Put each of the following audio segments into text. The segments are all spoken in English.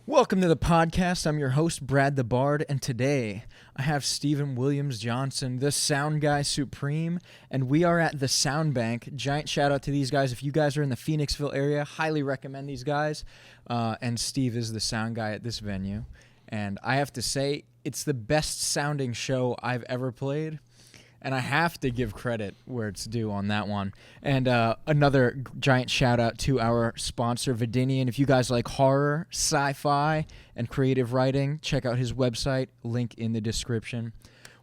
Welcome to the podcast. I'm your host, Brad the Bard, and today I have Steivan William Johnson, the sound guy supreme, and we are at the Sound Bank. Giant shout out to these guys. If you guys are in the Phoenixville area, highly recommend these guys. And Steve is the sound guy at this venue. And I have to say, it's the best sounding show I've ever played. And I have to give credit where it's due on that one. And another giant shout out to our sponsor, Vedinian. If you guys like horror, sci-fi, and creative writing, check out his website. Link in the description.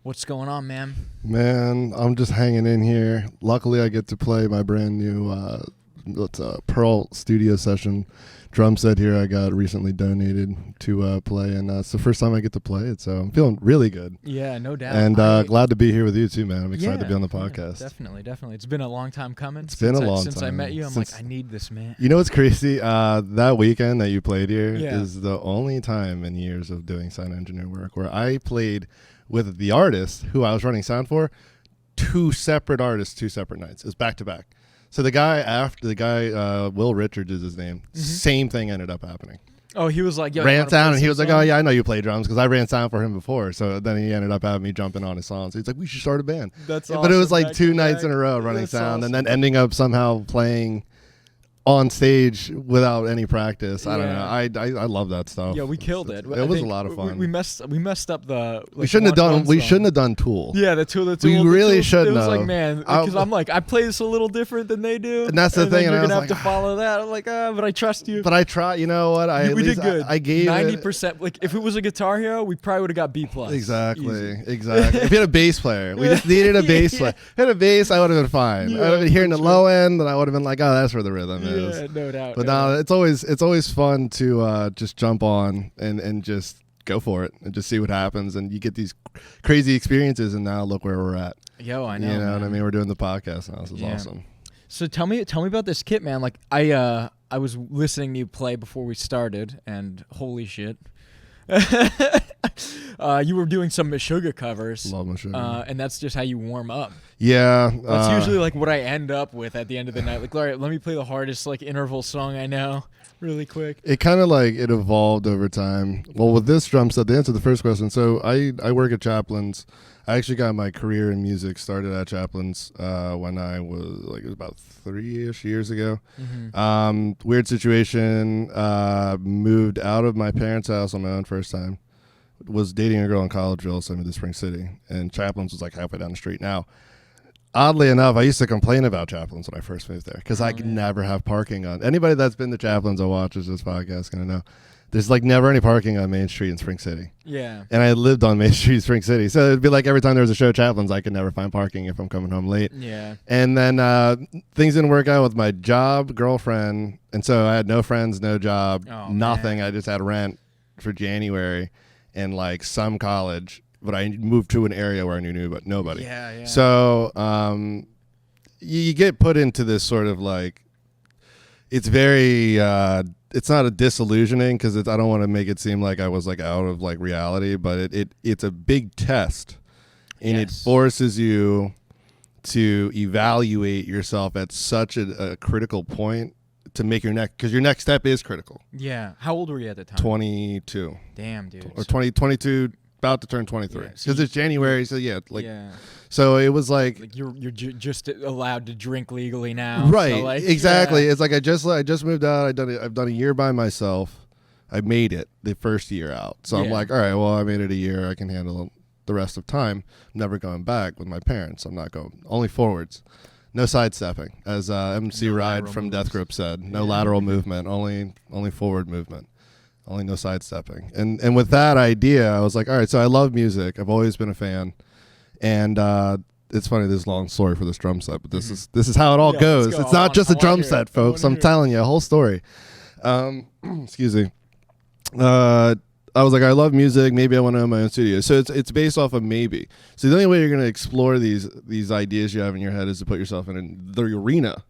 What's going on, man? Man, I'm just hanging in here. Luckily, I get to play my brand new Pearl Studio Session drum set here. I got recently donated to play, and it's the first time I get to play it, so I'm feeling really good. Yeah, no doubt. And glad to be here with you too, man. I'm excited to be on the podcast. Yeah, definitely. It's been a long time coming. It's been a long time. Since I met you, I'm like, I need this, man. You know what's crazy? That weekend that you played here is the only time in years of doing sound engineer work where I played with the artist who I was running sound for, two separate artists, 2 separate nights. It was back to back. So the guy, Will Richards is his name. Mm-hmm. Same thing ended up happening. Oh, he was like, ran sound, and he was like, oh yeah, I know you play drums because I ran sound for him before. So then he ended up having me jumping on his songs. So he's like, we should start a band. That's awesome. But it was like 2 nights in a row running sound, and then ending up somehow playing on stage without any practice. I don't know. I love that stuff. Yeah, we killed it. It was a lot of fun. We messed up the. Like, we shouldn't have done Tool. Yeah, the Tool. We really shouldn't have. It was like, man, because I'm like, I play this a little different than they do, and that's the thing. And you're gonna have to follow that. I'm like, but I trust you. But I try. You know what? We did good. I gave 90%. Like, if it was a Guitar Hero, we probably would have got B+. Exactly. If you had a bass player, we just needed a bass player. If you had a bass, I would have been fine. I would have been hearing the low end, and I would have been like, oh, that's where the rhythm is. Yeah, no doubt. But now it's always fun to just jump on and just go for it and just see what happens, and you get these crazy experiences. And now look where we're at. Yo, I know. You know what I mean? We're doing the podcast now. This is awesome. So tell me about this kit, man. Like I was listening to you play before we started, and holy shit. You were doing some Meshuggah covers. Love Meshuggah. And that's just how you warm up. Yeah. That's usually like what I end up with at the end of the night. Like, all right, let me play the hardest like interval song I know really quick. It kind of like it evolved over time. Well, with this drum set, to answer the first question, so I work at Chaplin's. I actually got my career in music started at Chaplin's when I was like, it was about 3-ish years ago. Mm-hmm. Weird situation. Moved out of my parents' house on my own first time. Was dating a girl in Collegeville, so I moved to Spring City, and Chaplin's was like halfway down the street. Now, oddly enough, I used to complain about Chaplin's when I first moved there because I could never have parking on. Anybody that's been to Chaplin's or watches this podcast gonna know. There's like never any parking on Main Street in Spring City. Yeah. And I lived on Main Street in Spring City. So it'd be like every time there was a show at Chaplin's, I could never find parking if I'm coming home late. Yeah. And then things didn't work out with my job, girlfriend. And so I had no friends, no job, nothing. Man. I just had rent for January and like some college. But I moved to an area where I knew nobody. Yeah. So you get put into this sort of like, it's very... it's not a disillusioning because I don't want to make it seem like I was like out of like reality, but it's a big test, and it forces you to evaluate yourself at such a critical point to make your next step is critical. Yeah. How old were you at the time? 22. Damn, dude. Or 22, about to turn 23 because it's January. So so it was like you're just allowed to drink legally now, right? So like, exactly. It's like I just moved out. I've done a year by myself. I made it the first year out, so I'm like, all right, well, I made it a year. I can handle the rest of time. I'm never going back with my parents. I'm not going only forwards, no sidestepping, as MC Ride from Death Grip said. No lateral movement, only forward movement. Only no sidestepping. And with that idea, I was like, all right, so I love music. I've always been a fan. And it's funny, this is a long story for this drum set, but this is how it all goes. It's not just a drum set, folks. I'm telling you a whole story. Excuse me. I was like, I love music. Maybe I want to own my own studio. So it's based off of maybe. So the only way you're going to explore these ideas you have in your head is to put yourself in the arena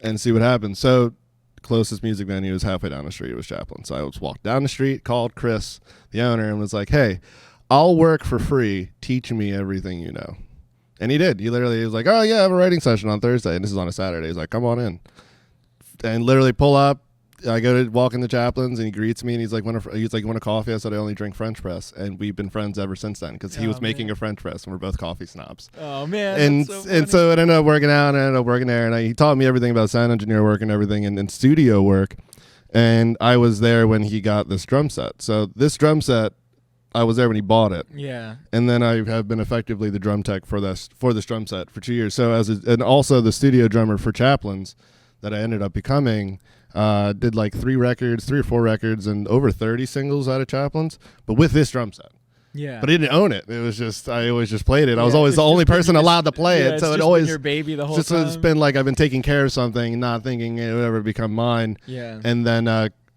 and see what happens. So closest music venue was halfway down the street. It was Chaplin. So I just walked down the street, called Chris, the owner, and was like, hey, I'll work for free. Teach me everything you know. And he did. He was like, oh, yeah, I have a writing session on Thursday. And this is on a Saturday. He's like, come on in. And literally pull up, I go to walk in the Chaplin's and he greets me and he's like, "Want a coffee?" I said, "I only drink French press," and we've been friends ever since then because he was making a French press and we're both coffee snobs. Oh man! And so it ended up working out, and I ended up working there, and he taught me everything about sound engineer work and everything and studio work. And I was there when he got this drum set. So this drum set, I was there when he bought it. Yeah. And then I have been effectively the drum tech for this drum set for 2 years. So and also the studio drummer for Chaplin's that I ended up becoming. Did like 3 or 4 records, and over 30 singles out of Chaplin's, but with this drum set. Yeah. But I didn't own it. It was just I always just played it. I was always the only person allowed to play it. So it always your baby the whole just time. It's been like I've been taking care of something and not thinking it would ever become mine. Yeah. And then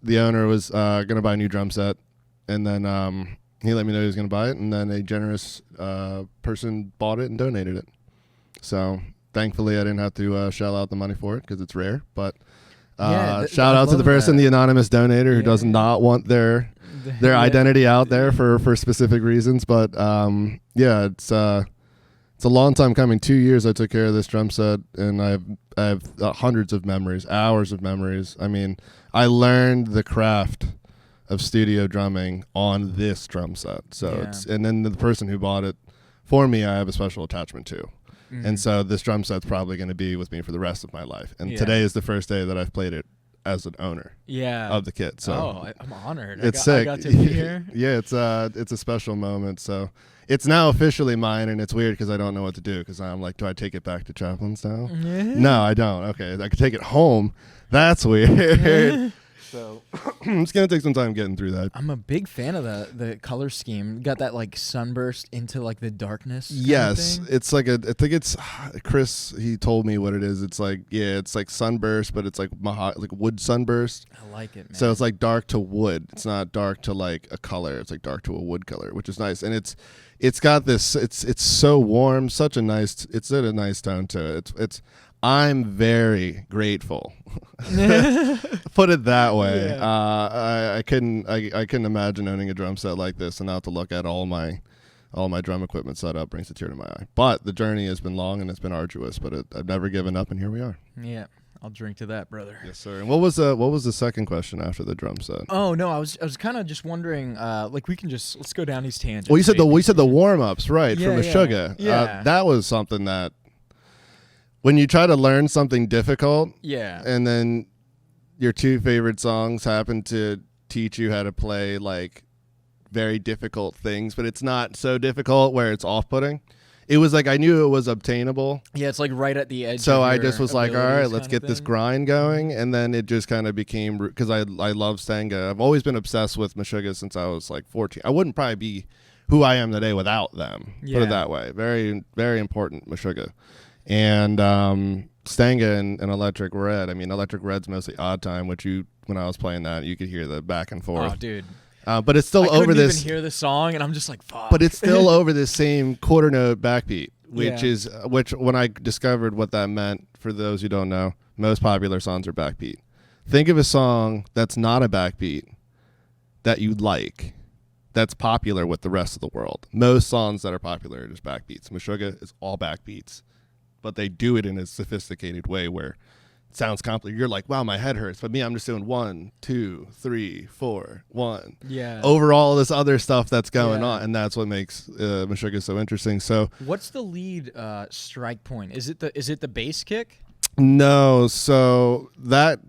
the owner was gonna buy a new drum set, and then he let me know he was gonna buy it, and then a generous person bought it and donated it. So thankfully I didn't have to shell out the money for it because it's rare, but. Shout out to the person, the anonymous donator who does not want their identity out there for specific reasons. But it's a long time coming. 2 years I took care of this drum set, and I have hundreds of memories, hours of memories. I mean, I learned the craft of studio drumming on this drum set. So and then the person who bought it for me, I have a special attachment to. And so this drum set's probably going to be with me for the rest of my life. And today is the first day that I've played it as an owner of the kit. So I'm honored. It's sick. I got to be here. Yeah, it's a special moment. So it's now officially mine, and it's weird because I don't know what to do because I'm like, do I take it back to Chaplin's now? No, I don't. Okay, I could take it home. That's weird. So it's going to take some time getting through that. I'm a big fan of the color scheme. Got that like sunburst into like the darkness. Yes, it's like I think it's Chris. He told me what it is. It's like it's like sunburst, but it's like wood sunburst. I like it, man. So it's like dark to wood. It's not dark to like a color. It's like dark to a wood color, which is nice. And it's got this. It's so warm. It's a nice tone to it. I'm very grateful. Put it that way. Yeah. I couldn't imagine owning a drum set like this and not to look at all my drum equipment set up brings a tear to my eye. But the journey has been long and it's been arduous, but I've never given up, and here we are. Yeah. I'll drink to that, brother. Yes, sir. And what was the second question after the drum set? Oh no, I was kind of just wondering. Like we can let's go down these tangents. Well, you said the warm ups, right? Yeah, from Meshuggah. Yeah. That was something that when you try to learn something difficult, and then your 2 favorite songs happen to teach you how to play like very difficult things, but it's not so difficult where it's off-putting. It was like I knew it was obtainable. Yeah, it's like right at the edge. So I just was like, all right, let's get this grind going. And then it just kind of became, because I love Stanga. I've always been obsessed with Meshuggah since I was like 14. I wouldn't probably be who I am today without them. Put it that way. Very, very important Meshuggah. And Stanga and Electric Red. I mean, Electric Red's mostly odd time, which when I was playing that, you could hear the back and forth. Oh, dude. But it's still over this. I couldn't even hear the song, and I'm just like, fuck. But it's still over this same quarter note backbeat, which when I discovered what that meant, for those who don't know, most popular songs are backbeat. Think of a song that's not a backbeat that you like, that's popular with the rest of the world. Most songs that are popular are just backbeats. Meshuggah is all backbeats, but they do it in a sophisticated way where it sounds complicated. You're like, wow, my head hurts. But me, I'm just doing 1, 2, 3, 4, 1. Yeah. Over all this other stuff that's going on, and that's what makes Meshuggah so interesting. So, what's the lead strike point? Is it the bass kick? No, so that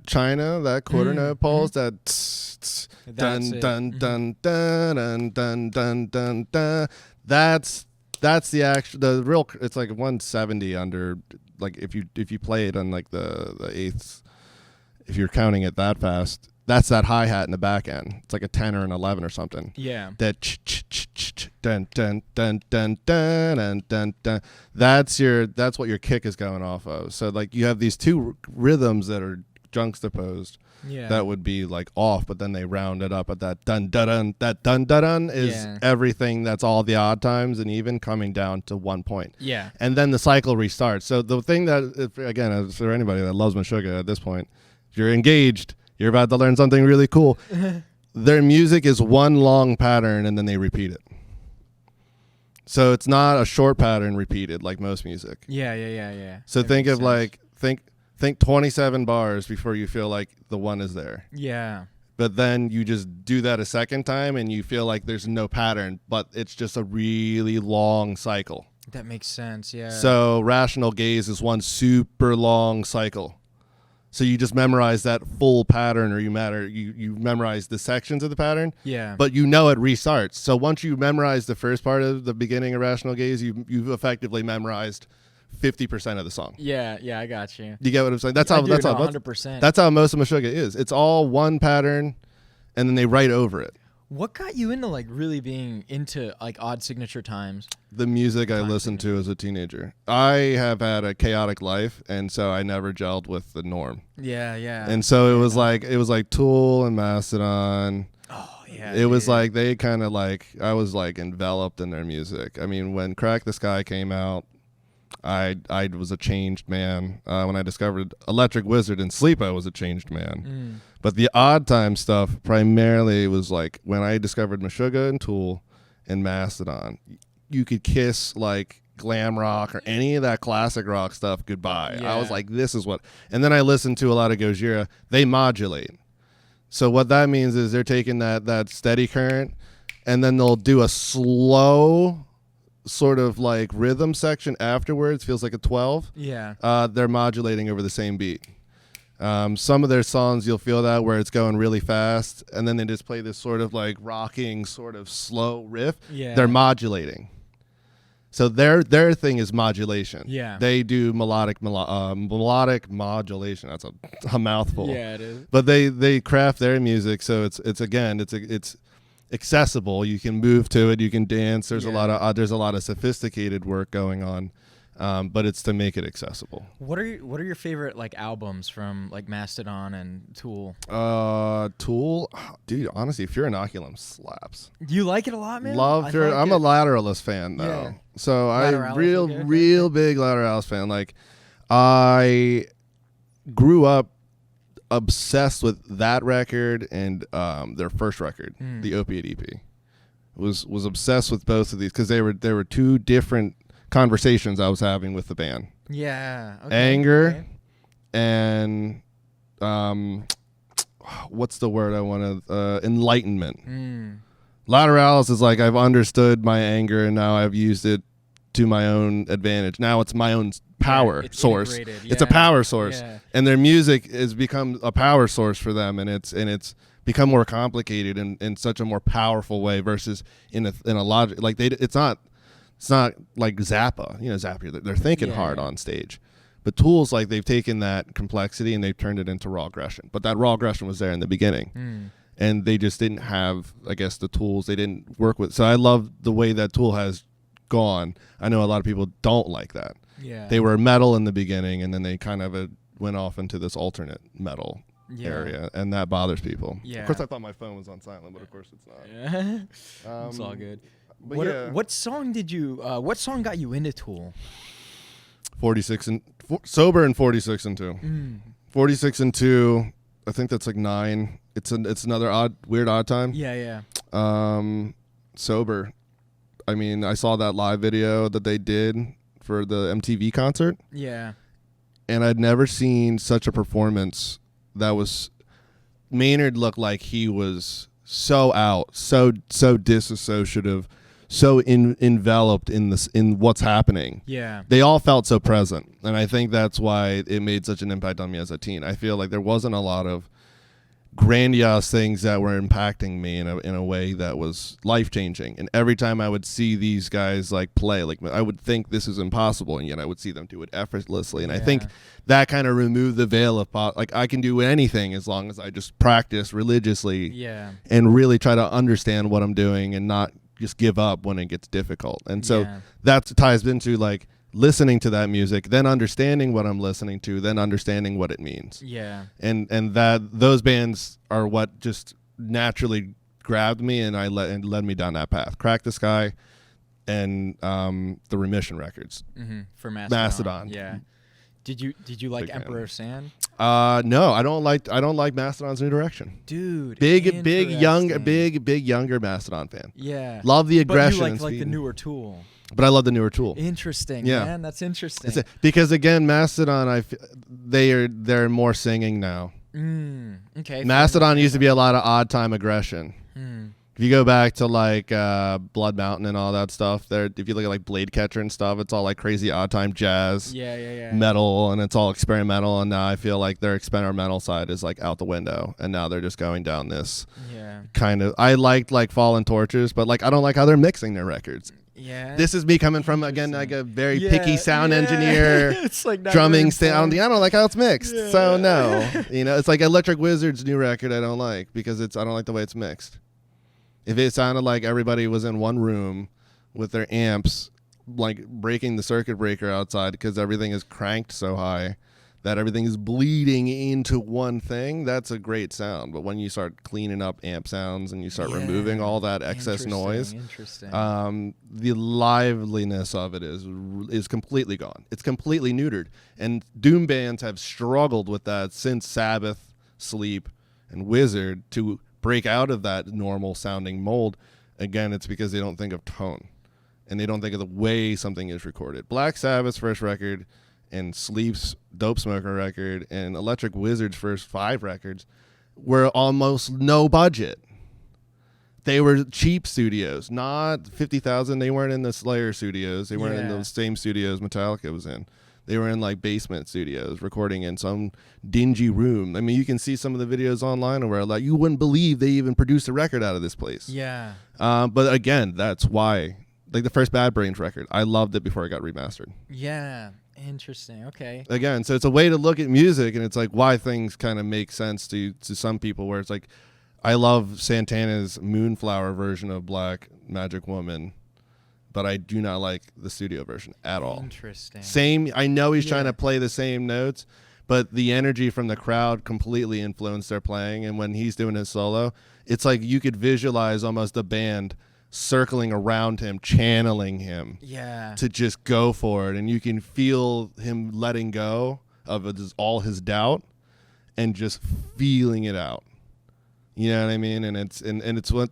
quarter note pulse, that dun dun dun dun dun dun dun dun dun. That's the real. It's like 170 under. Like if you play it on like the eighths, if you're counting it that fast, that's that hi hat in the back end. It's like a 10 or an 11 or something. Yeah. That dun dun dun dun dun dun dun. That's what your kick is going off of. So like you have these 2 rhythms that are juxtaposed. Yeah. That would be like off, but then they round it up at that dun dun dun. That dun dun dun is everything that's all the odd times and even coming down to 1 point. Yeah. And then the cycle restarts. So the thing that, again, for anybody that loves Meshuggah at this point, if you're engaged, you're about to learn something really cool. Their music is one long pattern and then they repeat it. So it's not a short pattern repeated like most music. Yeah. So think of sense. think 27 bars before you feel like the one is there. Yeah. But then you just do that a second time and you feel like there's no pattern, but it's just a really long cycle. That makes sense, yeah. So rational gaze is one super long cycle. So you just memorize that full pattern, or you memorize the sections of the pattern. Yeah. But you know it restarts. So once you memorize the first part of the beginning of rational gaze, you've effectively memorized 50% of the song. Yeah, I got you. You get what I'm saying? That's how 100%. That's how most of Meshuggah is. It's all one pattern, and then they write over it. What got you into like really being into like odd signature times? The music I listened to as a teenager. I have had a chaotic life, and so I never gelled with the norm. Yeah. And so it was like Tool and Mastodon. Oh yeah. It was like they kind of like I was like enveloped in their music. I mean, when Crack the Sky came out, I was a changed man. When I discovered Electric Wizard and Sleep, I was a changed man. But the odd time stuff primarily was like when I discovered Meshuggah and Tool and Mastodon. You could kiss like glam rock or any of that classic rock stuff goodbye. Yeah. I was like, this is what. And then I listened to a lot of Gojira. They modulate. So what that means is they're taking that steady current, and then they'll do a slow sort of like rhythm section afterwards. Feels like a 12. Yeah. They're modulating over the same beat. Some of their songs you'll feel that where it's going really fast, and then they just play this sort of like rocking sort of slow riff. Yeah. They're modulating. So their thing is modulation. Yeah. They do melodic modulation. That's a mouthful. Yeah, it is. But they craft their music so it's accessible. You can move to it. You can dance. There's a lot of sophisticated work going on, but it's to make it accessible. What are your favorite like albums from like Mastodon and Tool? Tool, dude. Honestly, Fear Inoculum slaps. Do you like it a lot, man? Love Fear. I'm a Lateralist fan though. Yeah. So Lateralis, real big Lateralis fan. Like I grew up obsessed with that record and their first record, the Opiate EP. Was obsessed with both of these because they were two different conversations I was having with the band. Yeah. Okay. Anger and what's the word I want to enlightenment. Lateralis is like I've understood my anger and now I've used it to my own advantage. Now it's my own power source. Yeah. It's a power source, and their music has become a power source for them, and it's become more complicated in such a more powerful way versus in a logic like it's not like Zappa. You know, Zappa. They're thinking hard on stage. But Tool's like they've taken that complexity and they've turned it into raw aggression. But that raw aggression was there in the beginning. And they just didn't have, I guess, the tools they didn't work with. So I love the way that Tool has gone. I know a lot of people don't like that. Yeah. They were metal in the beginning, and then they kind of went off into this alternate metal area, and that bothers people. Yeah. Of course, I thought my phone was on silent, but of course it's not. Yeah. It's all good. But what song got you into Tool? 46 and Sober and 46 and 2. 46 and 2. I think that's like 9. It's another weird odd time. Yeah. Sober. I mean, I saw that live video that they did for the MTV concert. Yeah. And I'd never seen such a performance that was Maynard looked like he was so out, so disassociative, so enveloped in what's happening. Yeah. They all felt so present, and I think that's why it made such an impact on me as a teen. I feel like there wasn't a lot of grandiose things that were impacting me in a way that was life-changing. And every time I would see these guys like play, like I would think this is impossible, and yet I would see them do it effortlessly. And I think that kind of removed the veil of like I can do anything as long as I just practice religiously and really try to understand what I'm doing and not just give up when it gets difficult. And so that ties into like listening to that music, then understanding what I'm listening to, then understanding what it means. Yeah. And that those bands are what just naturally grabbed me and led me down that path. Crack the Sky and the Remission records. For Mastodon. Yeah. Did you like Big Emperor of Sand? No, I don't like Mastodon's New Direction. Dude, big younger Mastodon fan. Yeah. Love the aggression. But you like the newer Tool. But I love the newer tool. Interesting, Yeah. man. That's interesting. Because again, Mastodon, they're more singing now. Okay. Mastodon used to be a lot of odd time aggression. Hmm. If you go back to like Blood Mountain and all that stuff, if you look at like Blade Catcher and stuff, it's all like crazy odd time jazz, metal, and it's all experimental. And now I feel like their experimental side is like out the window, and now they're just going down this kind of. I liked like Fallen Torches, but like I don't like how they're mixing their records. Yeah. This is me coming from again like a very picky sound engineer, it's like drumming sound. I don't like how it's mixed, Yeah. so no. It's like Electric Wizard's new record. I don't like because I don't like the way it's mixed. If it sounded like everybody was in one room with their amps, like breaking the circuit breaker outside because everything is cranked so high that everything is bleeding into one thing, that's a great sound. But when you start cleaning up amp sounds and you start removing all that excess noise, the liveliness of it is completely gone. It's completely neutered. And doom bands have struggled with that since Sabbath, Sleep, and Wizard to break out of that normal sounding mold. Again, it's because they don't think of tone and they don't think of the way something is recorded. Black Sabbath's first record and Sleep's Dope Smoker record and Electric Wizard's first 5 records were almost no budget. They were cheap studios, not 50,000. They weren't in the Slayer studios. They weren't in those same studios Metallica was in. They were in like basement studios recording in some dingy room. I mean, you can see some of the videos online where like you wouldn't believe they even produced a record out of this place. Yeah. But again, that's why, like the first Bad Brains record, I loved it before it got remastered. Yeah. Interesting. Okay. Again, so it's a way to look at music, and it's like why things kind of make sense to some people. Where it's like, I love Santana's Moonflower version of Black Magic Woman, but I do not like the studio version at all. Interesting. Same. I know he's trying to play the same notes, but the energy from the crowd completely influenced their playing. And when he's doing his solo, it's like you could visualize almost the band circling around him, channeling him to just go for it. And you can feel him letting go of all his doubt and just feeling it out. You know what I mean? And it's what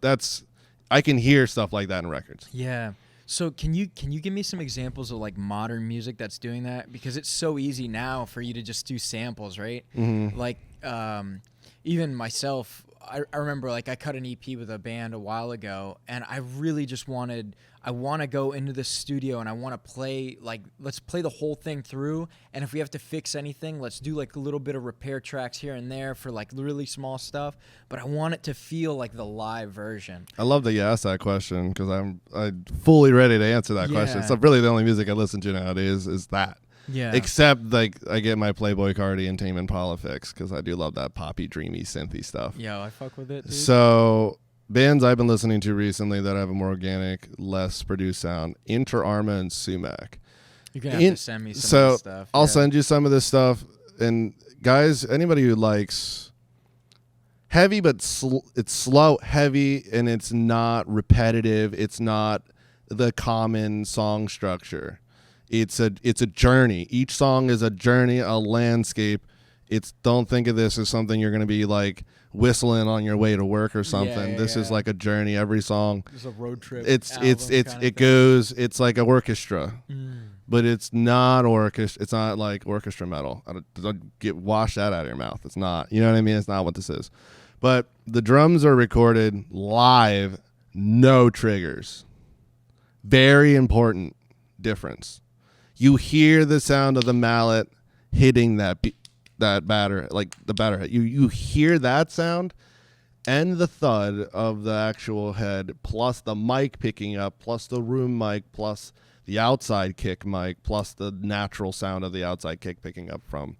I can hear stuff like that in records. Yeah. So can you give me some examples of like modern music that's doing that? Because it's so easy now for you to just do samples, right? Mm-hmm. Like even myself, I remember like I cut an EP with a band a while ago, and I really just want to go into the studio and I want to play, like, let's play the whole thing through. And if we have to fix anything, let's do like a little bit of repair tracks here and there for like really small stuff. But I want it to feel like the live version. I love that you asked that question because I'm fully ready to answer that question. So really the only music I listen to nowadays is that. Yeah. Except like I get my Playboy Cardi and Tame Impala fix because I do love that poppy, dreamy, synthy stuff. Yo, I fuck with it, dude. So bands I've been listening to recently that have a more organic, less produced sound: Inter Arma and Sumac. You're gonna have to send me some of this stuff. I'll send you some of this stuff. And guys, anybody who likes heavy but it's slow, heavy, and it's not repetitive. It's not the common song structure. It's a journey. Each song is a journey, a landscape. Don't think of this as something you're going to be like whistling on your way to work or something. This is like a journey. Every song. It's a road trip. It's like an orchestra, but it's not orchestra. It's not like orchestra metal. Wash that out of your mouth. It's not. You know what I mean? It's not what this is. But the drums are recorded live, no triggers. Very important difference. You hear the sound of the mallet hitting that batter, like the batter head. You hear that sound and the thud of the actual head, plus the mic picking up, plus the room mic, plus the outside kick mic, plus the natural sound of the outside kick picking up from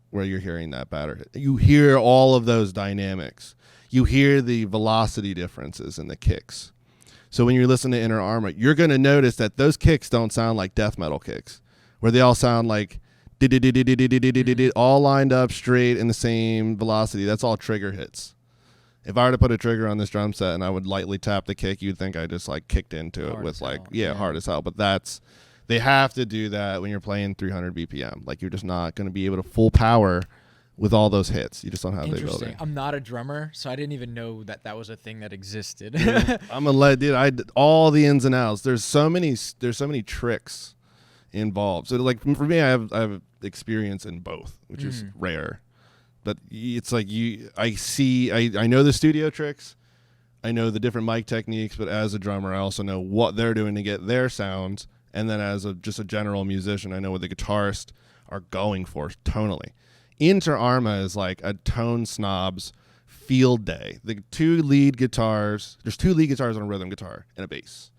where you're hearing that batter hit. You hear all of those dynamics. You hear the velocity differences in the kicks. So when you listen to Inner Armor, you're going to notice that those kicks don't sound like death metal kicks, where they all sound like all lined up straight in the same velocity. That's all trigger hits. If I were to put a trigger on this drum set and I would lightly tap the kick, you'd think I just like kicked into it with like, hard as hell. But they have to do that when you're playing 300 BPM. Like you're just not going to be able to full power with all those hits. You just don't have the Interesting. ability. I'm not a drummer, so I didn't even know that that was a thing that existed. I'm gonna let dude. I did all the ins and outs. There's so many tricks involved. So like for me, I have experience in both, which is rare. But it's like I know the studio tricks. I know the different mic techniques, but as a drummer, I also know what they're doing to get their sounds. And then as just a general musician, I know what the guitarists are going for tonally. Inter Arma is like a tone snob's field day. The two lead guitars, there's two lead guitars on a rhythm guitar and a bass.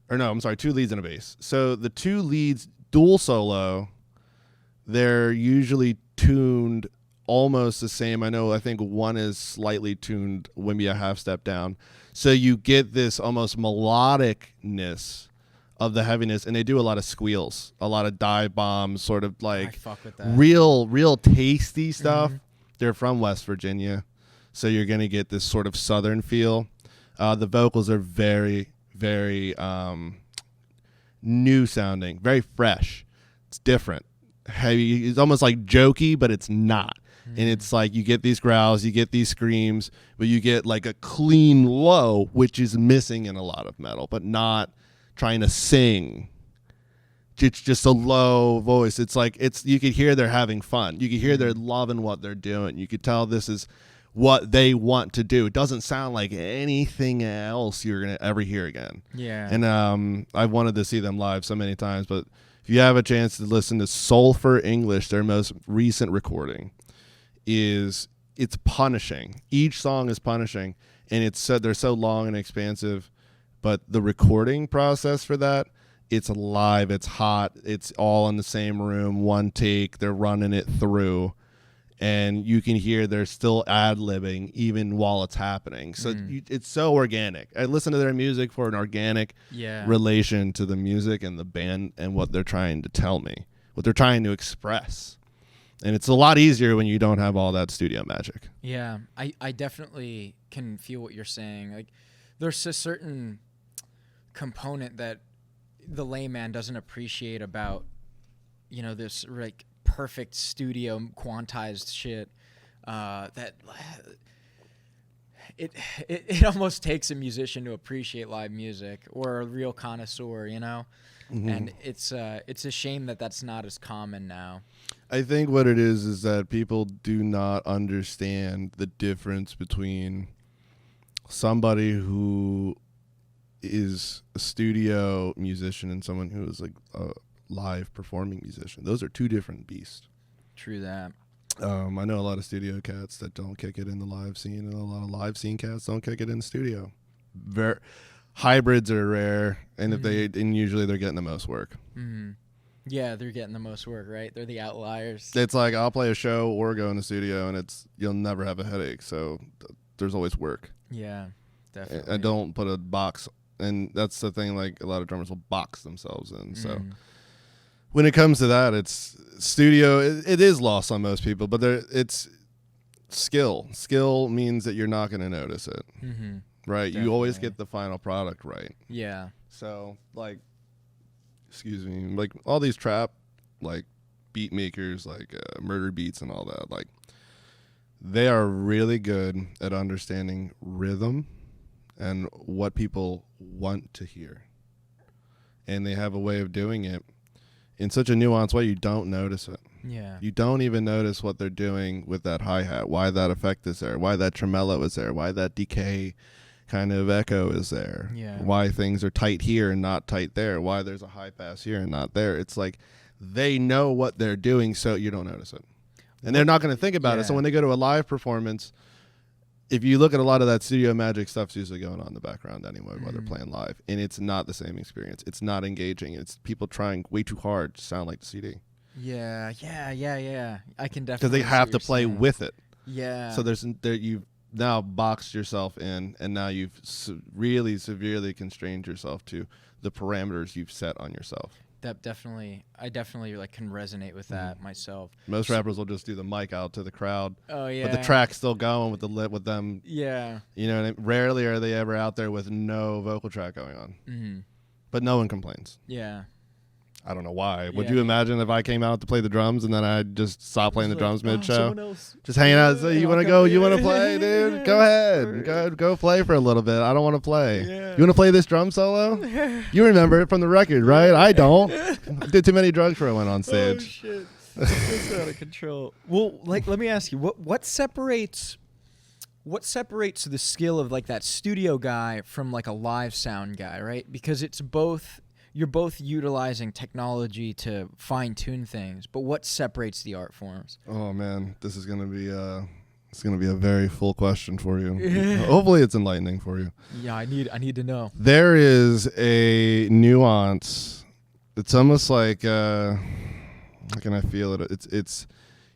Or no, I'm sorry, two leads and a bass. So the two leads dual solo, they're usually tuned almost the same. I think one is slightly tuned maybe a half step down. So you get this almost melodicness of the heaviness, and they do a lot of squeals, a lot of dive bombs, sort of like fuck with that. real tasty stuff. They're from West Virginia, so you're going to get this sort of southern feel. The vocals are very, very new sounding, very fresh. It's different. Heavy. It's almost like jokey, but it's not. And it's like you get these growls, you get these screams, but you get like a clean low, which is missing in a lot of metal, but not trying to sing. It's just a low voice. It's like you could hear they're having fun. You could hear they're loving what they're doing. You could tell this is what they want to do. It doesn't sound like anything else you're going to ever hear again. Yeah. And I've wanted to see them live so many times, but if you have a chance to listen to Sulphur English, their most recent recording, it's punishing. Each song is punishing, and they're so long and expansive, but the recording process for that, it's live, it's hot, it's all in the same room, one take, they're running it through, and you can hear they're still ad-libbing even while it's happening. So it's so organic. I listen to their music for an organic relation to the music and the band and what they're trying to tell me, what they're trying to express. And it's a lot easier when you don't have all that studio magic. Yeah, I definitely can feel what you're saying. Like, there's a certain component that the layman doesn't appreciate about, this like perfect studio quantized shit. That it almost takes a musician to appreciate live music, or a real connoisseur, And it's a shame that that's not as common now. I think what it is that people do not understand the difference between somebody who is a studio musician and someone who is like a live performing musician. Those are two different beasts. True that. I know a lot of studio cats that don't kick it in the live scene, and a lot of live scene cats don't kick it in the studio. Hybrids are rare, and usually they're getting the most work. Yeah, they're getting the most work, right? They're the outliers. It's like I'll play a show or go in the studio, and you'll never have a headache. So there's always work. Yeah, definitely. I don't put a box, and that's the thing. Like a lot of drummers will box themselves in. So when it comes to that, it's studio. It is lost on most people, but it's skill. Skill means that you're not going to notice it. Right? Definitely. You always get the final product right. Yeah. So like. Excuse me, like all these trap, like beat makers, like Murder Beats and all that, like they are really good at understanding rhythm and what people want to hear. And they have a way of doing it in such a nuanced way you don't notice it. Yeah. You don't even notice what they're doing with that hi-hat, why that effect is there, why that tremolo is there, why that decay kind of echo is there, why things are tight here and not tight there, why there's a high pass here and not there. It's like they know what they're doing, so you don't notice it. And they're not going to think about it. So when they go to a live performance, if you look at a lot of that studio magic stuff's usually going on in the background anyway while they're playing live, and it's not the same experience. It's not engaging. It's people trying way too hard to sound like the CD. Yeah. I can definitely, because they have to play with it. Yeah. So you've now boxed yourself in, and now you've really severely constrained yourself to the parameters you've set on yourself. I definitely like can resonate with that myself. Most rappers will just do the mic out to the crowd. Oh yeah. But the track's still going with them. Yeah. Rarely are they ever out there with no vocal track going on. But no one complains. Yeah. I don't know why. Would Yeah. you imagine if I came out to play the drums and then I just stopped playing the drums mid-show? Someone else. Just hanging out. So you want to go? You want to Yeah. play, dude? Go ahead. Go play for a little bit. I don't want to play. Yeah. You want to play this drum solo? You remember it from the record, right? I don't. I did too many drugs before I went on Oh stage. shit. That's out of control. Well, like, let me ask you, what separates the skill of like that studio guy from like a live sound guy, right? Because you're both utilizing technology to fine tune things, but what separates the art forms? Oh man, this is gonna be a very full question for you. Hopefully, it's enlightening for you. Yeah, I need to know. There is a nuance. It's almost like how can I feel it? It's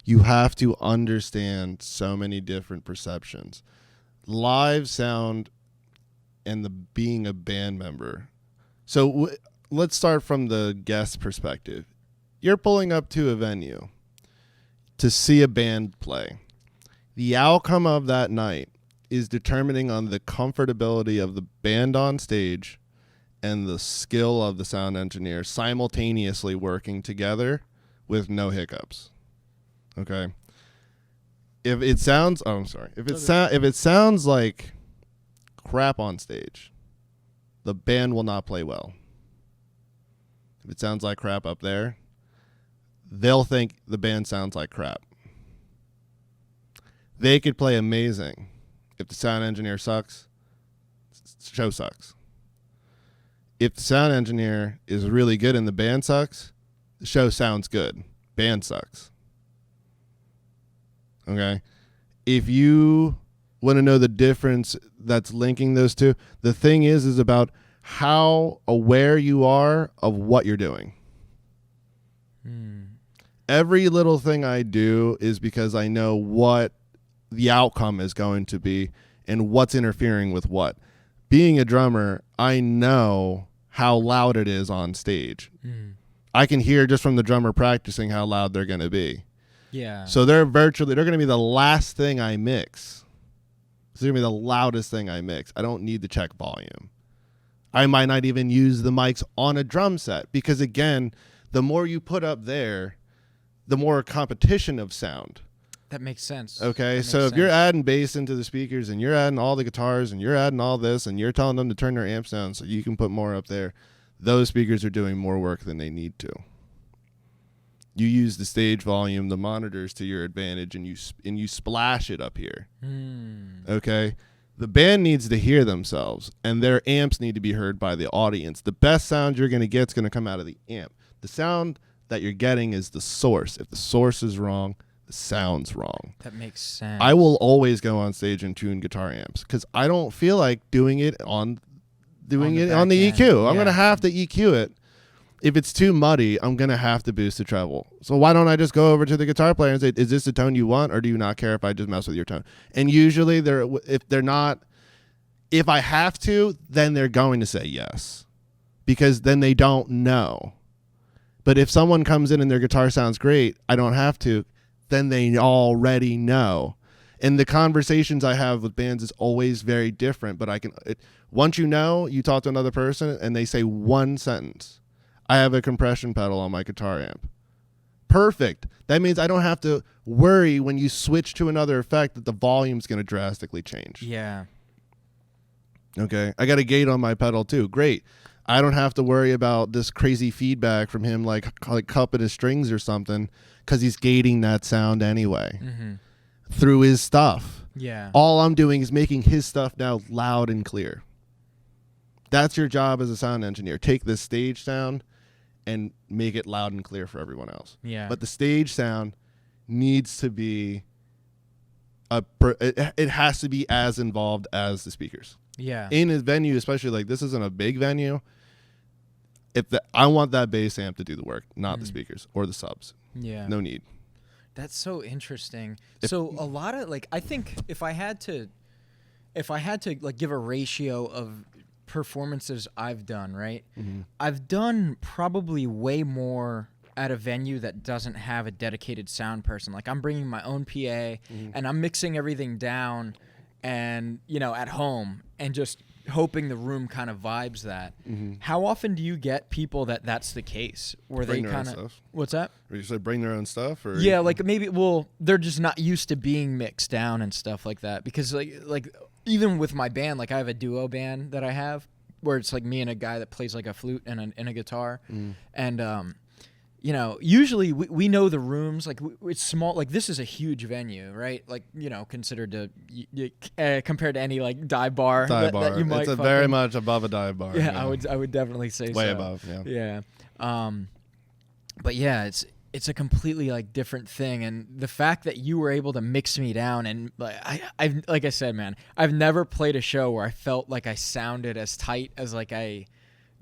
you have to understand so many different perceptions. Live sound and being a band member. So let's start from the guest perspective. You're pulling up to a venue to see a band play. The outcome of that night is determining on the comfortability of the band on stage and the skill of the sound engineer simultaneously working together with no hiccups. Okay. If it sounds like crap on stage, the band will not play well. If it sounds like crap up there, they'll think the band sounds like crap. They could play amazing. If the sound engineer sucks, the show sucks. If the sound engineer is really good and the band sucks, the show sounds good. Band sucks. Okay? If you want to know the difference that's linking those two, the thing is about how aware you are of what you're doing. Every little thing I do is because I know what the outcome is going to be and what's interfering with what. Being a drummer, I know how loud it is on stage. I can hear just from the drummer practicing how loud they're going to be. Yeah. So they're going to be the last thing I mix. It's going to be the loudest thing I mix. I don't need to check volume. I might not even use the mics on a drum set because, again, the more you put up there, the more competition of sound. That makes sense. Okay, so if you're adding bass into the speakers and you're adding all the guitars and you're adding all this and you're telling them to turn their amps down so you can put more up there, those speakers are doing more work than they need to. You use the stage volume, the monitors to your advantage, and you splash it up here. Okay? The band needs to hear themselves, and their amps need to be heard by the audience. The best sound you're going to get is going to come out of the amp. The sound that you're getting is the source. If the source is wrong, the sound's wrong. That makes sense. I will always go on stage and tune guitar amps because I don't feel like doing it on the EQ. I'm going to have to EQ it. If it's too muddy, I'm going to have to boost the treble. So why don't I just go over to the guitar player and say, is this the tone you want, or do you not care if I just mess with your tone? And usually, if I have to, then they're going to say yes because then they don't know. But if someone comes in and their guitar sounds great, I don't have to, then they already know. And the conversations I have with bands is always very different. But once you know, you talk to another person and they say one sentence. I have a compression pedal on my guitar amp. Perfect. That means I don't have to worry when you switch to another effect that the volume's going to drastically change. Yeah. Okay. I got a gate on my pedal too. Great. I don't have to worry about this crazy feedback from him like cupping his strings or something because he's gating that sound anyway through his stuff. Yeah. All I'm doing is making his stuff now loud and clear. That's your job as a sound engineer. Take this stage sound and make it loud and clear for everyone else. Yeah. But the stage sound needs to be it has to be as involved as the speakers. Yeah. In a venue, especially like this isn't a big venue. I want that bass amp to do the work, not the speakers or the subs. Yeah. No need. That's so interesting. So a lot of I think if I had to like give a ratio of performances I've done, right? I've done probably way more at a venue that doesn't have a dedicated sound person. Like I'm bringing my own PA and I'm mixing everything down and, at home and just hoping the room kind of vibes that. Mm-hmm. How often do you get people that's the case where Bring they their own kind of stuff. what's that? Or you say bring their own stuff, or Yeah, like maybe they're just not used to being mixed down and stuff like that, because like even with my band, like I have a duo band that I have where it's like me and a guy that plays like a flute and a guitar, and you know, usually we know the rooms, like it's small, like this is a huge venue, right? Like, you know, considered to compared to any like dive bar that you might. It's very much above a dive bar. Yeah, I would definitely say way so. above. Yeah. Yeah. But yeah, it's a completely like different thing, and the fact that you were able to mix me down, and I've like I said, man, I've never played a show where I felt like I sounded as tight as like I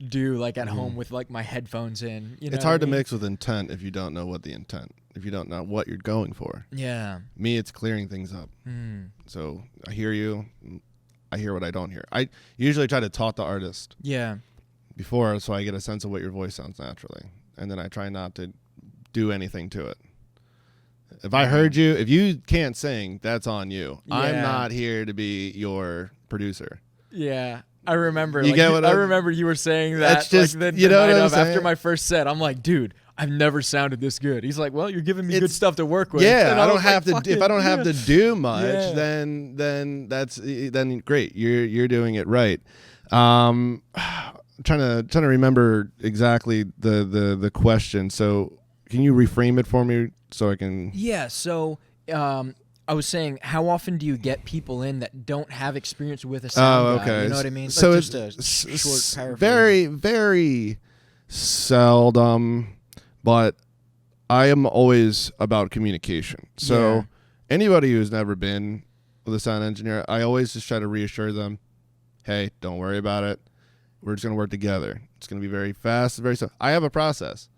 do like at home with like my headphones in. You know, it's hard to mix with intent if you don't know what if you don't know what you're going for. Yeah. Me, it's clearing things up. So I hear you. I hear what I don't hear. I usually try to talk the artist. Yeah. Before, so I get a sense of what your voice sounds naturally, and then I try not to do anything to it. If I heard you, if you can't sing, that's on you. Yeah. I'm not here to be your producer. Yeah. I remember. You get what I remember you were saying that. That's just, like, you know night what I'm of, after saying? my first set. I'm like, dude, I've never sounded this good. He's like, well, you're giving me good stuff to work with. Yeah, And I don't was have like, to. If I don't have to do much, Yeah. then great. You're doing it right. Trying to remember exactly the question. So can you reframe it for me so I can? Yeah. So I was saying, how often do you get people in that don't have experience with a sound guy? Okay. You know what I mean? So like it's just a short paraphrase. very, very seldom, but I am always about communication. So Yeah. anybody who's never been with a sound engineer, I always just try to reassure them, hey, don't worry about it. We're just going to work together. It's going to be very fast, very simple. I have a process.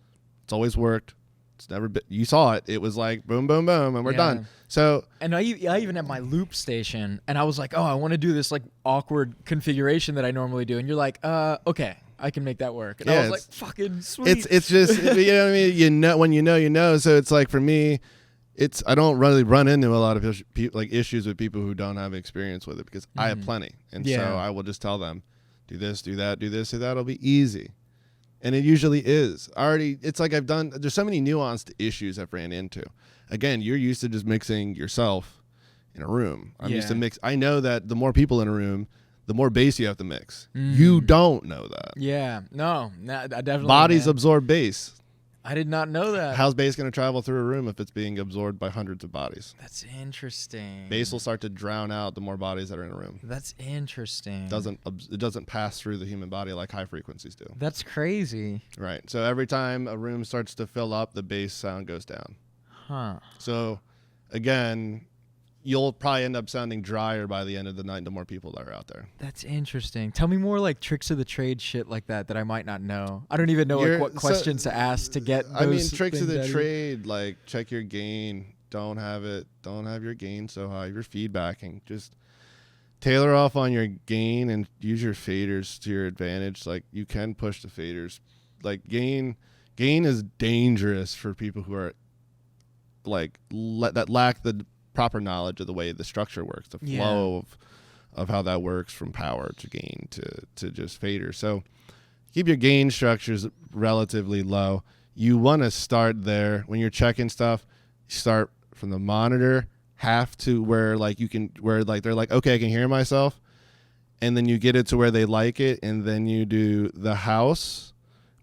It's always worked. It's never been, you saw it. It was like boom, boom, boom, and we're done. So, and I even have my loop station, and I was like, oh, I want to do this like awkward configuration that I normally do, and you're like, okay, I can make that work. And I was like, fucking sweet. It's just, you know what I mean? You know, when you know. So it's like, for me, I don't really run into a lot of issues with people who don't have experience with it, because I have plenty. And so I will just tell them, do this, do that, do this, do that. It'll be easy. And it usually is. It's like there's so many nuanced issues I've ran into. Again, you're used to just mixing yourself in a room. I'm used to mix. I know that the more people in a room, the more bass you have to mix. You don't know that. Yeah. No, I definitely. Bodies absorb bass. I did not know that. How's bass going to travel through a room if it's being absorbed by hundreds of bodies? That's interesting. Bass will start to drown out the more bodies that are in a room. That's interesting. It doesn't pass through the human body like high frequencies do. That's crazy. Right. So every time a room starts to fill up, the bass sound goes down. Huh. So again, you'll probably end up sounding drier by the end of the night the more people that are out there. That's interesting. Tell me more like tricks of the trade shit like that I might not know. I don't even know like what questions to ask to get those. I mean, tricks of the ready. trade, like check your gain. Don't have your gain so high. Your feedbacking. Just tailor off on your gain and use your faders to your advantage. Like, you can push the faders. Like, gain is dangerous for people who are like that lack the proper knowledge of the way the structure works, the flow of how that works from power to gain to just fader. So keep your gain structures relatively low. You want to start there when you're checking stuff. Start from the monitor half to where they're like, okay, I can hear myself, and then you get it to where they like it, and then you do the house,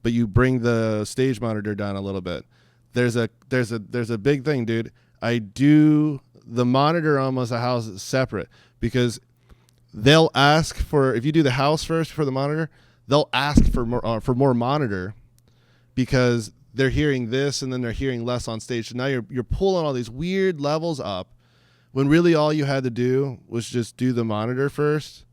but you bring the stage monitor down a little bit. There's a big thing, dude. I do the monitor almost a house separate, because they'll ask for, if you do the house first for the monitor, they'll ask for more monitor, because they're hearing this and then they're hearing less on stage. So now you're pulling all these weird levels up, when really all you had to do was just do the monitor first,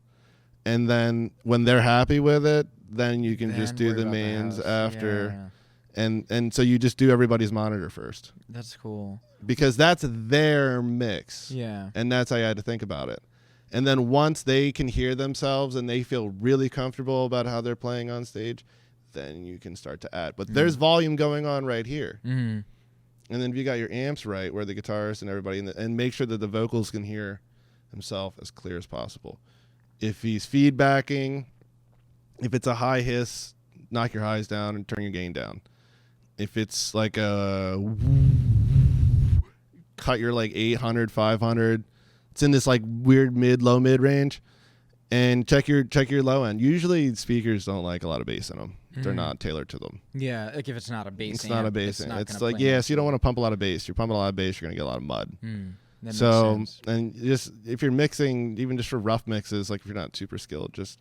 and then when they're happy with it, then you can just do the mains after. Yeah. And so you just do everybody's monitor first. That's cool. Because that's their mix. Yeah. And that's how you had to think about it. And then once they can hear themselves and they feel really comfortable about how they're playing on stage, then you can start to add. But there's volume going on right here. Mm-hmm. And then if you got your amps right, where the guitarist and everybody, and make sure that the vocals can hear themselves as clear as possible. If he's feedbacking, if it's a high hiss, knock your highs down and turn your gain down. If it's like a cut your like 800, 500. It's in this like weird low mid range, and check your low end. Usually speakers don't like a lot of bass in them. They're not tailored to them. Yeah, like if it's not a bass. It's not a bass. It's like, yeah, so you don't want to pump a lot of bass. You're pumping a lot of bass, you're gonna get a lot of mud. So, makes sense. And just if you're mixing, even just for rough mixes, like if you're not super skilled, just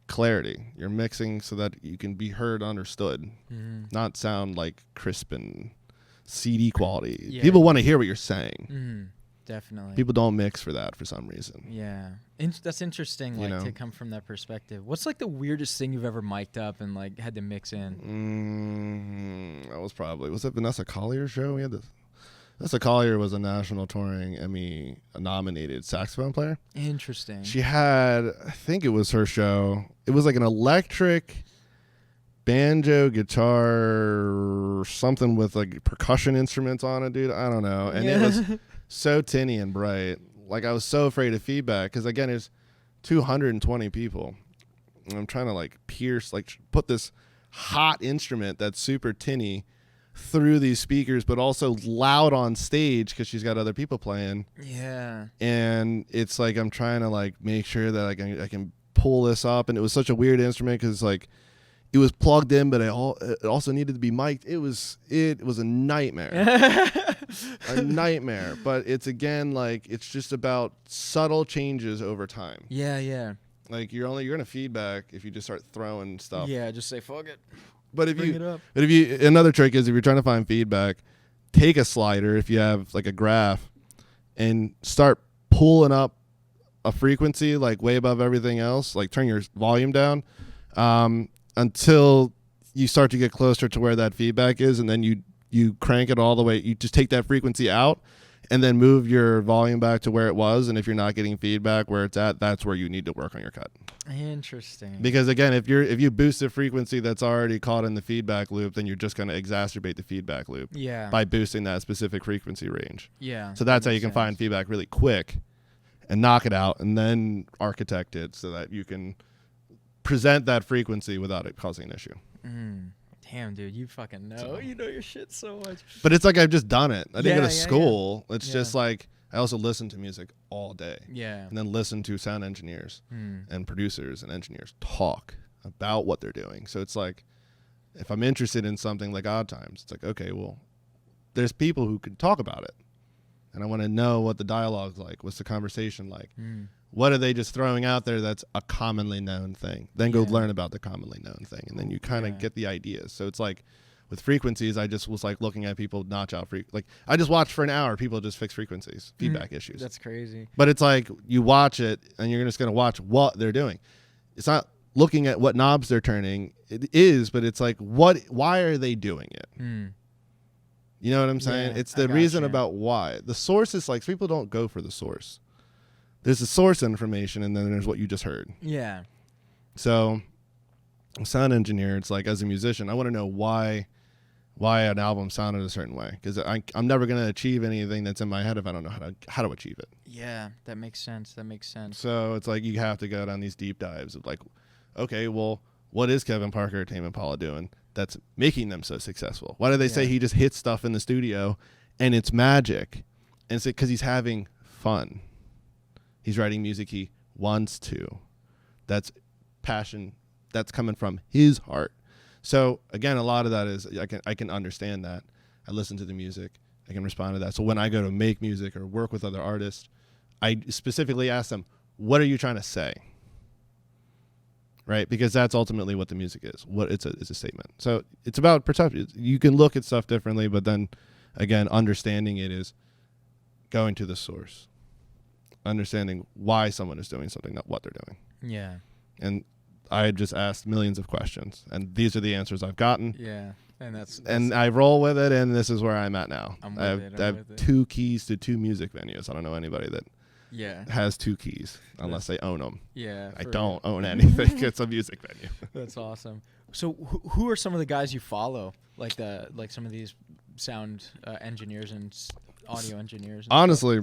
clarity. You're mixing so that you can be heard, understood, not sound like crisp and CD quality. Yeah. People want to hear what you're saying. Definitely. People don't mix for that for some reason. Yeah. That's interesting, like, to come from that perspective. What's, like, the weirdest thing you've ever mic'd up and, like, had to mix in? That was it Vanessa Collier's show? We had this. Vanessa Collier was a national touring Emmy-nominated saxophone player. Interesting. She had, I think it was her show. It was like an electric banjo, guitar, something with, like, percussion instruments on it, dude. I don't know. And it was so tinny and bright. Like, I was so afraid of feedback because, again, there's 220 people. And I'm trying to, like, put this hot instrument that's super tinny through these speakers, but also loud on stage because she's got other people playing. Yeah. And it's like I'm trying to, like, make sure that I can pull this up. And it was such a weird instrument because, like, it was plugged in, but it also needed to be mic'd. It was a nightmare. A nightmare. But it's, again, like, it's just about subtle changes over time. Yeah, yeah. Like, you're gonna feedback if you just start throwing stuff. Yeah, just say fuck it. But another trick is if you're trying to find feedback, take a slider if you have like a graph and start pulling up a frequency like way above everything else. Like turn your volume down until you start to get closer to where that feedback is, and then you crank it all the way. You just take that frequency out and then move your volume back to where it was. And if you're not getting feedback where it's at, that's where you need to work on your cut. Interesting. Because, again, if you boost a frequency that's already caught in the feedback loop, then you're just going to exacerbate the feedback loop by boosting that specific frequency range. Yeah. So that's how you can find feedback really quick and knock it out and then architect it so that you can present that frequency without it causing an issue. Damn, dude, you fucking know. You know your shit so much. But it's like I've just done it. I didn't go to school. Yeah. It's just like I also listen to music all day. Yeah. And then listen to sound engineers and producers and engineers talk about what they're doing. So it's like if I'm interested in something like Odd Times, it's like, okay, well, there's people who can talk about it. And I want to know what the dialogue's like. What's the conversation like? What are they just throwing out there that's a commonly known thing? Then go learn about the commonly known thing. And then you kind of get the ideas. So it's like with frequencies, I just was like looking at people notch out like I just watched for an hour. People just fix frequencies, feedback issues. That's crazy. But it's like you watch it and you're just going to watch what they're doing. It's not looking at what knobs they're turning. It is, but it's like why are they doing it? You know what I'm saying? It's the reason about why. The source is like people don't go for the source. There's the source information and then there's what you just heard. Yeah. So sound engineer, it's like as a musician, I want to know why an album sounded a certain way because I'm never going to achieve anything that's in my head if I don't know how to achieve it. Yeah, that makes sense. So it's like you have to go down these deep dives of like, okay, well, what is Kevin Parker or Tame Impala doing that's making them so successful? Why do they say he just hits stuff in the studio and it's magic? And it's because he's having fun. He's writing music he wants to. That's passion. That's coming from his heart. So again, a lot of that is I can understand that. I listen to the music. I can respond to that. So when I go to make music or work with other artists, I specifically ask them, "What are you trying to say?" Right? Because that's ultimately what the music is. What it's a statement. So it's about perception. You can look at stuff differently, but then again, understanding it is going to the source. Understanding why someone is doing something, not what they're doing. Yeah. And I just asked millions of questions, and these are the answers I've gotten. Yeah. And I roll with it, and this is where I'm at now. I have 2 keys to 2 music venues. I don't know anybody that has 2 keys unless they own them. Yeah. I don't own anything. It's a music venue. That's awesome. So who are some of the guys you follow? Like some of these sound engineers and audio engineers? And honestly,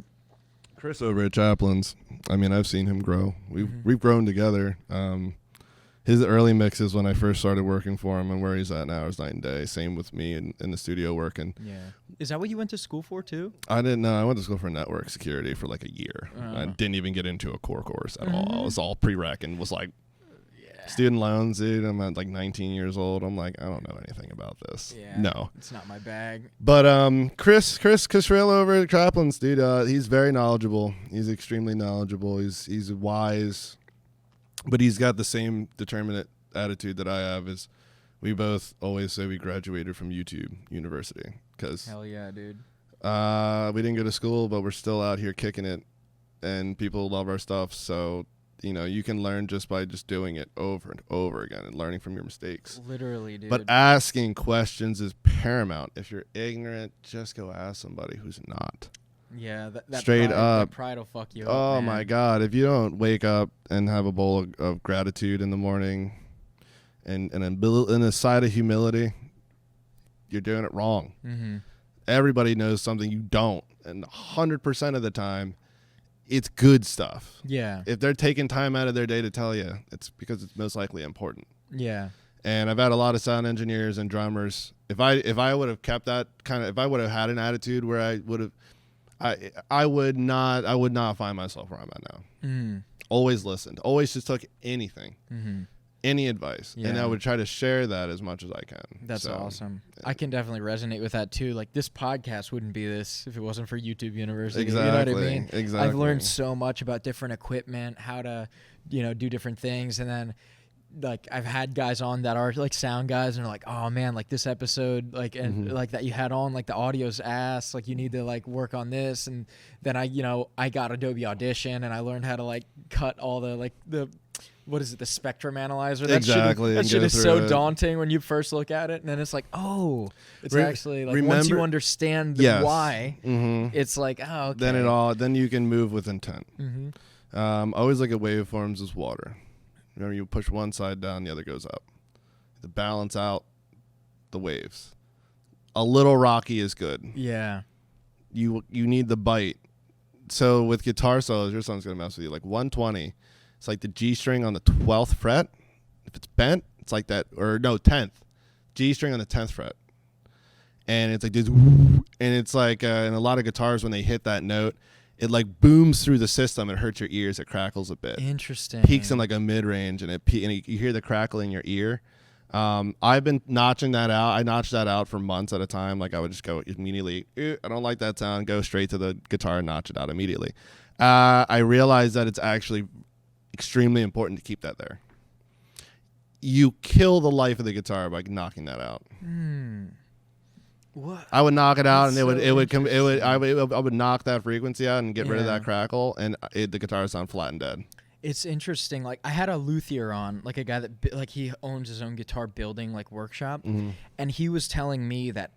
Chris over at Chaplin's, I mean, I've seen him grow. We've grown together. His early mixes when I first started working for him and where he's at now is night and day. Same with me in the studio working. Yeah. Is that what you went to school for too? I didn't know. I went to school for network security for like a year. I didn't even get into a core course at all. I was all prereq and was like, student loans, dude. I'm at like 19 years old. I'm like, I don't know anything about this. Yeah. No. It's not my bag. But Chris Casriello over at Chaplin's, dude, he's very knowledgeable. He's extremely knowledgeable. He's wise. But he's got the same determinate attitude that I have. Is we both always say we graduated from YouTube University because hell yeah, dude. We didn't go to school, but we're still out here kicking it, and people love our stuff. So you can learn just by just doing it over and over again and learning from your mistakes. Literally, dude. But asking questions is paramount. If you're ignorant, just go ask somebody who's not. Yeah, that straight up. That pride will fuck you up. Oh man. my God! If you don't wake up and have a bowl of gratitude in the morning, and a side of humility, you're doing it wrong. Mm-hmm. Everybody knows something you don't, and 100% of the time, it's good stuff. Yeah. If they're taking time out of their day to tell you, it's because it's most likely important. Yeah. And I've had a lot of sound engineers and drummers. If I would have kept that if I would have had an attitude where I would have. I would not find myself where I'm at now. Mm. Always listened. Always just took anything, any advice, and I would try to share that as much as I can. That's awesome. I can definitely resonate with that too. Like this podcast wouldn't be this if it wasn't for YouTube University. Exactly. You know what I mean? Exactly. I've learned so much about different equipment, how to, do different things, and then. Like I've had guys on that are like sound guys and are like, oh man, like this episode, like and like that you had on, like the audio's ass, like you need to like work on this. And then I got Adobe Audition and I learned how to like cut all the what is it, the spectrum analyzer? Exactly. That shit is so daunting when you first look at it, and then it's like, oh, it's actually like once you understand the why, it's like, oh, okay. Then you can move with intent. Always look at waveforms as water. Remember, you push one side down, the other goes up. To balance out the waves. A little rocky is good. Yeah. You need the bite. So with guitar solos, your son's going to mess with you. Like 120, it's like the G string on the 12th fret. If it's bent, it's like that. Or no, 10th. G string on the 10th fret. And it's like this. And it's like in a lot of guitars, when they hit that note, it like booms through the system. It hurts your ears. It crackles a bit. Interesting. Peaks in like a mid range, and you hear the crackle in your ear. I've been notching that out. I notched that out for months at a time. Like I would just go immediately. I don't like that sound. Go straight to the guitar and notch it out immediately. I realized that it's actually extremely important to keep that there. You kill the life of the guitar by knocking that out. What? I would knock it out, and I would knock that frequency out and get rid of that crackle, and the guitar would sound flat and dead. It's interesting. Like I had a luthier on, like a guy that like he owns his own guitar building like workshop, and he was telling me that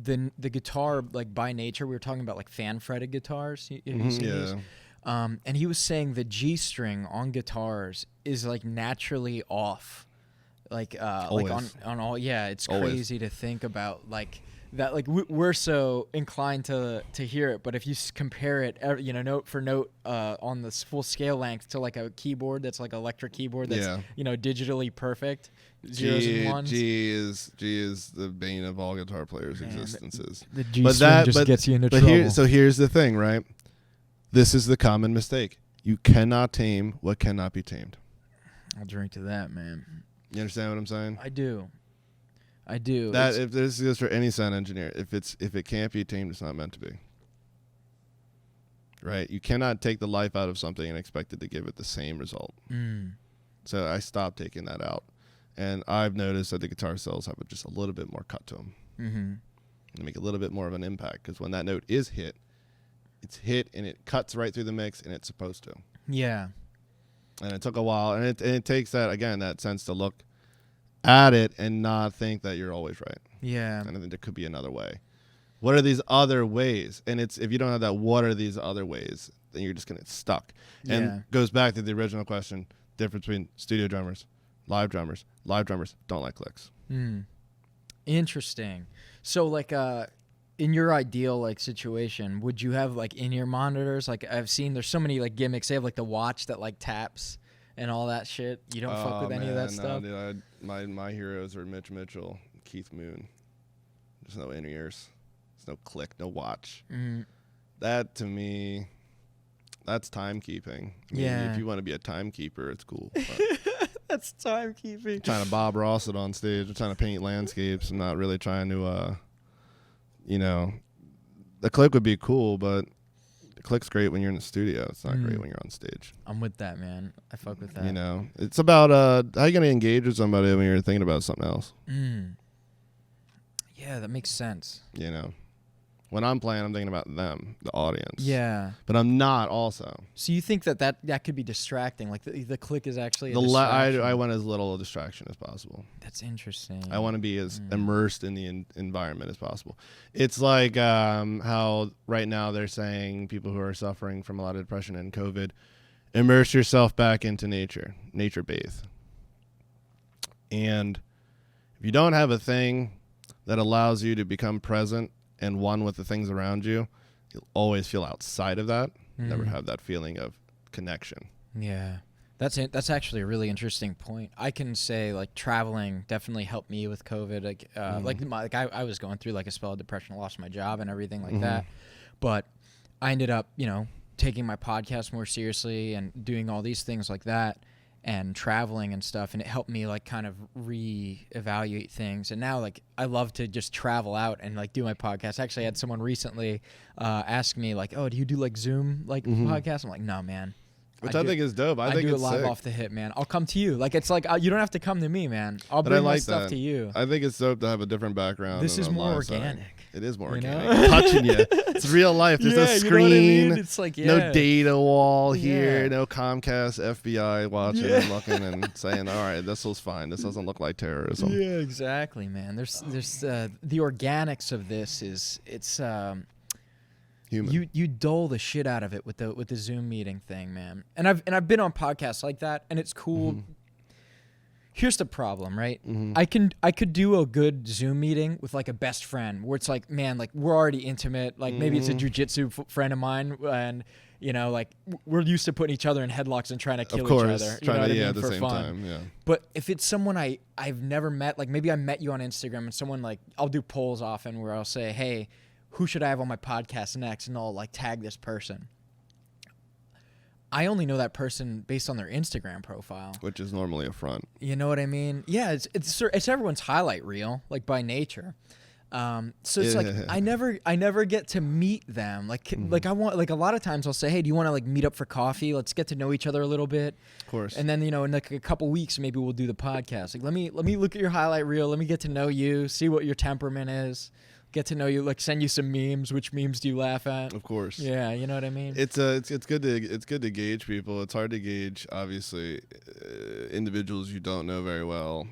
the guitar, like by nature, we were talking about like fan fretted guitars. And he was saying the G string on guitars is like naturally off, like on all. Yeah, it's crazy to think about like. That like we're so inclined to hear it, but if you compare it, note for note on the full scale length to like a keyboard that's like electric keyboard that's digitally perfect, zeros and ones. G is the bane of all guitar players' existences. The G string just gets you into trouble. So here's the thing, right? This is the common mistake. You cannot tame what cannot be tamed. I'll drink to that, man. You understand what I'm saying? I do. That if this goes for any sound engineer, if it can't be tamed, it's not meant to be. Right? You cannot take the life out of something and expect it to give it the same result. So I stopped taking that out, and I've noticed that the guitar cells have just a little bit more cut to them. And make a little bit more of an impact, because when that note is hit, it's hit and it cuts right through the mix, and it's supposed to. Yeah. And it took a while, and it takes that sense to look at it and not think that you're always right. Yeah. And I think there could be another way. What are these other ways? And it's if you don't have that, what are these other ways? Then you're just going to get stuck. And goes back to the original question, difference between studio drummers, live drummers. Live drummers don't like clicks. Interesting. So like in your ideal like situation, would you have like in-ear monitors? Like I've seen there's so many like gimmicks. They have like the watch that like taps and all that shit. You don't fuck with any of that stuff? No, dude, my heroes are Mitch Mitchell, Keith Moon. There's no in-ears. There's no click, no watch. That, to me, that's timekeeping. I mean, if you want to be a timekeeper, it's cool. That's timekeeping. I'm trying to Bob Ross it on stage. I'm trying to paint landscapes. I'm not really trying to, the click would be cool, but the click's great when you're in the studio. It's not great when you're on stage. I'm with that, man. I fuck with that. It's about how you going to engage with somebody when you're thinking about something else. Yeah, that makes sense. When I'm playing, I'm thinking about them, the audience. Yeah. But I'm not also. So you think that could be distracting? Like the click is actually a distraction? I want as little distraction as possible. That's interesting. I want to be as immersed in the environment as possible. It's like how right now they're saying people who are suffering from a lot of depression and COVID, immerse yourself back into nature bathe. And if you don't have a thing that allows you to become present and one with the things around you, you'll always feel outside of that. Never have that feeling of connection. Yeah. That's actually a really interesting point. I can say like traveling definitely helped me with COVID. Like I was going through like a spell of depression, lost my job and everything like that. But I ended up, taking my podcast more seriously and doing all these things like that and traveling and stuff, and it helped me like kind of reevaluate things. And now like I love to just travel out and like do my podcast. Actually, I had someone recently ask me like, "Oh, do you do like Zoom like podcasts?" I'm like, "No, man." Which I think is dope. I think do it's it live sick. Off the hit, man. I'll come to you. Like it's like you don't have to come to me, man. I'll bring my stuff to you. I think it's dope to have a different background. This is more organic. It is more organic. Touching you. It's real life. There's no screen. You know what I mean? It's like no data wall here. No Comcast FBI watching and looking and saying, "All right, this was fine. This doesn't look like terrorism." Yeah, exactly, man. There's the organics of this it's human. You dull the shit out of it with the Zoom meeting thing, man. And I've been on podcasts like that, and it's cool. Here's the problem, right? I could do a good Zoom meeting with like a best friend where it's like, man, like we're already intimate. Like maybe it's a jujitsu friend of mine, and like we're used to putting each other in headlocks and trying to kill each other. You know what I mean? At the for same fun. time, yeah. But if it's someone I've never met, like maybe I met you on Instagram, and someone like I'll do polls often where I'll say, hey, who should I have on my podcast next? And I'll like tag this person. I only know that person based on their Instagram profile, which is normally a front. You know what I mean? Yeah, it's everyone's highlight reel, like by nature. So it's like I never get to meet them. Like I want, like a lot of times I'll say, hey, do you want to like meet up for coffee? Let's get to know each other a little bit. Of course. And then in like a couple weeks maybe we'll do the podcast. Like let me look at your highlight reel. Let me get to know you. See what your temperament is. Get to know you, like send you some memes. Which memes do you laugh at? Of course. Yeah, you know what I mean. It's good to gauge people. It's hard to gauge, obviously, individuals you don't know very well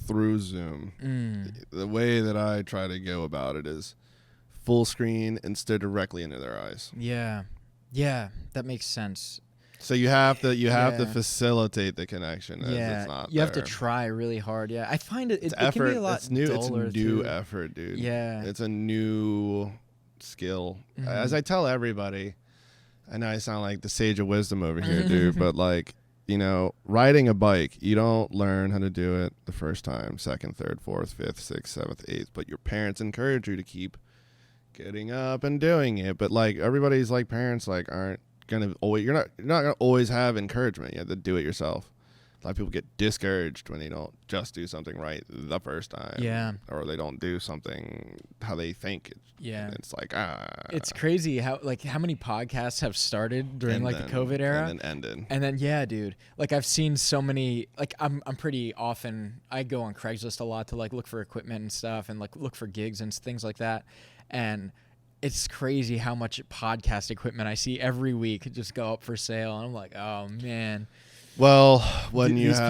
through Zoom. The way that I try to go about it is full screen and stare directly into their eyes. Yeah, that makes sense. So you have to facilitate the connection. Yeah, it's not you have to try really hard. Yeah, I find it can be a lot. It's new. duller It's new too. effort, dude. Yeah, it's a new skill. As I tell everybody, I know I sound like the sage of wisdom over here, dude. But like, riding a bike, you don't learn how to do it the first time, second, third, fourth, fifth, sixth, seventh, eighth. But your parents encourage you to keep getting up and doing it. But like everybody's like parents like aren't gonna always you're not gonna always have encouragement. You have to do it yourself. A lot of people get discouraged when they don't just do something right the first time. Yeah. Or they don't do something how they think. Yeah. It's like it's crazy how many podcasts have started during the COVID era and then ended. And then yeah, dude. Like I've seen so many. Like I'm pretty often I go on Craigslist a lot to like look for equipment and stuff and like look for gigs and things like that. And it's crazy how much podcast equipment I see every week just go up for sale, and I'm like, oh man. Well, when these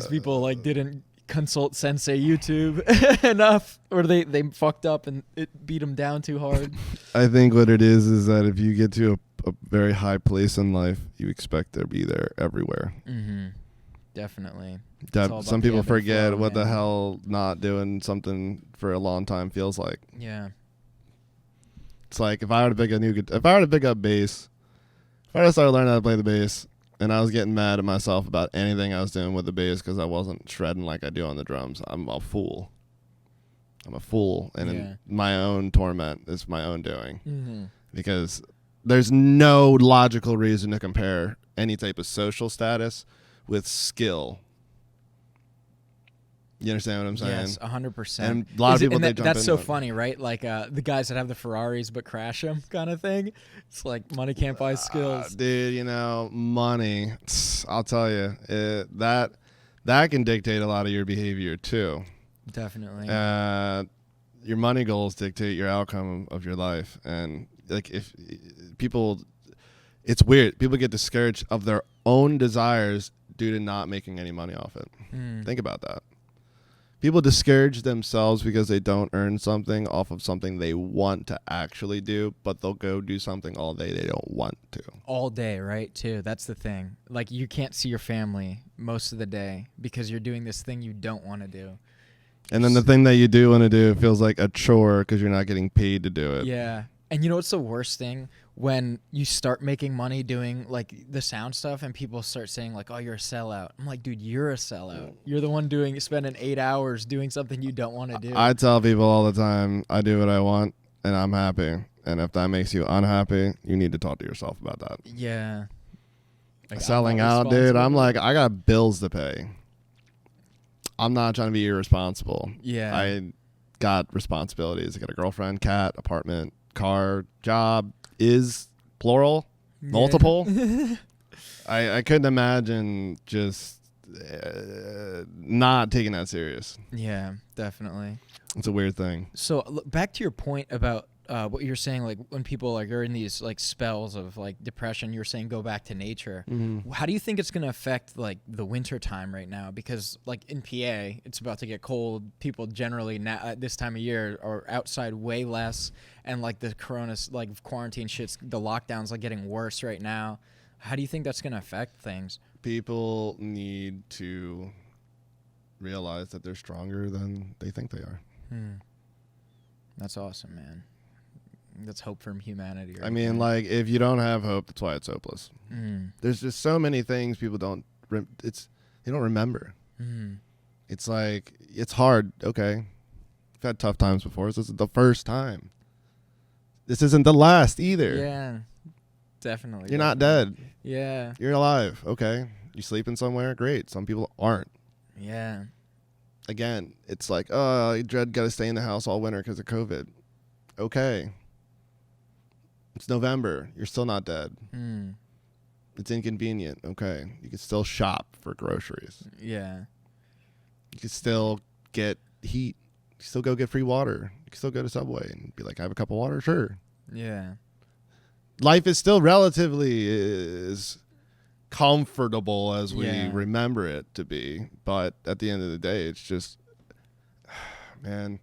people like didn't consult Sensei YouTube enough, or they fucked up and it beat them down too hard. I think what it is that if you get to a very high place in life, you expect to be there everywhere. Definitely. Some people forget what the hell not doing something for a long time feels like. Yeah. It's like if I were to pick up bass, if I started learning how to play the bass, and I was getting mad at myself about anything I was doing with the bass because I wasn't shredding like I do on the drums, I'm a fool. I'm a fool, and in my own torment is my own doing, because there's no logical reason to compare any type of social status with skill. You understand what I'm saying? Yes, 100%. And a lot of people, that's so funny, right? Like the guys that have the Ferraris but crash them kind of thing. It's like money can't buy skills. Dude, you know, money, I'll tell you, that can dictate a lot of your behavior too. Definitely. Your money goals dictate your outcome of your life. And like if people, it's weird. People get discouraged of their own desires due to not making any money off it. Think about that. People discourage themselves because they don't earn something off of something they want to actually do, but they'll go do something all day they don't want to. All day, right, too. That's the thing. Like, you can't see your family most of the day because you're doing this thing you don't want to do. And then the thing that you do want to do feels like a chore because you're not getting paid to do it. Yeah. And you know what's the worst thing? When you start making money doing like the sound stuff and people start saying like, oh, you're a sellout. I'm like, dude, you're a sellout. You're the one spending 8 hours doing something you don't want to do. I tell people all the time, I do what I want and I'm happy. And if that makes you unhappy, you need to talk to yourself about that. Yeah. Like, selling out, dude. I'm like, I got bills to pay. I'm not trying to be irresponsible. Yeah. I got responsibilities. I got a girlfriend, cat, apartment, car, job. Is plural, multiple. I couldn't imagine just not taking that serious. Yeah, definitely. It's a weird thing. So look, back to your point about what you're saying, like when people like are in these like spells of like depression, you're saying go back to nature. How do you think it's going to affect like the winter time right now? Because like in PA, it's about to get cold. People generally now at this time of year are outside way less, and like the like quarantine shit's, the lockdowns like getting worse right now. How do you think that's going to affect things? People need to realize that they're stronger than they think they are. That's awesome, man. That's hope from humanity. Right? I mean, like, if you don't have hope, that's why it's hopeless. There's just so many things people don't. They don't remember. It's like it's hard. Okay, I've had tough times before. This isn't the first time. This isn't the last either. Yeah, definitely. You're not dead. Yeah, you're alive. Okay, you sleeping somewhere? Great. Some people aren't. Yeah. Again, it's like, oh, you got to stay in the house all winter because of COVID. Okay. It's November. You're still not dead. It's inconvenient. Okay. You can still shop for groceries. Yeah. You can still get heat. You can still go get free water. You can still go to Subway and be like, I have a cup of water? Sure. Yeah. Life is still relatively as comfortable as we remember it to be. But at the end of the day, it's just, man...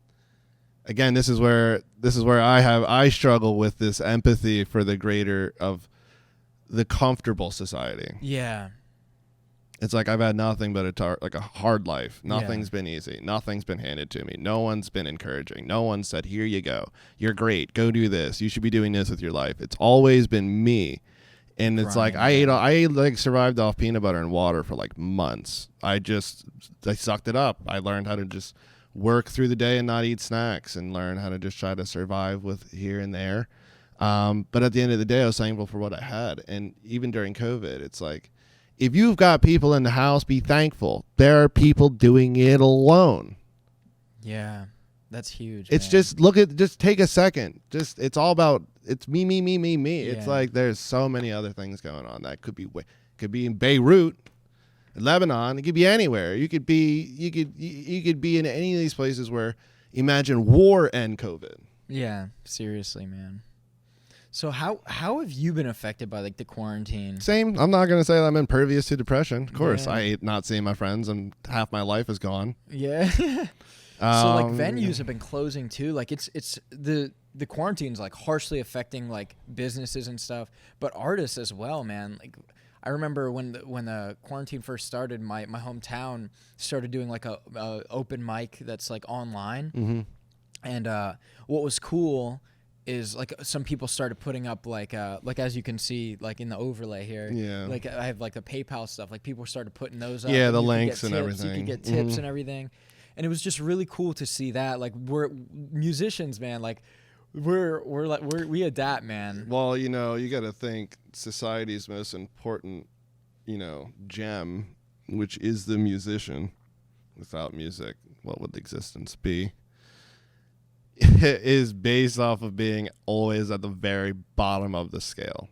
Again, this is where I struggle with this empathy for the greater of the comfortable society. Yeah. It's like I've had nothing but a hard life. Nothing's been easy. Nothing's been handed to me. No one's been encouraging. No one said, here you go. You're great. Go do this. You should be doing this with your life. It's always been me. And it's like I survived off peanut butter and water for like months. I sucked it up. I learned how to just work through the day and not eat snacks and learn how to just try to survive with here and there. But at the end of the day, I was thankful for what I had. And even during COVID, it's like, if you've got people in the house, be thankful. There are people doing it alone. Yeah, that's huge. It's man. just take a second. It's all about, it's me. Yeah. It's like there's so many other things going on. That could be in Beirut, Lebanon. It could be anywhere. You could be in any of these places where, imagine war and COVID. Yeah, seriously, man. So how have you been affected by like the quarantine? Same. I'm not gonna say that I'm impervious to depression. Of course, I hate not seeing my friends, and half my life is gone. Yeah. So like venues have been closing too. Like it's the quarantine's like harshly affecting like businesses and stuff, but artists as well, man. Like I remember when the quarantine first started, my hometown started doing like a open mic that's like online, and what was cool is like some people started putting up like as you can see like in the overlay here. Yeah. Like I have like the PayPal stuff. Like people started putting those up. Yeah, the you links could and get tips, everything. You could get tips and everything. And it was just really cool to see that. Like we're musicians, man. Like we adapt, man. Well, you know, you got to think society's most important, gem, which is the musician. Without music, what would existence be? It is based off of being always at the very bottom of the scale.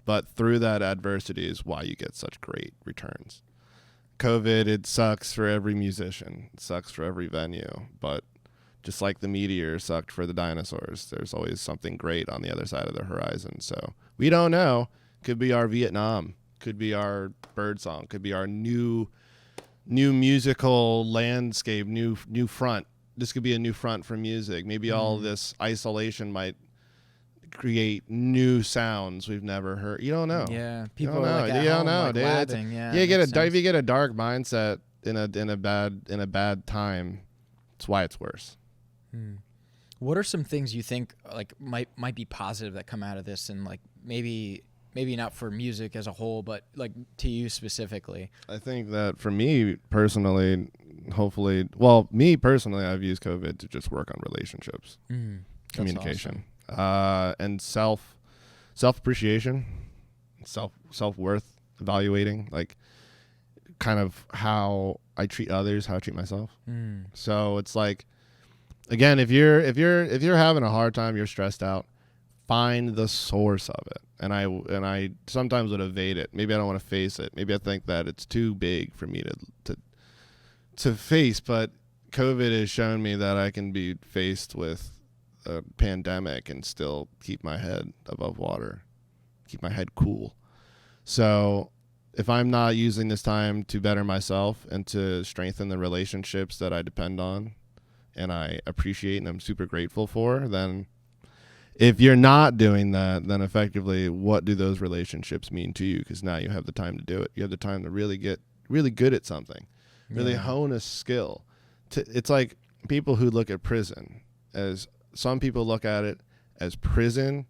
But through that adversity is why you get such great returns. COVID, it sucks for every musician. It sucks for every venue. But just like the meteor sucked for the dinosaurs, there's always something great on the other side of the horizon. So we don't know. Could be our Vietnam. Could be our birdsong. Could be our new musical landscape, new front. This could be a new front for music. Maybe all this isolation might create new sounds we've never heard. You don't know. Yeah, people don't are know. like at You home, don't know, like dude. labbing. Yeah, If you get a dark mindset in a bad time, it's why it's worse. What are some things you think like might be positive that come out of this, and like maybe not for music as a whole, but like to you specifically? I think that for me personally, I've used COVID to just work on relationships, communication, and self-appreciation, self-worth, evaluating, like kind of how I treat others, how I treat myself. So it's like, again, if you're having a hard time, you're stressed out, find the source of it. And I sometimes would evade it. Maybe I don't want to face it. Maybe I think that it's too big for me to face. But COVID has shown me that I can be faced with a pandemic and still keep my head above water, keep my head cool. So if I'm not using this time to better myself and to strengthen the relationships that I depend on and I appreciate and I'm super grateful for, then if you're not doing that, then effectively, what do those relationships mean to you? Because now you have the time to do it. You have the time to really get really good at something, really hone a skill. It's like people who look at prison as, some people look at it as prison,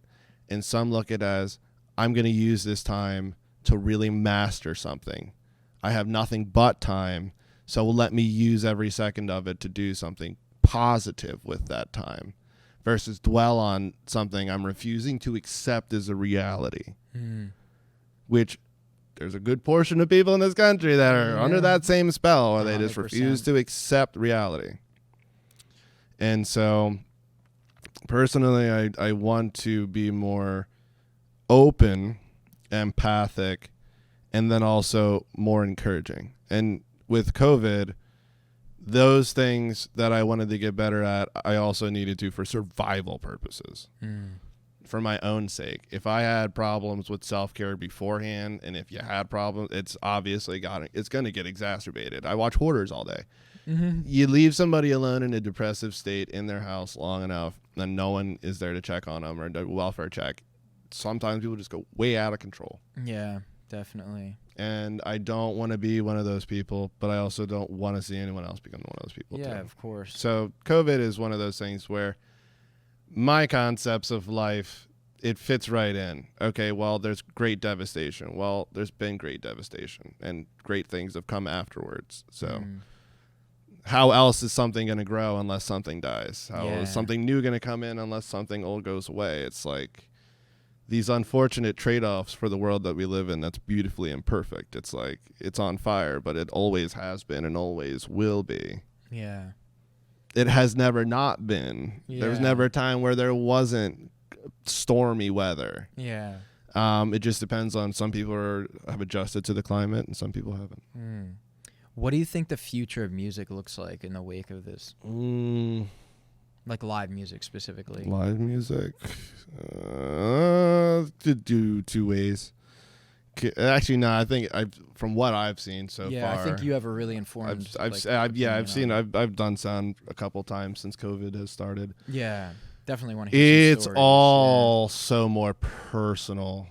and some look at it as, I'm going to use this time to really master something. I have nothing but time, so let me use every second of it to do something positive with that time. Versus dwell on something I'm refusing to accept as a reality, which there's a good portion of people in this country that are under that same spell where they just 100%. refuse to accept reality. And so personally, I want to be more open, empathic, and then also more encouraging. And with COVID, those things that I wanted to get better at, I also needed to for survival purposes, for my own sake. If I had problems with self-care beforehand, and if you had problems, it's obviously it's going to get exacerbated. I watch hoarders all day. You leave somebody alone in a depressive state in their house long enough, and no one is there to check on them or do a welfare check. Sometimes people just go way out of control. Yeah, definitely. And I don't want to be one of those people, but I also don't want to see anyone else become one of those people. Yeah, too. of course. So COVID is one of those things where my concepts of life, it fits right in. Okay, well, there's great devastation. Well, there's been great devastation, and great things have come afterwards. So how else is something going to grow unless something dies? How is something new going to come in unless something old goes away? It's like these unfortunate trade-offs for the world that we live in that's beautifully imperfect. It's like it's on fire, but it always has been and always will be. Yeah. It has never not been. Yeah. There was never a time where there wasn't stormy weather. Yeah. It just depends on, some people have adjusted to the climate and some people haven't. What do you think the future of music looks like in the wake of this? Like live music specifically. Live music? To do two ways. Actually, no. I think from what I've seen so far. Yeah, I think you have a really informed. I've done sound a couple times since COVID has started. Yeah, definitely want to hear some It's stories. all so more personal.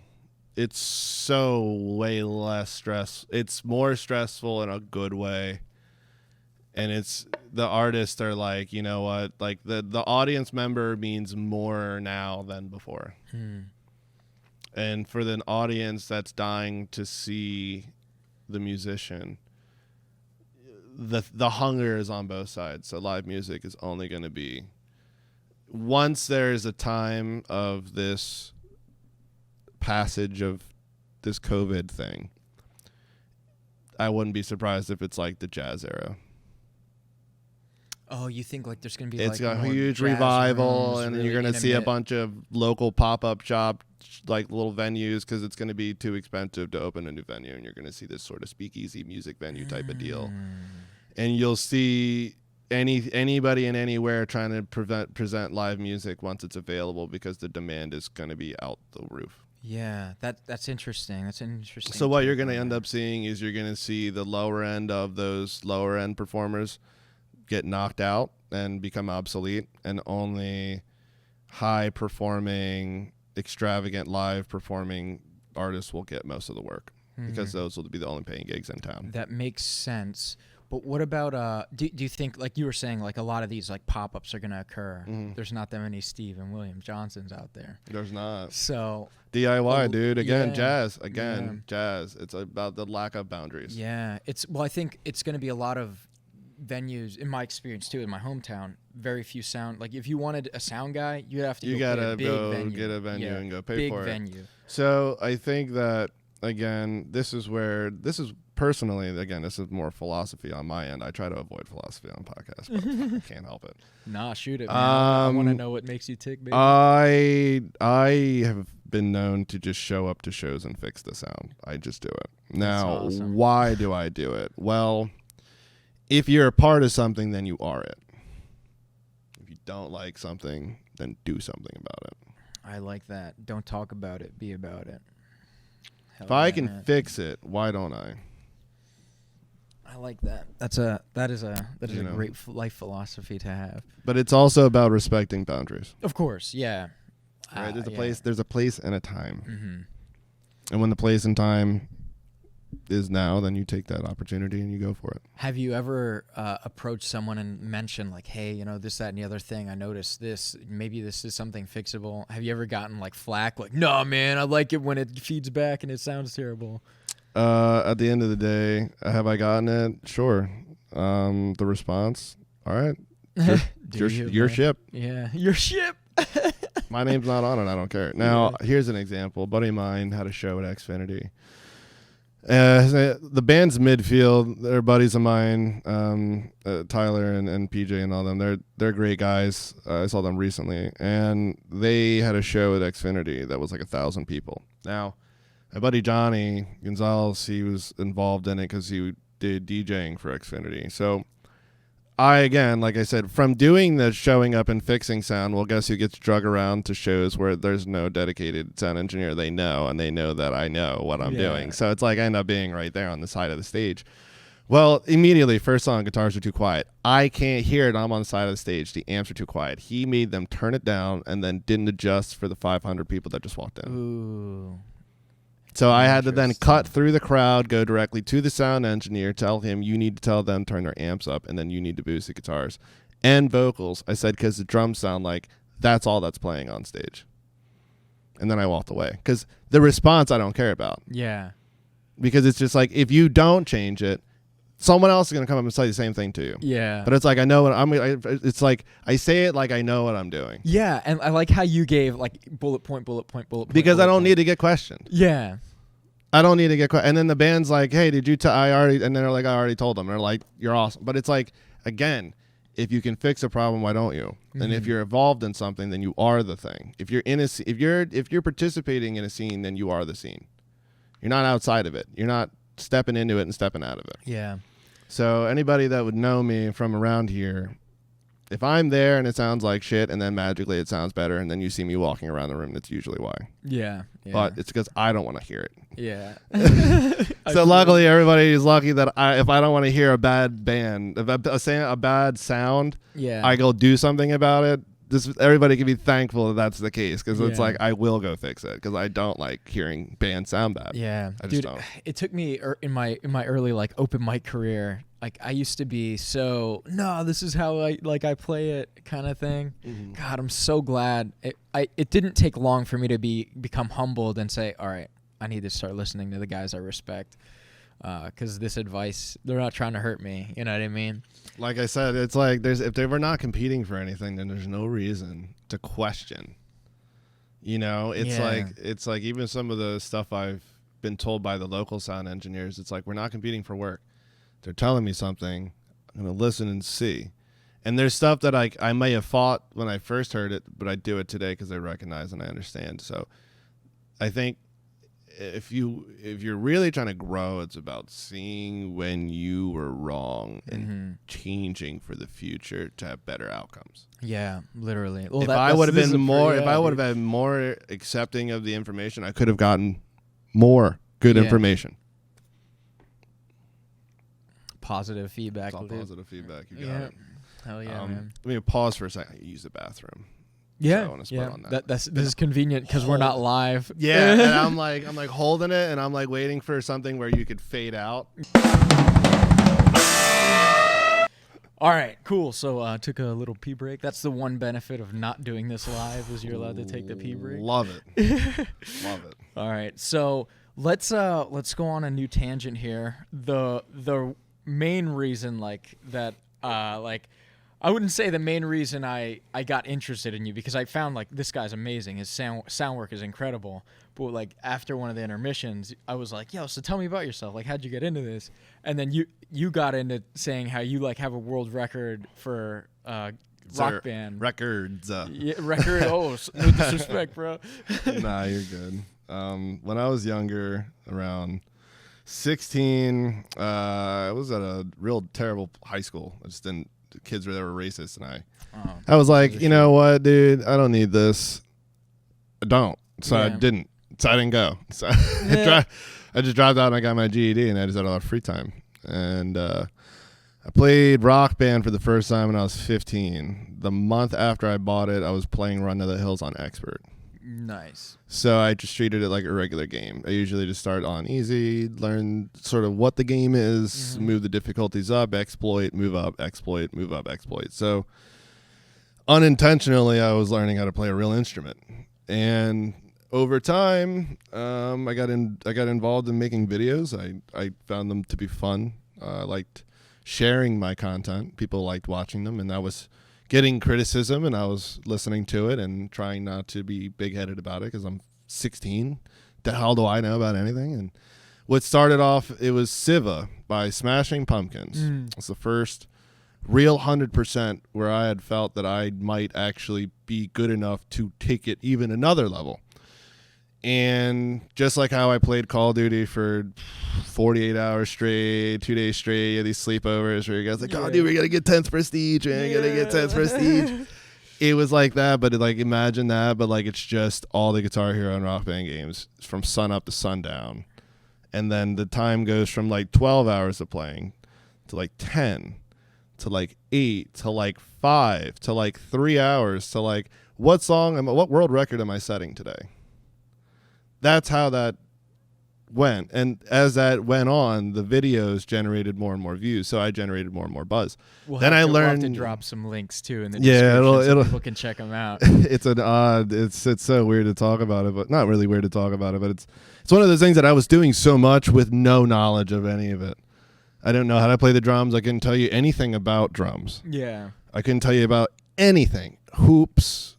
It's so way less stress. It's more stressful in a good way. And the artists are like, you know what, like the audience member means more now than before. And for the audience that's dying to see the musician, the hunger is on both sides. So live music is only going to be, once there is a time of this passage of this COVID thing, I wouldn't be surprised if it's like the jazz era. Oh, you think like there's going to be it's like a huge revival, and really you're going to see a bunch of local pop-up shop, like little venues, because it's going to be too expensive to open a new venue, and you're going to see this sort of speakeasy music venue type of deal. And you'll see anybody and anywhere trying to present live music once it's available, because the demand is going to be out the roof. Yeah, that's interesting. That's an interesting. So what you're going to end up seeing is you're going to see the lower end of those lower end performers get knocked out and become obsolete, and only high performing, extravagant live performing artists will get most of the work, because those will be the only paying gigs in town. That makes sense. But what about do you think, like you were saying, like a lot of these like pop-ups are going to occur? There's not that many Steivan William Johnsons out there. There's not. So DIY, dude. Again, yeah, jazz. Again, jazz. It's about the lack of boundaries. Yeah. I think it's going to be a lot of venues, in my experience too, in my hometown, very few sound. Like if you wanted a sound guy, you have to get a venue and go pay for it. Big venue. So I think that, again, this is personally, again, this is more philosophy on my end. I try to avoid philosophy on podcasts, but I can't help it. Nah, shoot it, man. I want to know what makes you tick, baby. I have been known to just show up to shows and fix the sound. I just do it. Now, awesome. Why do I do it? Well, if you're a part of something, then you are it. If you don't like something, then do something about it. I like that. Don't talk about it, be about it. If I can fix it, why don't I? I like that. That is a great life philosophy to have. But it's also about respecting boundaries. Of course, yeah. Right. There's a place and a time. And when the place and time is now, then you take that opportunity and you go for it. Have you ever approached someone and mentioned like, hey, you know, this, that, and the other thing, I noticed this, maybe this is something fixable? Have you ever gotten like flack, like, no, man, I like it when it feeds back and it sounds terrible? At the end of the day, have I gotten it? Sure. The response, all right, your ship. Yeah, your ship. My name's not on it. I don't care. Now, here's an example. A buddy of mine had a show at Xfinity. The band's midfield. They're buddies of mine, Tyler and PJ and all them. They're great guys. I saw them recently, and they had a show at Xfinity that was like 1,000 people. Now, my buddy Johnny Gonzalez, he was involved in it because he did DJing for Xfinity. So again, like I said, from doing the showing up and fixing sound, well, guess who gets drug around to shows where there's no dedicated sound engineer? They know, and they know that I know what I'm doing. So it's like I end up being right there on the side of the stage. Well, immediately, first song, guitars are too quiet. I can't hear it. I'm on the side of the stage. The amps are too quiet. He made them turn it down and then didn't adjust for the 500 people that just walked in. Ooh. So I had to then cut through the crowd, go directly to the sound engineer, tell him, you need to tell them turn their amps up, and then you need to boost the guitars and vocals. I said, because the drums sound like that's all that's playing on stage. And then I walked away. Because the response I don't care about. Yeah. Because it's just like, if you don't change it, someone else is going to come up and say the same thing to you. Yeah. But it's like, I know what it's like, I say it like I know what I'm doing. Yeah. And I like how you gave like bullet point. Because I don't need to get questioned. Yeah. I don't need to get questioned. And then the band's like, hey, did you I already, and then they're like, I already told them. And they're like, you're awesome. But it's like, again, if you can fix a problem, why don't you? And if you're involved in something, then you are the thing. If you're in if you're participating in a scene, then you are the scene. You're not outside of it. You're not stepping into it and stepping out of it. Yeah. So anybody that would know me from around here, if I'm there and it sounds like shit and then magically it sounds better and then you see me walking around the room, that's usually why. Yeah. But it's because I don't want to hear it. Yeah. So luckily everybody is lucky that if I don't want to hear a bad band, a bad sound, I go do something about it. Everybody can be thankful that that's the case, because it's like I will go fix it, because I don't like hearing bands sound bad. Yeah, I just don't. It took me in my early like open mic career. Like I used to be so, no, this is how I play it kind of thing. Mm-hmm. God, I'm so glad. It didn't take long for me to become humbled and say, all right, I need to start listening to the guys I respect. Because this advice, they're not trying to hurt me. You know what I mean? Like I said, it's like if they were not competing for anything, then there's no reason to question. You know, it's like even some of the stuff I've been told by the local sound engineers, it's like we're not competing for work. They're telling me something. I'm going to listen and see. And there's stuff that I may have fought when I first heard it, but I do it today because I recognize and I understand. So I think if you're really trying to grow, it's about seeing when you were wrong and changing for the future to have better outcomes. Yeah, literally. Well, if I would have been more accepting of the information, I could have gotten more good information. Positive feedback. It's all positive feedback. You got it. Hell yeah, man. Let me pause for a second. I use the bathroom. Yeah, so I want to split on that. This is convenient because we're not live. Yeah, and I'm like holding it, and I'm like waiting for something where you could fade out. All right, cool. So took a little pee break. That's the one benefit of not doing this live is you're allowed to take the pee break. Love it. Love it. All right, so let's go on a new tangent here. The main reason I wouldn't say the main reason I got interested in you, because I found like this guy's amazing. His sound work is incredible. But like after one of the intermissions, I was like, yo, so tell me about yourself. Like, how'd you get into this? And then you got into saying how you like have a world record for rock band. Records. Yeah, record. Oh, no disrespect, bro. Nah, you're good. When I was younger, around 16, I was at a real terrible high school. The kids were racist, and I was like, you know what, dude, I don't need this. I don't. So I didn't. So I didn't go. So I just dropped out and I got my GED, and I just had a lot of free time. And I played Rock Band for the first time when I was 15. The month after I bought it, I was playing Run to the Hills on Expert. Nice. So I just treated it like a regular game. I usually just start on easy, learn sort of what the game is, move the difficulties up, exploit, move up, exploit, move up, exploit. So unintentionally, I was learning how to play a real instrument. And over time, I got involved in making videos. I found them to be fun. I liked sharing my content. People liked watching them, and I was getting criticism, and I was listening to it and trying not to be big-headed about it because I'm 16. The hell do I know about anything? And what started off, it was Siva by Smashing Pumpkins. It's the first real 100% where I had felt that I might actually be good enough to take it even another level. And just like how I played Call of Duty for 48 hours straight, 2 days straight, you had these sleepovers where you guys like, oh, dude, we got to get 10th prestige, man. Got to get 10th prestige. It was like that, but imagine that, but like it's just all the Guitar Hero and Rock Band games from sun up to sundown. And then the time goes from like 12 hours of playing to like 10 to like 8 to like 5 to like 3 hours to like what world record am I setting today? That's how that went. And as that went on, the videos generated more and more views, so I generated more and more buzz. Then I learned to drop some links too in the description so people can check them out. It's so weird to talk about it, but not really weird to talk about it, but it's one of those things that I was doing so much with no knowledge of any of it. I didn't know how to play the drums. I couldn't tell you anything about drums. Yeah. I couldn't tell you about anything. Hoops,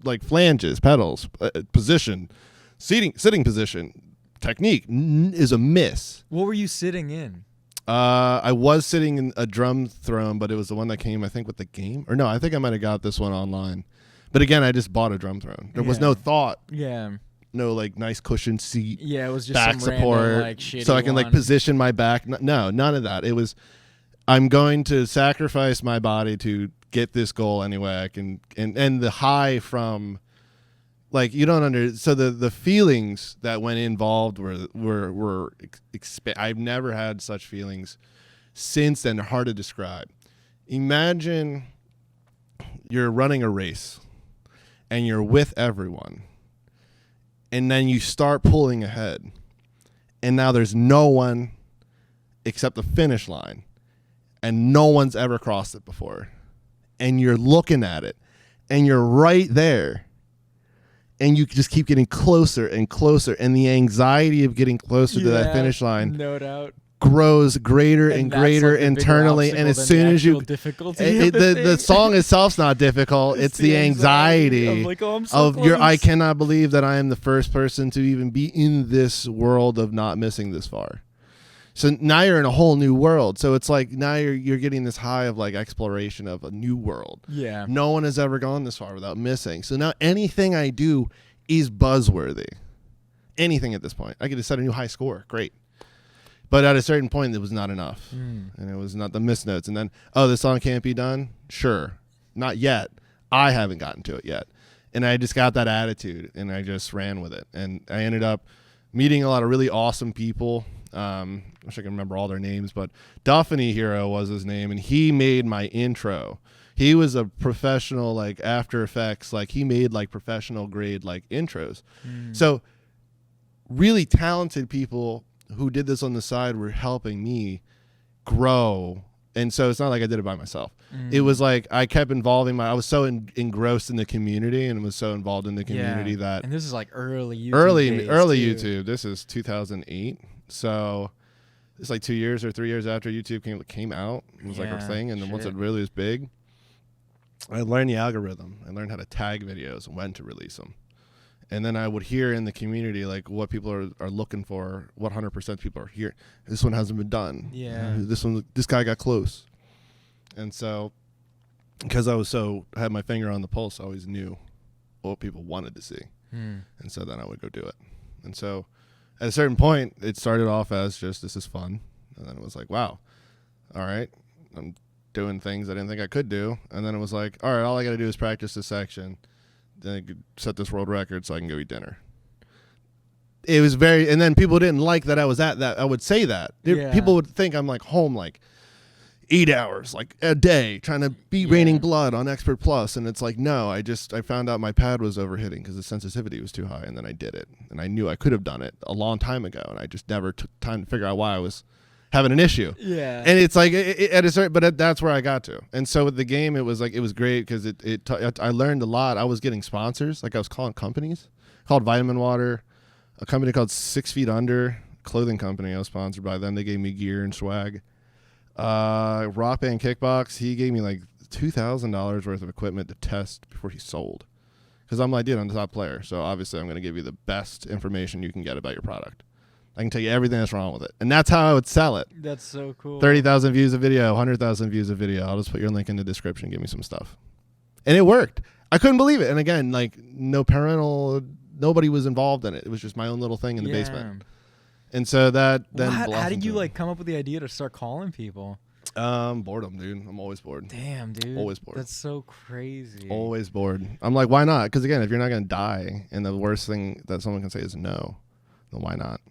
like flanges, pedals, position, sitting position, technique is a miss. What were you sitting in? I was sitting in a drum throne, but it was the one that came, I think, with the game. Or no, I think I might have got this one online. But again, I just bought a drum throne. There was no thought. Yeah. No like nice cushion seat. Yeah, it was just back some support, random, like, shitty so I can like position my back. No, none of that. It was, I'm going to sacrifice my body to get this goal anyway I can, and the high from. Like you don't so the feelings that went involved were I've never had such feelings since then. They're hard to describe. Imagine you're running a race and you're with everyone, and then you start pulling ahead, and now there's no one except the finish line, and no one's ever crossed it before. And you're looking at it and you're right there. And you just keep getting closer and closer. And the anxiety of getting closer to that finish line no doubt grows greater and greater internally. And as soon as you the song itself's not difficult, it's the anxiety I'm like, oh, I'm so of close. I cannot believe that I am the first person to even be in this world of not missing this far. So now you're in a whole new world. So it's like now you're getting this high of like exploration of a new world. Yeah. No one has ever gone this far without missing. So now anything I do is buzzworthy. Anything at this point. I could have set a new high score. Great. But at a certain point, it was not enough. And it was not the miss notes. And then, oh, this song can't be done? Sure. Not yet. I haven't gotten to it yet. And I just got that attitude, and I just ran with it. And I ended up meeting a lot of really awesome people. I wish I could remember all their names, but Duffany Hero was his name, and he made my intro. He was a professional, like, After Effects. Like, he made, like, professional grade, like, intros. So really talented people who did this on the side were helping me grow. And so it's not like I did it by myself. It was like I kept involving I was so engrossed in the community and was so involved in the community that. And this is like early YouTube. Early days, YouTube. This is 2008. So it's like 2 years or 3 years after YouTube came out. It was like our thing. And then once it really was big, I learned the algorithm. I learned how to tag videos and when to release them. And then I would hear in the community like what people are looking for, what 100% people are here. This one hasn't been done. Yeah. This guy got close. And so, because I had my finger on the pulse, I always knew what people wanted to see. And so then I would go do it. And so at a certain point, it started off as just, this is fun. And then it was like, wow, all right, I'm doing things I didn't think I could do. And then it was like, all right, all I got to do is practice this section. Then I could set this world record so I can go eat dinner. It was and then people didn't like that I was at that. I would say that. People would think I'm like home like 8 hours, like a day, trying to beat Raining Blood on Expert Plus. And it's like, no, I found out my pad was overhitting because the sensitivity was too high. And then I did it. And I knew I could have done it a long time ago. And I just never took time to figure out why I was having an issue. Yeah. And it's like at a certain, but that's where I got to. And so with the game, it was great because I learned a lot. I was getting sponsors. Like I was calling companies, called Vitamin Water, a company called 6 Feet Under, clothing company I was sponsored by them. They gave me gear and swag. Rock Band Kickbox, he gave me like $2,000 worth of equipment to test before he sold. Because I'm like, dude, I'm the top player. So obviously I'm going to give you the best information you can get about your product. I can tell you everything that's wrong with it. And that's how I would sell it. That's so cool. 30,000 views a video, 100,000 views a video. I'll just put your link in the description. Give me some stuff. And it worked. I couldn't believe it. And again, like nobody was involved in it. It was just my own little thing in the basement. And so that then how did you like come up with the idea to start calling people? Boredom, dude. I'm always bored. Damn, dude. Always bored. That's so crazy. Always bored. I'm like, why not? Because again, if you're not going to die and the worst thing that someone can say is no, then why not?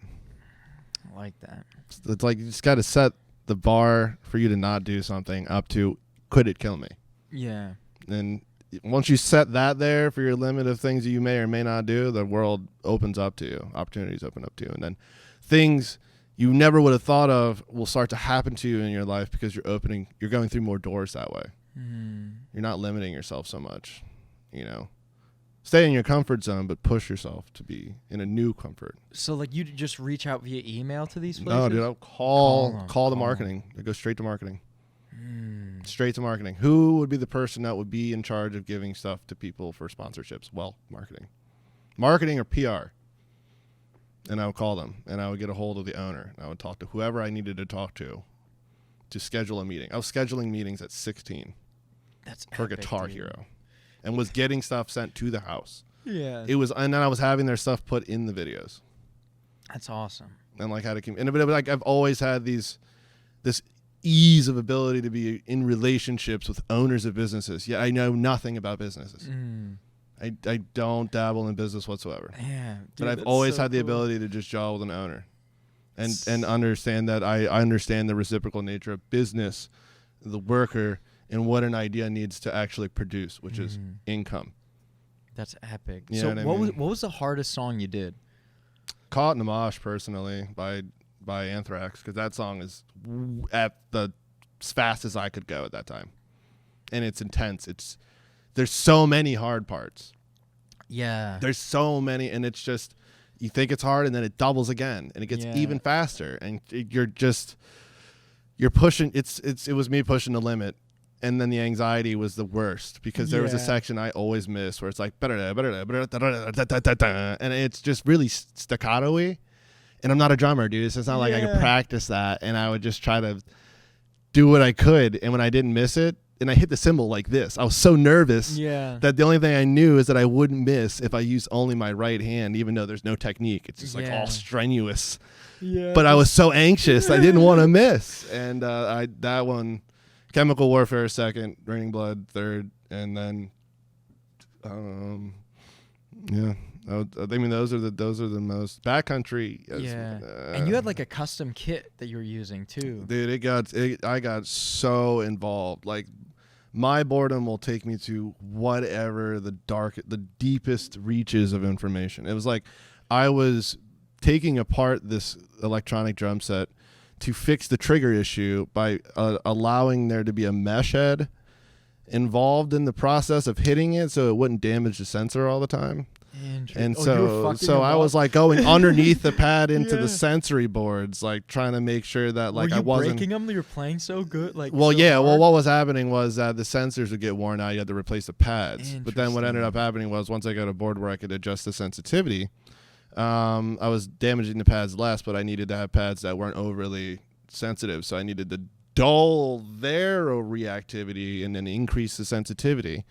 I like that. It's like you just got to set the bar for you to not do something up to, could it kill me? Yeah. And once you set that there for your limit of things you may or may not do, the world opens up to you. Opportunities open up to you. And then things you never would have thought of will start to happen to you in your life because you're going through more doors that way. You're not limiting yourself so much, Stay in your comfort zone, but push yourself to be in a new comfort. So, like, you just reach out via email to these places? No, dude, I'll call the marketing. I go straight to marketing. Straight to marketing. Who would be the person that would be in charge of giving stuff to people for sponsorships? Well, marketing. Marketing or PR. And I would call them, and I would get a hold of the owner. And I would talk to whoever I needed to talk to schedule a meeting. I was scheduling meetings at 16. That's for epic, Guitar dude. Hero. And was getting stuff sent to the house. Yeah. And then I was having their stuff put in the videos. That's awesome. And like how to but like I've always had this ease of ability to be in relationships with owners of businesses. Yeah, I know nothing about businesses. I don't dabble in business whatsoever. Yeah. Dude, but I've always had the ability to just jaw with an owner. And understand that I understand the reciprocal nature of business, the worker, and what an idea needs to actually produce, which is income. That's epic. You so know what what was the hardest song you did? Caught in a Mosh, personally, by Anthrax, because that song is at the as fast as I could go at that time. And it's intense. There's so many hard parts. Yeah. There's so many, and it's just, you think it's hard, and then it doubles again, and it gets even faster, and you're pushing. It was me pushing the limit, and then the anxiety was the worst because there was a section I always miss where it's like, and it's just really staccato-y. And I'm not a drummer, dude. So it's not like I could practice that, and I would just try to do what I could, and when I didn't miss it, and I hit the cymbal like this. I was so nervous that the only thing I knew is that I wouldn't miss if I used only my right hand, even though there's no technique. It's just like all strenuous. Yeah. But I was so anxious. I didn't want to miss. And that one, Chemical Warfare second, Raining Blood third, and then I mean, those are the most. Backcountry. And you had like a custom kit that you were using too. Dude, I got so involved. Like, my boredom will take me to whatever the deepest reaches of information. It was like I was taking apart this electronic drum set to fix the trigger issue by allowing there to be a mesh head involved in the process of hitting it so it wouldn't damage the sensor all the time. And so I was like going underneath the pad into the sensory boards, like trying to make sure that like I wasn't breaking them. You were playing so good, like well, what was happening was that the sensors would get worn out. You had to replace the pads. But then what ended up happening was once I got a board where I could adjust the sensitivity, I was damaging the pads less, but I needed to have pads that weren't overly sensitive. So I needed to dull their reactivity and then increase the sensitivity,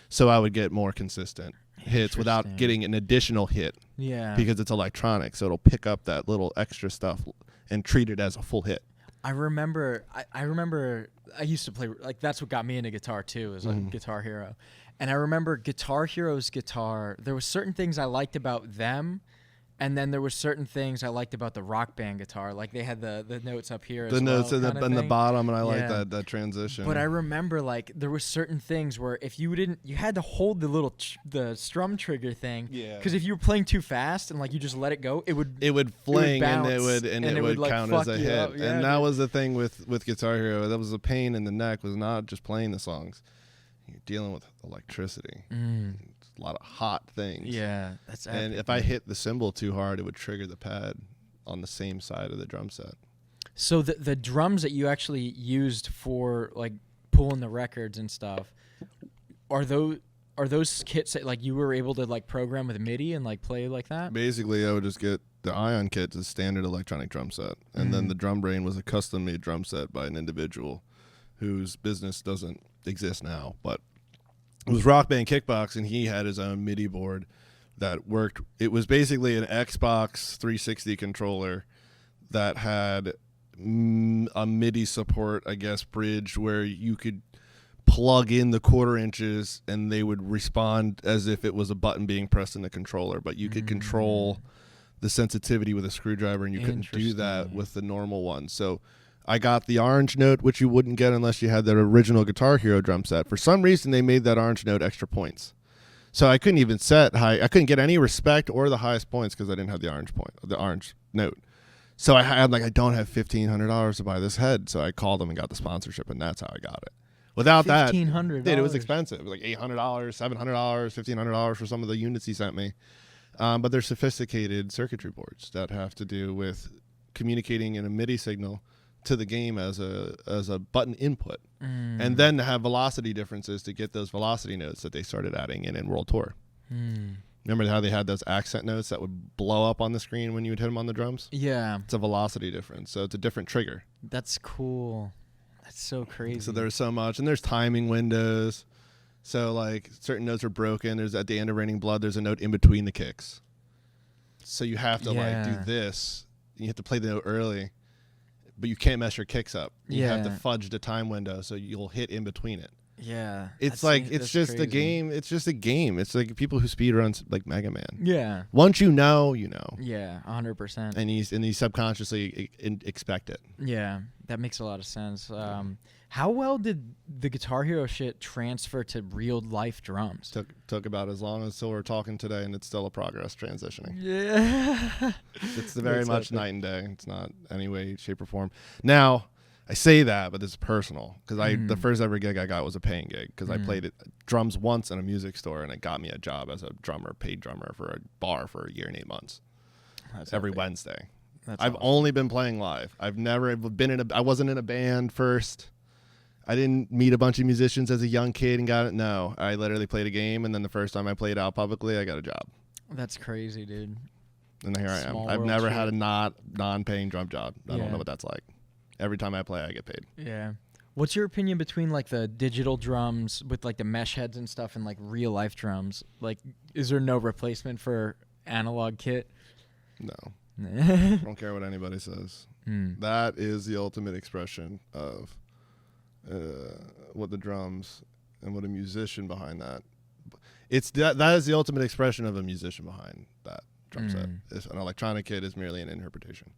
so I would get more consistent hits without getting an additional hit. Because it's electronic, so it'll pick up that little extra stuff and treat it as a full hit. I remember I used to play, like, that's what got me into guitar too, is like Guitar Hero. And I remember Guitar Hero's guitar, there was certain things I liked about them, and then there were certain things I liked about the Rock Band guitar. Like, they had the notes up here. The notes in the bottom, and I like that transition. But I remember, like, there were certain things where if you had to hold the little the strum trigger thing. Yeah. Because if you were playing too fast and like you just let it go, it would fling and it would like, count as a hit. Yeah, and that was the thing with Guitar Hero. That was a pain in the neck. Was not just playing the songs. You're dealing with electricity. A lot of hot things. Yeah, that's epic. And if I hit the cymbal too hard, it would trigger the pad on the same side of the drum set. So the drums that you actually used for like pulling the records and stuff, are those kits that like you were able to like program with MIDI and like play like that? Basically, I would just get the Ion kit, a standard electronic drum set, and then the drum brain was a custom made drum set by an individual whose business doesn't exist now, but it was Rock Band Kickbox, and he had his own MIDI board that worked. It was basically an Xbox 360 controller that had a MIDI support, I guess, bridge where you could plug in the 1/4 inches and they would respond as if it was a button being pressed in the controller, but you could control the sensitivity with a screwdriver, and you couldn't do that with the normal one. So I got the orange note, which you wouldn't get unless you had that original Guitar Hero drum set. For some reason, they made that orange note extra points. So I couldn't even set high. I couldn't get any respect or the highest points because I didn't have the orange note. So I had I don't have $1,500 to buy this head. So I called them and got the sponsorship, and that's how I got it. Without that, $1,500. It was expensive. It was like $800, $700, $1,500 for some of the units he sent me. But they're sophisticated circuitry boards that have to do with communicating in a MIDI signal to the game as a button input, and then to have velocity differences to get those velocity notes that they started adding in World Tour. Remember how they had those accent notes that would blow up on the screen when you would hit them on the drums? Yeah. It's a velocity difference, so it's a different trigger. That's cool. That's so crazy. So there's so much, and there's timing windows. So like certain notes are broken. There's at the end of Raining Blood, there's a note in between the kicks. So you have to like do this. You have to play the note early. But you can't mess your kicks up. You have to fudge the time window so you'll hit in between it. Yeah. It's just a game. It's just a game. It's like people who speedruns like Mega Man. Yeah. Once you know, you know. Yeah, 100%. And you subconsciously expect it. Yeah, that makes a lot of sense. How well did the Guitar Hero shit transfer to real life drums? Took about as long as we're talking today, and it's still a progress transitioning. Yeah. It's very much night and day. It's not any way, shape, or form. Now, I say that, but this is personal because the first ever gig I got was a paying gig because I played drums once in a music store and it got me a job as a drummer, paid drummer for a bar for a year and 8 months. That's every Wednesday. I've only been playing live. I've never been I wasn't in a band first. I didn't meet a bunch of musicians as a young kid and got it. No, I literally played a game, and then the first time I played out publicly, I got a job. That's crazy, dude. And here I am. I've never had a non-paying drum job. I don't know what that's like. Every time I play, I get paid. Yeah. What's your opinion between like the digital drums with like the mesh heads and stuff and like real life drums? Like, is there no replacement for analog kit? No. I don't care what anybody says. That is the ultimate expression of what the drums and what a musician behind that. That is the ultimate expression of a musician behind that drum set. An electronic kit is merely an interpretation.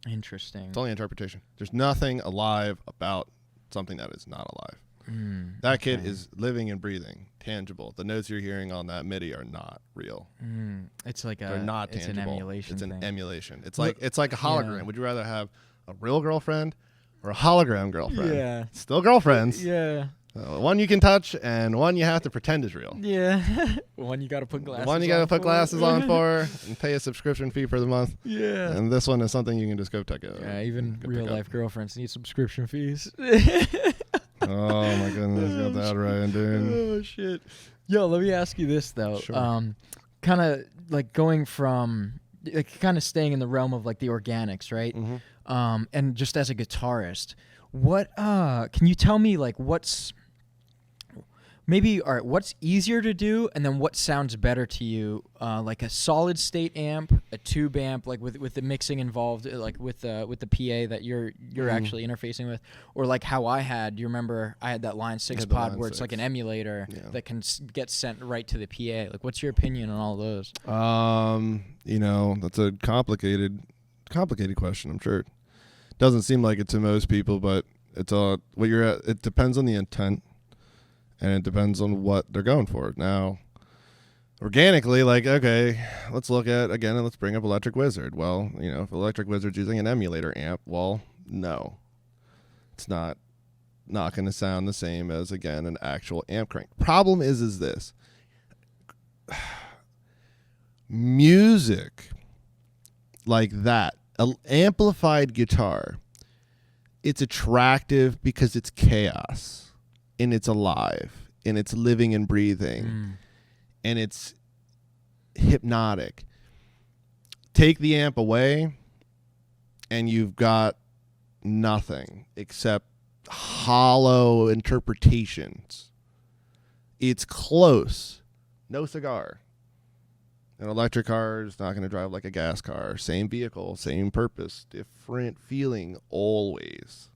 Interesting. It's only interpretation. There's nothing alive about something that is not alive. That kit is living and breathing, tangible. The notes you're hearing on that MIDI are not real. It's like they're not tangible. It's an emulation. It's an thing. emulation. It's like a hologram. Would you rather have a real girlfriend or a hologram girlfriend? Yeah. Still girlfriends. Yeah. One you can touch and one you have to pretend is real. Yeah. One you got to put glasses on. One you got to put glasses on for and pay a subscription fee for the month. Yeah. And this one is something you can just go check out. Yeah, even real life girlfriends need subscription fees. Oh my goodness, got that right, dude. Oh shit. Yo, let me ask you this though. Sure. Kind of like going from like kind of staying in the realm of like the organics, right? And just as a guitarist, what can you tell me like what's easier to do, and then what sounds better to you, like a solid state amp, a tube amp, like with the mixing involved, like with the PA that you're actually interfacing with, or like how you remember I had that Line 6 pod where it's like an emulator that can get sent right to the PA. Like, what's your opinion on all those? That's a complicated question. I'm sure it doesn't seem like it to most people, but it's what you're at. It depends on the intent. And it depends on what they're going for. Now, organically, like, okay, let's bring up Electric Wizard. Well, if Electric Wizard's using an emulator amp, well, no. It's not going to sound the same as, again, an actual amp crank. Problem is this. Music like that, amplified guitar, it's attractive because it's chaos. And it's alive, and it's living and breathing, and it's hypnotic. Take the amp away, and you've got nothing except hollow interpretations. It's close. No cigar. An electric car is not going to drive like a gas car. Same vehicle, same purpose, different feeling, always.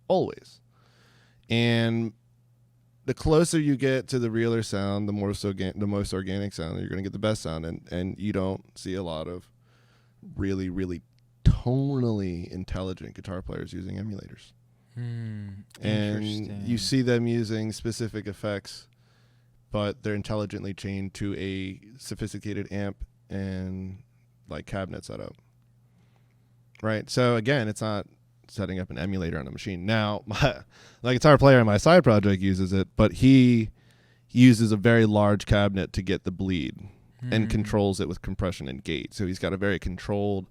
Always. And the closer you get to the realer sound, the most organic sound, you're going to get the best sound. And you don't see a lot of really, really tonally intelligent guitar players using emulators. And you see them using specific effects, but they're intelligently chained to a sophisticated amp and like cabinet setup. Right? So again, it's not setting up an emulator on a machine. Now, my guitar player in my side project uses it, but he uses a very large cabinet to get the bleed and controls it with compression and gate. So he's got a very controlled,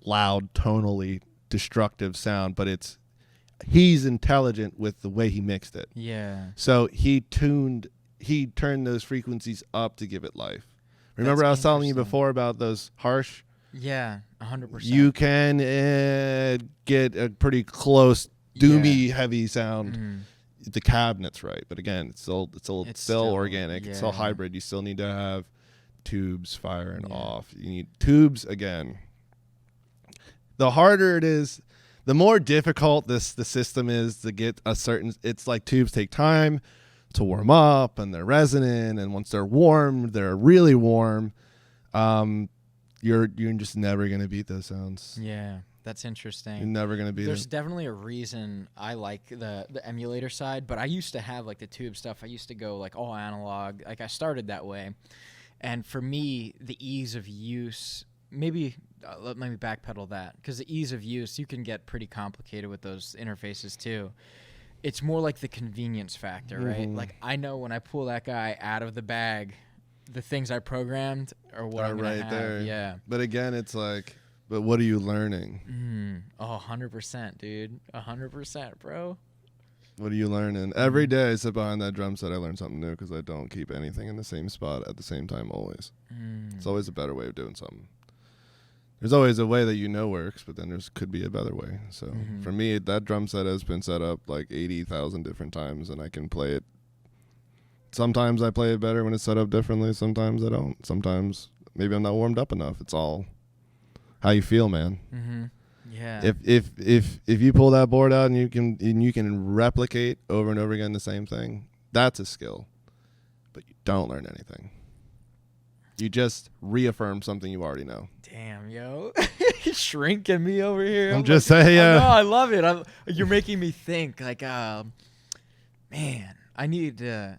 loud, tonally destructive sound, but he's intelligent with the way he mixed it. Yeah. So he turned those frequencies up to give it life. Remember I was telling you before about those harsh? Yeah, 100%. You can get a pretty close, doomy, heavy sound. The cabinet's right, but again, it's still organic. Yeah. It's still hybrid. You still need to have tubes firing off. You need tubes again. The harder it is, the more difficult the system is to get a certain. It's like tubes take time to warm up, and they're resonant, and once they're warm, they're really warm. You're just never gonna beat those sounds. Yeah, that's interesting. You're never gonna beat. There's definitely a reason I like the emulator side, but I used to have like the tube stuff. I used to go like all analog. Like I started that way, and for me, the ease of use maybe let me backpedal that, because the ease of use, you can get pretty complicated with those interfaces too. It's more like the convenience factor, right? Like I know when I pull that guy out of the bag, the things I programmed are what I'm gonna have. there. Yeah. But again, it's like, but what are you learning? Oh, 100%, dude. 100%, bro. What are you learning? Every day I sit behind that drum set, I learn something new because I don't keep anything in the same spot at the same time always. It's always a better way of doing something. There's always a way that works, but then there's could be a better way. So for me, that drum set has been set up like 80,000 different times, and I can play it. Sometimes I play it better when it's set up differently. Sometimes I don't. Sometimes maybe I'm not warmed up enough. It's all how you feel, man. Yeah. If you pull that board out and you can replicate over and over again the same thing, that's a skill. But you don't learn anything. You just reaffirm something you already know. Damn, yo. Shrinking me over here. I'm just saying. No, I love it. You're making me think. Like, man, I need to.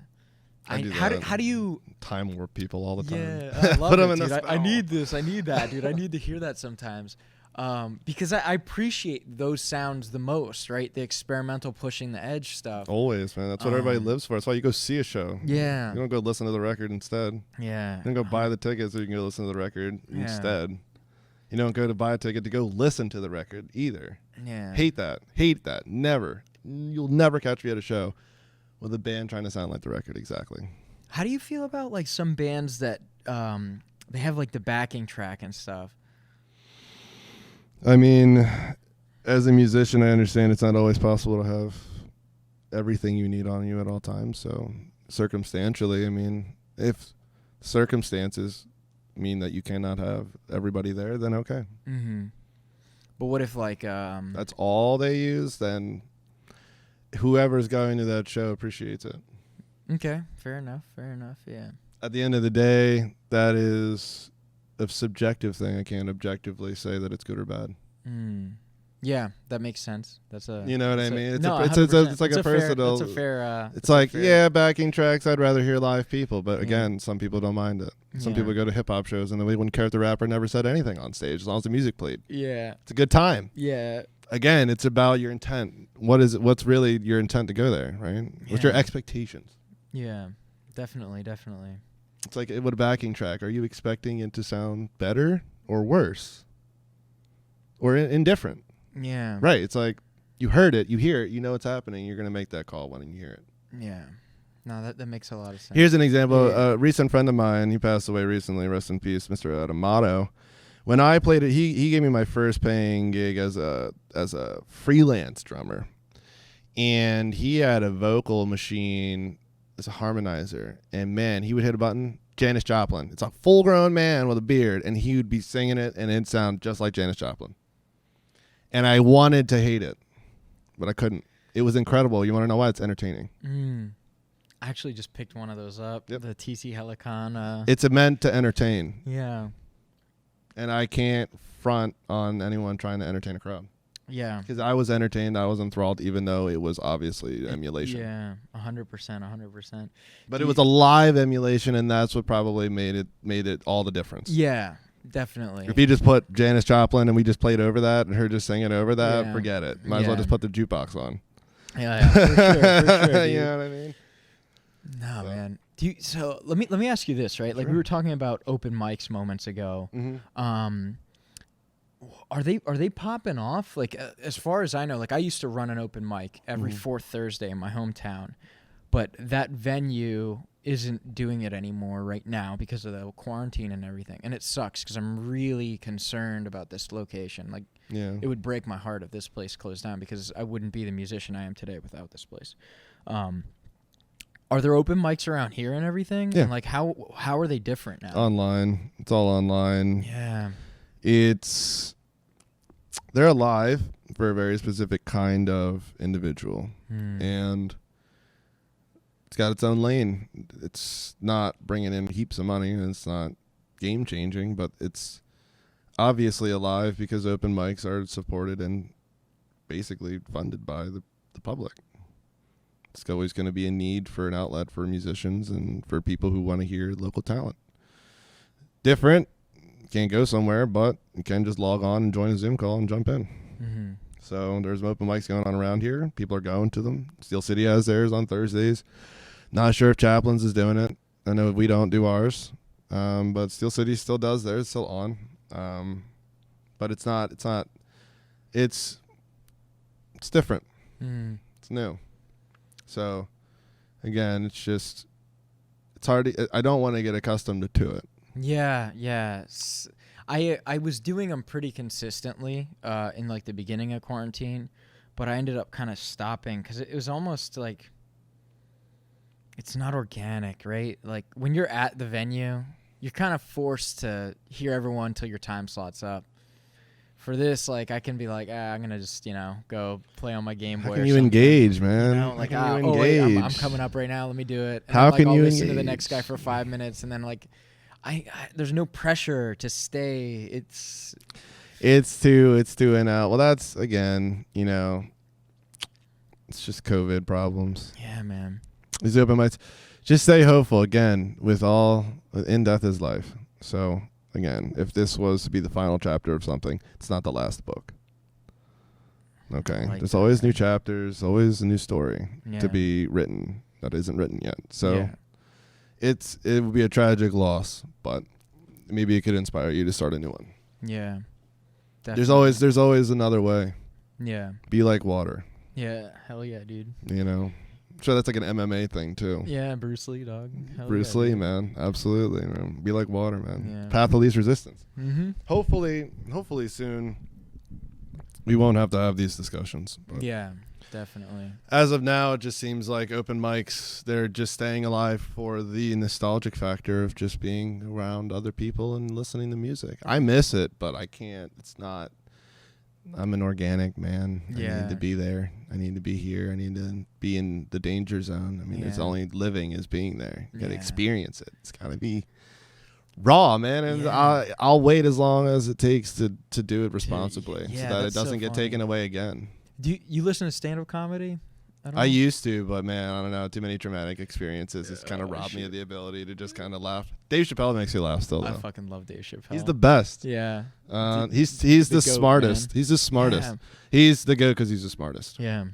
How do you time warp people all the time? Yeah, I love Put it, them in dude. the I need this. I need that, dude. I need to hear that sometimes. Because I appreciate those sounds the most, right? The experimental pushing the edge stuff. Always, man. That's what everybody lives for. That's why you go see a show. Yeah. You don't go listen to the record instead. Yeah. You don't go buy the ticket so you can go listen to the record instead. You don't go to buy a ticket to go listen to the record either. Yeah. Hate that. Hate that. Never. You'll never catch me at a show with a band trying to sound like the record exactly. How do you feel about like some bands that they have like the backing track and stuff? I mean, as a musician, I understand it's not always possible to have everything you need on you at all times. So circumstantially, I mean, if circumstances mean that you cannot have everybody there, then okay. But what if like that's all they use, then whoever's going to that show appreciates it. Okay, fair enough, yeah. At the end of the day, that is a subjective thing. I can't objectively say that it's good or bad. Yeah, that makes sense. That's a you know what I mean? It's like it's a personal. That's a fair. It's like backing tracks. I'd rather hear live people, but again, some people don't mind it. Some people go to hip hop shows and they wouldn't care if the rapper never said anything on stage as long as the music played. Yeah, it's a good time. Yeah. Again, it's about your intent. What's really your intent to go there, right? What's your expectations? Yeah, definitely. It's like with a backing track. Are you expecting it to sound better or worse? Or indifferent? Yeah. Right. It's like you heard it, you hear it, you know it's happening. You're going to make that call when you hear it. Yeah. No, that makes a lot of sense. Here's an example. A recent friend of mine, he passed away recently, rest in peace, Mr. Amato. When I played it, he gave me my first paying gig as a freelance drummer. And he had a vocal machine as a harmonizer. And man, he would hit a button, Janis Joplin. It's a full-grown man with a beard, and he would be singing it, and it'd sound just like Janis Joplin. And I wanted to hate it, but I couldn't. It was incredible. You want to know why? It's entertaining. I actually just picked one of those up, the TC Helicon. It's meant to entertain. Yeah. And I can't front on anyone trying to entertain a crowd. Yeah. Because I was entertained. I was enthralled, even though it was obviously emulation. Yeah, 100%. But it was a live emulation, and that's what probably made it all the difference. Yeah, definitely. If you just put Janis Joplin and we just played over that and her just singing over that, forget it. Might as well just put the jukebox on. Yeah, for sure. You know what I mean? No, man. So let me ask you this, right? Like we were talking about open mics moments ago. Are they popping off? Like as far as I know, like I used to run an open mic every fourth Thursday in my hometown, but that venue isn't doing it anymore right now because of the quarantine and everything, and it sucks because I'm really concerned about this location. Like, it would break my heart if this place closed down because I wouldn't be the musician I am today without this place. Are there open mics around here and everything? Yeah. And like how are they different now? Online. It's all online. Yeah. They're alive for a very specific kind of individual. And it's got its own lane. It's not bringing in heaps of money, and it's not game changing, but it's obviously alive because open mics are supported and basically funded by the public. It's always going to be a need for an outlet for musicians and for people who want to hear local talent. Different. can't go somewhere, but you can just log on and join a Zoom call and jump in. Mm-hmm. So there's open mics going on around here. People are going to them. Steel City has theirs on Thursdays. Not sure if Chaplin's is doing it. I know we don't do ours, but Steel City still does theirs. It's still on, but it's not. It's different. Mm. It's new. So again, it's hard. I don't want to get accustomed to it. Yeah. I was doing them pretty consistently in like the beginning of quarantine, but I ended up kind of stopping because it was almost like it's not organic, right? Like when you're at the venue, you're kind of forced to hear everyone till your time slot's up. For this, like I can be like, I'm gonna just go play on my Game Boy. How can you engage, man? Like How can you oh wait, engage? I'm coming up right now. Let me do it. And How then, can I'll you listen to the engage? next guy for 5 minutes, and then like, I there's no pressure to stay. It's too in out. Well, that's again, it's just COVID problems. Yeah, man. These open mics. Just stay hopeful. Again, in death is life. So again, if this was to be the final chapter of something, it's not the last book. Okay, Like there's that, always new man. chapters, always a new story Yeah. to be written that isn't written yet. So Yeah. it would be a tragic loss, but maybe it could inspire you to start a new one. Yeah. There's Definitely. there's always another way. Yeah. Be like water. Yeah. Hell yeah, dude. I'm sure that's like an MMA thing too. Yeah, Bruce Lee, dog. Hell Bruce yeah, Lee, dude. man. Absolutely, man. Be like water, man. Yeah. Path of least resistance. Mm-hmm. Hopefully soon we won't have to have these discussions. But Yeah, definitely. as of now, it just seems like open mics, they're just staying alive for the nostalgic factor of just being around other people and listening to music. I miss it, but I can't. It's not. I'm an organic man. I Yeah. need to be there. I need to be here. I need to be in the danger zone. I mean, it's Yeah. only living is being there. You got to Yeah. experience it. It's got to be raw, man. And Yeah. I'll wait as long as it takes to do it responsibly yeah, so that it that's so doesn't get funny. taken away again. Do you listen to stand-up comedy? I used to, but man, I don't know. Too many traumatic experiences. It's kind of Oh, robbed me shit. of the ability to just kind of laugh. Dave Chappelle makes you laugh still, I though. fucking love Dave Chappelle. He's the best. Yeah. He's the the goat, smartest. man. He's the smartest. Yeah. He's the goat because he's the smartest. Yeah.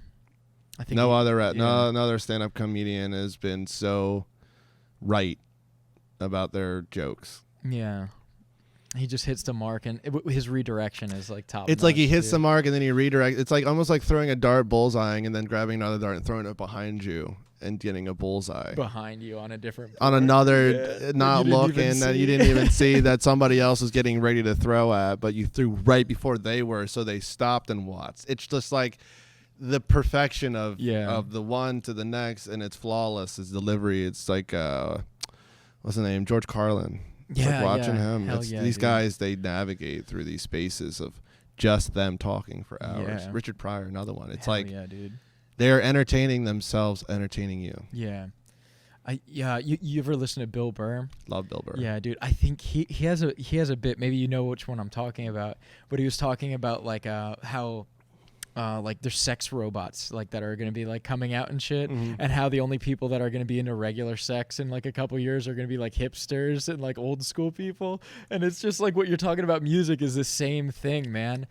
I think No he- other yeah. no other stand-up comedian has been so right about their jokes. Yeah. He just hits the mark, and his redirection is like top. It's like he notch, hits dude. the mark and then he redirects. It's like almost like throwing a dart bullseyeing and then grabbing another dart and throwing it behind you and getting a bullseye. behind you on a different. On board. another, Yeah. not You didn't looking, even that see. you didn't even see that somebody else was getting ready to throw at, but you threw right before they were, so they stopped and watched. It's just like the perfection of the one to the next, and it's flawless. His delivery. It's like what's the name? George Carlin. It's like watching him. Hell It's yeah, these dude. guys, they navigate through these spaces of just them talking for hours. Yeah. Richard Pryor, another one. It's Hell like yeah, dude. they're entertaining themselves, entertaining you. Yeah. You ever listen to Bill Burr? Love Bill Burr. Yeah, dude. I think he has a bit. Maybe you know which one I'm talking about. But he was talking about like how like there's sex robots like that are gonna be like coming out and shit, Mhm. and how the only people that are gonna be into regular sex in like a couple years are gonna be like hipsters and like old school people. And it's just like what you're talking about. Music is the same thing, man.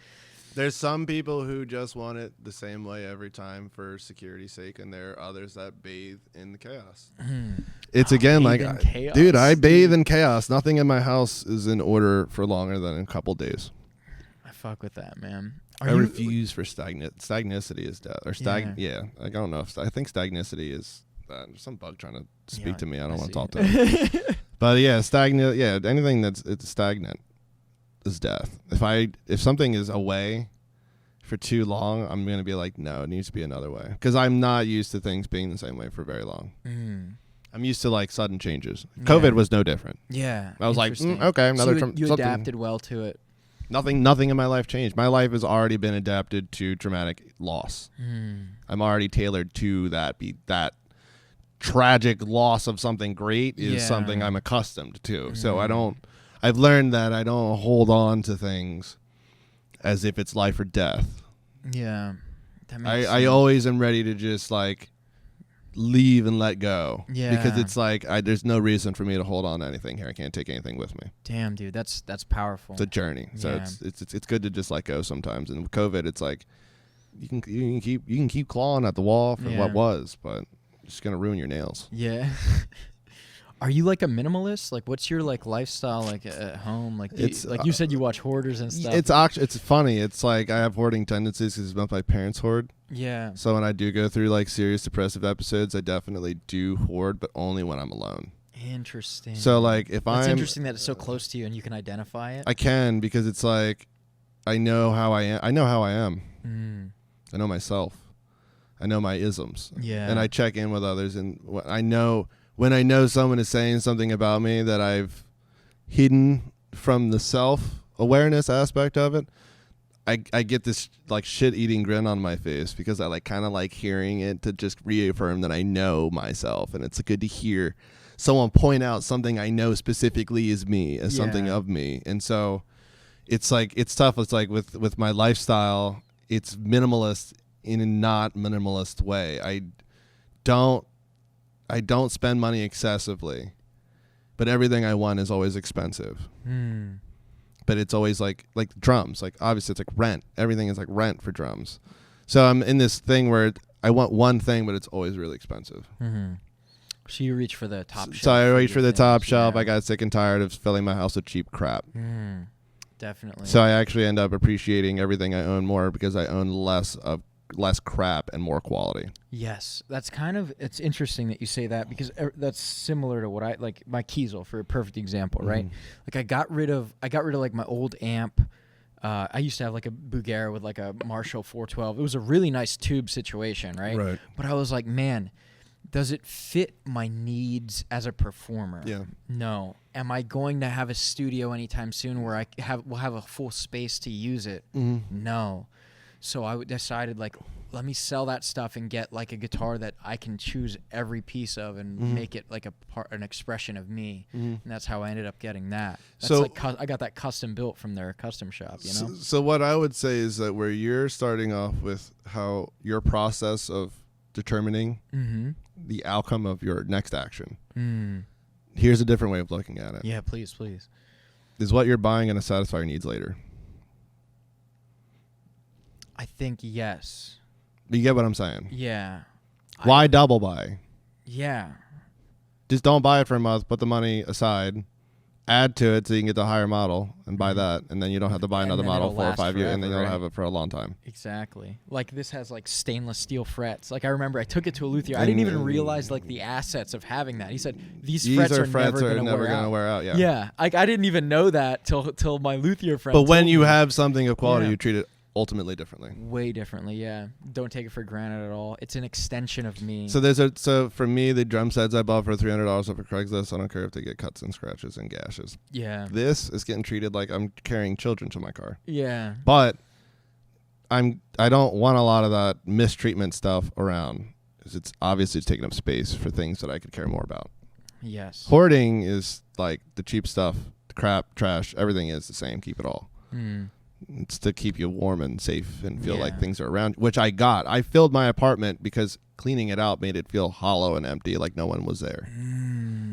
There's some people who just want it the same way every time for security's sake, and there are others that bathe in the chaos. It's again like, Bathe in chaos, dude, I bathe dude. in chaos. Nothing in my house is in order for longer than a couple days. I fuck with that, man. I refuse for stagnicity is death or Yeah. Like I don't know. I think stagnicity is there's some bug trying to speak Yeah, to me. I don't want see to talk it. to him. But yeah, stagnant. Yeah, anything it's stagnant is death. If something is away for too long, I'm gonna be like, no, it needs to be another way, because I'm not used to things being the same way for very long. I'm used to like sudden changes. COVID Yeah. was no different. Yeah. I was like, Interesting. okay, So another you something. adapted well to it. Nothing in my life changed. My life has already been adapted to traumatic loss. I'm already tailored to that. That tragic loss of something great is Yeah. something I'm accustomed to. So I've learned that I don't hold on to things as if it's life or death. Yeah. That makes I sense. always am ready to just like leave and let go. Yeah. Because it's like there's no reason for me to hold on to anything here. I can't take anything with me. Damn, dude, that's powerful. It's a journey. So it's good to just let go sometimes. And with COVID, it's like you can keep clawing at the wall for what was, but it's gonna ruin your nails. Yeah. Are you like a minimalist? Like, what's your like lifestyle like at home? Like, you said you watch hoarders and stuff. It's funny. It's like I have hoarding tendencies because both my parents hoard. Yeah. So when I do go through like serious depressive episodes, I definitely do hoard, but only when I'm alone. Interesting. So like if it's interesting that it's so close to you and you can identify it. I can, because it's like I know how I am. I know how I am. I know myself. I know my isms. Yeah. And I check in with others, and I know. When I know someone is saying something about me that I've hidden from the self-awareness aspect of it, I get this like shit-eating grin on my face, because I like kind of like hearing it to just reaffirm that I know myself, and it's good to hear someone point out something I know specifically is me, as something of me. And so it's like it's tough. It's like with my lifestyle, it's minimalist in a not minimalist way. I don't spend money excessively, but everything I want is always expensive. But it's always like drums. Like obviously it's like rent. Everything is like rent for drums. So I'm in this thing where I want one thing, but it's always really expensive. So you reach for the top shelf. So I reach for the top shelf. I got sick and tired of filling my house with cheap crap. Definitely. So I actually end up appreciating everything I own more, because I own less crap and more quality. Yes, it's interesting that you say that, because that's similar to what I like. My Kiesel, for a perfect example, right? Like I got rid of like my old amp. I used to have like a Bugera with like a Marshall 412. It was a really nice tube situation, right? But I was like, man, does it fit my needs as a performer? Yeah. No. Am I going to have a studio anytime soon where will have a full space to use it? No. So I decided, like, let me sell that stuff and get like a guitar that I can choose every piece of and make it like an expression of me. And that's how I ended up getting that. That's so like I got that custom built from their custom shop, you know? So what I would say is that where you're starting off with how your process of determining the outcome of your next action. Here's a different way of looking at it. Yeah, please. Is what you're buying going to satisfy your needs later? I think yes. You get what I'm saying? Yeah. Why double buy? Yeah. Just don't buy it for a month, put the money aside, add to it so you can get the higher model and buy that, and then you don't have to buy another model 4 or 5 years, and then you'll have it for a long time. Exactly. Like this has like stainless steel frets. Like I remember I took it to a luthier. I didn't even realize like the assets of having that. He said these frets are never going to wear out. Yeah. Yeah. Like I didn't even know that till my luthier friend. But when you have something of quality, you treat it ultimately differently. Way differently, yeah. Don't take it for granted at all. It's an extension of me. So for me, the drum sets I bought for $300 off of Craigslist, I don't care if they get cuts and scratches and gashes. Yeah. This is getting treated like I'm carrying children to my car. Yeah. But I don't want a lot of that mistreatment stuff around, because it's obviously taking up space for things that I could care more about. Yes. Hoarding is like the cheap stuff, the crap, trash, everything is the same. Keep it all. It's to keep you warm and safe and feel like things are around, which I got. I filled my apartment because cleaning it out made it feel hollow and empty, like no one was there.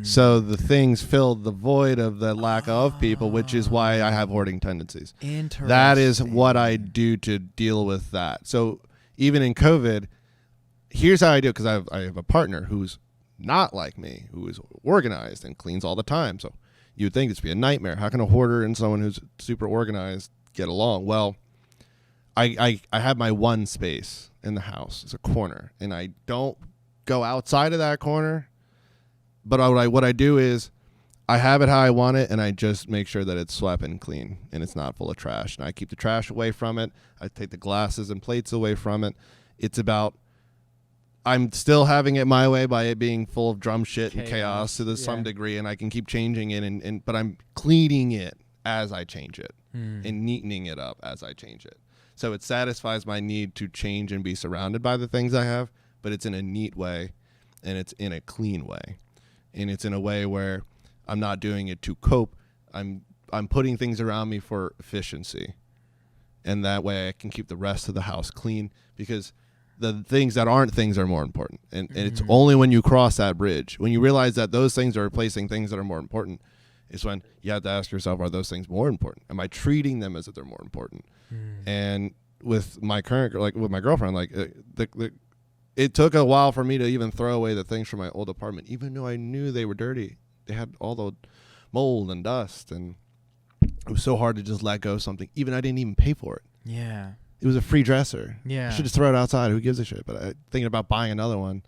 So the things filled the void of the lack of people, which is why I have hoarding tendencies. Interesting. That is what I do to deal with that. So even in COVID, here's how I do it, because I have a partner who's not like me, who is organized and cleans all the time. So you would think this would be a nightmare. How can a hoarder and someone who's super organized get along? Well, I have my one space in the house. It's a corner, and I don't go outside of that corner. But what I do is I have it how I want it, and I just make sure that it's swept and clean and it's not full of trash. And I keep the trash away from it. I take the glasses and plates away from it. It's about, I'm still having it my way by it being full of drum shit and chaos to some degree, and I can keep changing it, but I'm cleaning it as I change it and neatening it up as I change it. So it satisfies my need to change and be surrounded by the things I have, but it's in a neat way, and it's in a clean way, and it's in a way where I'm not doing it to cope. I'm putting things around me for efficiency, and that way I can keep the rest of the house clean, because the things that aren't things are more important. And it's only when you cross that bridge, when you realize that those things are replacing things that are more important, is when you have to ask yourself, are those things more important? Am I treating them as if they're more important? And with my current, like with my girlfriend, like it took a while for me to even throw away the things from my old apartment, even though I knew they were dirty. They had all the mold and dust, and it was so hard to just let go of something. Even I didn't even pay for it. Yeah. It was a free dresser. Yeah. I should just throw it outside. Who gives a shit? But thinking about buying another one,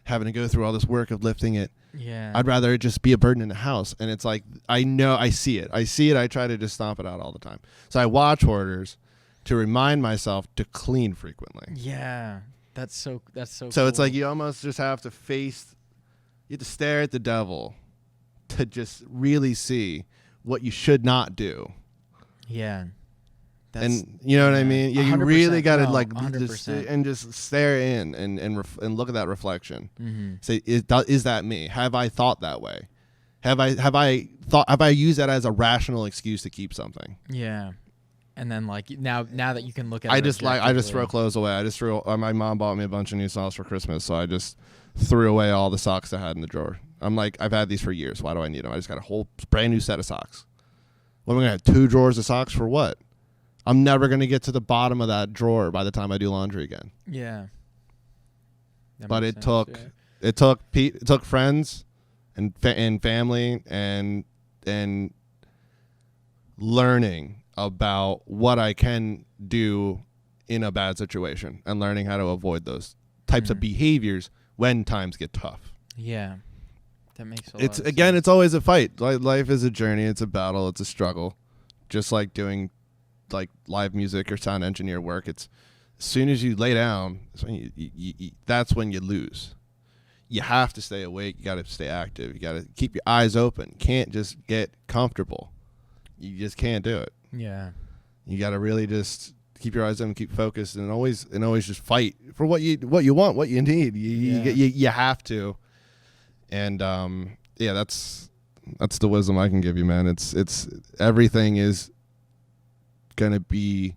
having to go through all this work of lifting it. Yeah. I'd rather it just be a burden in the house. And it's like, I know, I see it. I try to just stomp it out all the time. So I watch Hoarders to remind myself to clean frequently. Yeah. That's so So cool. it's like you almost just have to you have to stare at the devil to just really see what you should not do. Yeah. And you know what I mean? Yeah, you really got to like 100%. just stare in and look at that reflection. Mm-hmm. Say, is that me? Have I thought that way? Have I used that as a rational excuse to keep something? Yeah. And then like now that you can look at I it just throw clothes away. My mom bought me a bunch of new socks for Christmas, so I just threw away all the socks I had in the drawer. I'm like, I've had these for years. Why do I need them? I just got a whole brand new set of socks. What am I gonna have 2 drawers of socks for? What? I'm never gonna get to the bottom of that drawer by the time I do laundry again. Yeah. But it took friends and family and learning about what I can do in a bad situation and learning how to avoid those types of behaviors when times get tough. Yeah. That makes a lot of Again, sense. it's always a fight. Life is a journey. It's a battle. It's a struggle. Just like doing like live music or sound engineer work. It's as soon as you lay down, that's when you lose. You have to stay awake. You got to stay active. You got to keep your eyes open. Can't just get comfortable. You just can't do it. Yeah. You got to really just keep your eyes open, keep focused, and always just fight for what you want, what you need. You have to. And yeah, that's the wisdom I can give you, man. It's everything is gonna be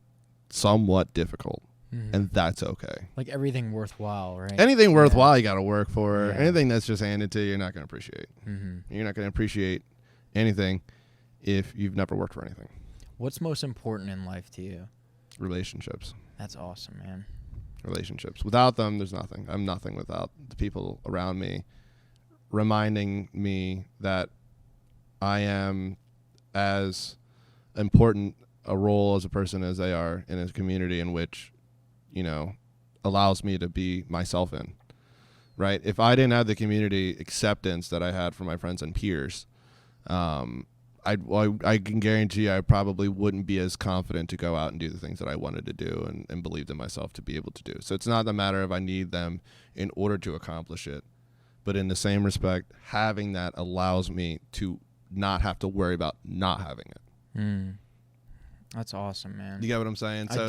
somewhat difficult, and that's okay. Like everything worthwhile, right? Anything worthwhile, you got to work for. Yeah. Anything that's just handed to you, you're not gonna appreciate. You're not gonna appreciate anything if you've never worked for anything. What's most important in life to you? Relationships. That's awesome, man. Relationships. Without them, there's nothing. I'm nothing without the people around me reminding me that I am as important a role as a person as they are in a community in which, allows me to be myself in, right? If I didn't have the community acceptance that I had from my friends and peers, I can guarantee I probably wouldn't be as confident to go out and do the things that I wanted to do and believed in myself to be able to do. So it's not a matter of I need them in order to accomplish it, but in the same respect, having that allows me to not have to worry about not having it. That's awesome, man. You get what I'm saying? So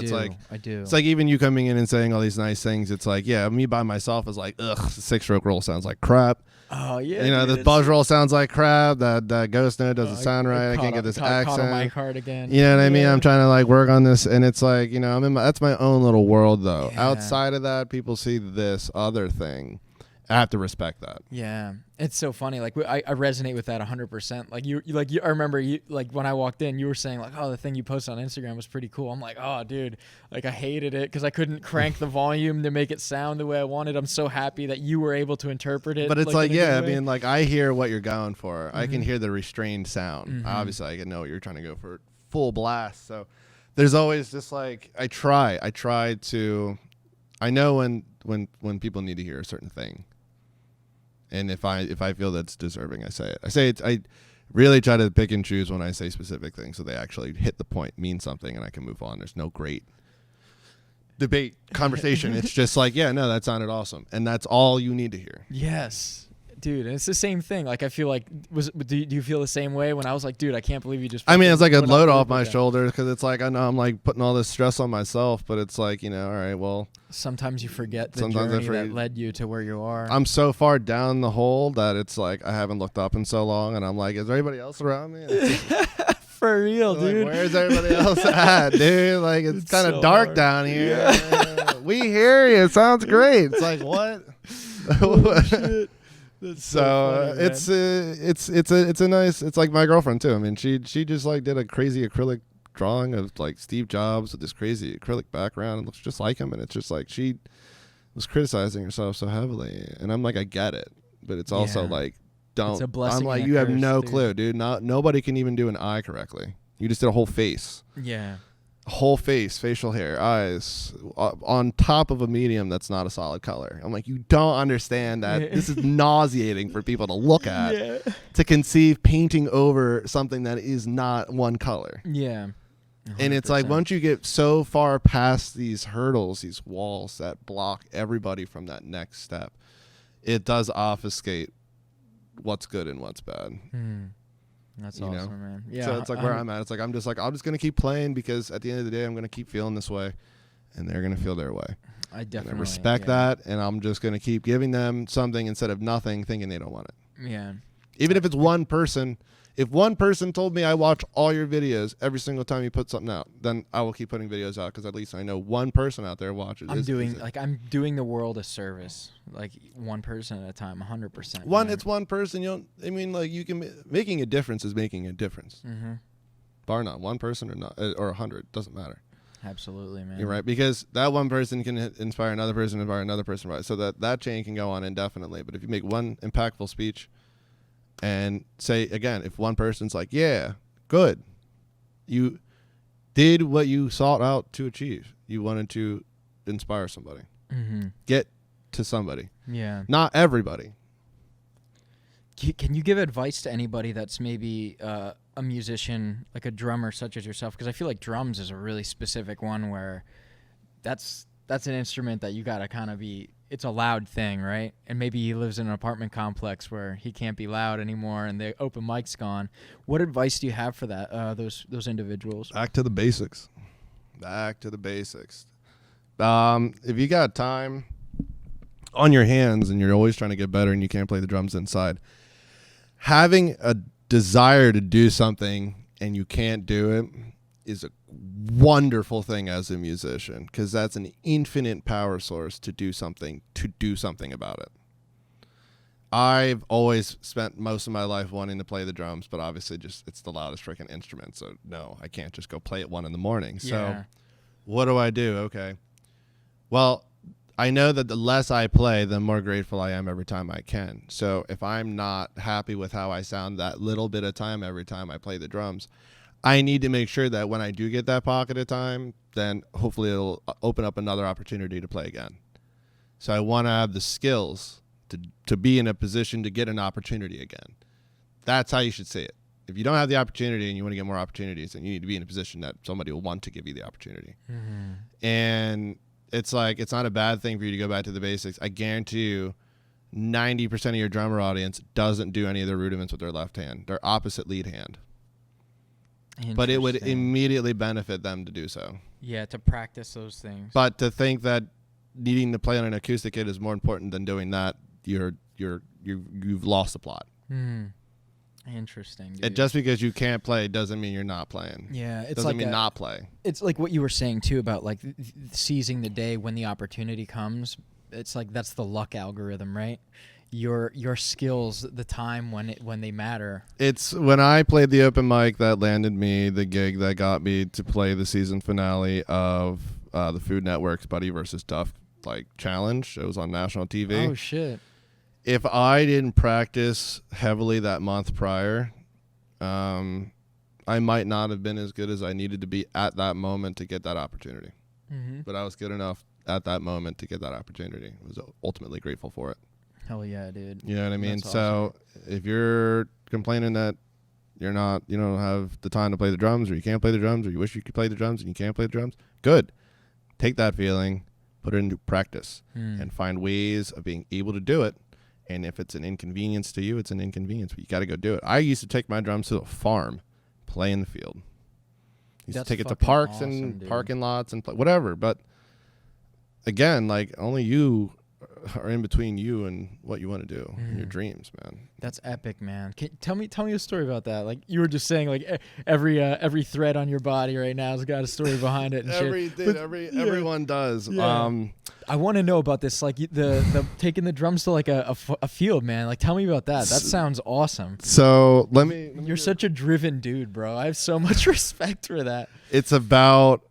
I do. It's like even you coming in and saying all these nice things. It's like, yeah, me by myself is like, ugh, the 6-stroke roll sounds like crap. Oh yeah. The buzz roll sounds like crap. That ghost note doesn't sound right. I can't get this accent. Caught on my card again. You know what I mean? I'm trying to like work on this, and it's like, that's my own little world though. Yeah. Outside of that, people see this other thing. I have to respect that. Yeah, it's so funny. Like I resonate with that 100%. Like I remember you like when I walked in, you were saying like, oh, the thing you posted on Instagram was pretty cool. I'm like, oh, dude, like I hated it because I couldn't crank the volume to make it sound the way I wanted. I'm so happy that you were able to interpret it. But it's like in a yeah, I good way. mean, like I hear what you're going for. I can hear the restrained sound. Obviously, I can know you're trying to go for full blast. So there's always just like I know when people need to hear a certain thing. And if I feel that's deserving, I say it. I really try to pick and choose when I say specific things so they actually hit the point, mean something, and I can move on. There's no great debate, conversation. It's just like, yeah, no, that sounded awesome. And that's all you need to hear. Yes. Dude, and it's the same thing. Like, I feel like, do you feel the same way when I was like, dude, I can't believe you just... I mean, it's like a load off my shoulders because it's like, I know I'm like putting all this stress on myself, but it's like, all right, well... Sometimes you forget the journey that led you to where you are. I'm so far down the hole that it's like I haven't looked up in so long, and I'm like, is there anybody else around me? For real, Like, dude. where's everybody else at, dude? Like, it's kind of so dark hard. down here. Yeah. We hear you. It sounds great. It's like, what? Oh, shit. That's So funny, it's a nice. It's like my girlfriend too. I mean, she just like did a crazy acrylic drawing of like Steve Jobs with this crazy acrylic background. It looks just like him, and it's just like she was criticizing herself so heavily, and I'm like, I get it, but it's also Yeah. like, don't. It's a blessing I'm like, and a you have curse, no dude. clue, dude. Nobody can even do an eye correctly. You just did a whole face. Yeah. Whole face, facial hair, eyes, on top of a medium that's not a solid color. I'm like, you don't understand that this is nauseating for people to look at, Yeah. to conceive painting over something that is not one color. Yeah. And it's like, 100%. once you get so far past these hurdles, these walls that block everybody from that next step, it does obfuscate what's good and what's bad. That's You know? awesome, man. Yeah. So it's like where I'm at. It's like, I'm just going to keep playing because at the end of the day, I'm going to keep feeling this way and they're going to feel their way. I And definitely I respect that. And I'm just going to keep giving them something instead of nothing, thinking they don't want it. Yeah. Even if it's one person. If one person told me I watch all your videos every single time you put something out, then I will keep putting videos out because at least I know one person out there watches. I'm doing the world a service, like one person at a time, 100%. It's one person. You don't. I mean, like you can making a difference is making a difference. Mm-hmm. Bar none, one person or not, or 100 doesn't matter. Absolutely, man. You're right, because that one person can inspire another person, right? So that chain can go on indefinitely. But if you make one impactful speech. And say, again, if one person's like, yeah, good. You did what you sought out to achieve. You wanted to inspire somebody. Mm-hmm. Get to somebody. Yeah. Not everybody. Can you give advice to anybody that's maybe a musician, like a drummer such as yourself? Because I feel like drums is a really specific one where that's an instrument that you got to kind of be... It's a loud thing, right? And maybe he lives in an apartment complex where he can't be loud anymore and the open mic's gone. What advice do you have for that? Those individuals? Back to the basics. If you got time on your hands and you're always trying to get better and you can't play the drums inside, having a desire to do something and you can't do it is a wonderful thing as a musician, because that's an infinite power source to do something about it. I've always spent most of my life wanting to play the drums, but obviously just it's the loudest freaking instrument, so no, I can't just go play at 1 a.m. So what do? Okay, well, I know that the less I play, the more grateful I am every time I can. So if I'm not happy with how I sound that little bit of time every time I play the drums, I need to make sure that when I do get that pocket of time, then hopefully it'll open up another opportunity to play again. So I want to have the skills to be in a position to get an opportunity again. That's how you should see it. If you don't have the opportunity and you want to get more opportunities, then you need to be in a position that somebody will want to give you the opportunity. Mm-hmm. And it's like, it's not a bad thing for you to go back to the basics. I guarantee you 90% of your drummer audience doesn't do any of the rudiments with their left hand, their opposite lead hand. But it would immediately benefit them to do so. Yeah, to practice those things. But to think that needing to play on an acoustic kit is more important than doing that, you've lost the plot. Interesting, dude. Just because you can't play doesn't mean you're not playing. Yeah, it's doesn't like mean not play. It's like what you were saying too about like seizing the day when the opportunity comes. It's like that's the luck algorithm, right? Your skills, the time when they matter. It's when I played the open mic that landed me the gig that got me to play the season finale of the Food Network's Buddy vs. Duff challenge. It was on national TV. Oh shit. If I didn't practice heavily that month prior, I might not have been as good as I needed to be at that moment to get that opportunity. Mm-hmm. But I was good enough at that moment to get that opportunity. I was ultimately grateful for it. Hell yeah, dude. You know what I mean? That's so awesome. If you're complaining that you don't have the time to play the drums, or you can't play the drums, or you wish you could play the drums and you can't play the drums, good. Take that feeling, put it into practice, and find ways of being able to do it. And if it's an inconvenience to you, it's an inconvenience, but you got to go do it. I used to take my drums to a farm, play in the field. Used to take it to parks and parking lots and whatever. But again, only you are in between you and what you want to do in your dreams, man. That's epic, man. Tell me a story about that. Like you were just saying, like every thread on your body right now has got a story behind it. And everyone does. Yeah. I want to know about this, like the taking the drums to like a field, man. Like tell me about that. That sounds awesome. So You're such a driven dude, bro. I have so much respect for that. It's about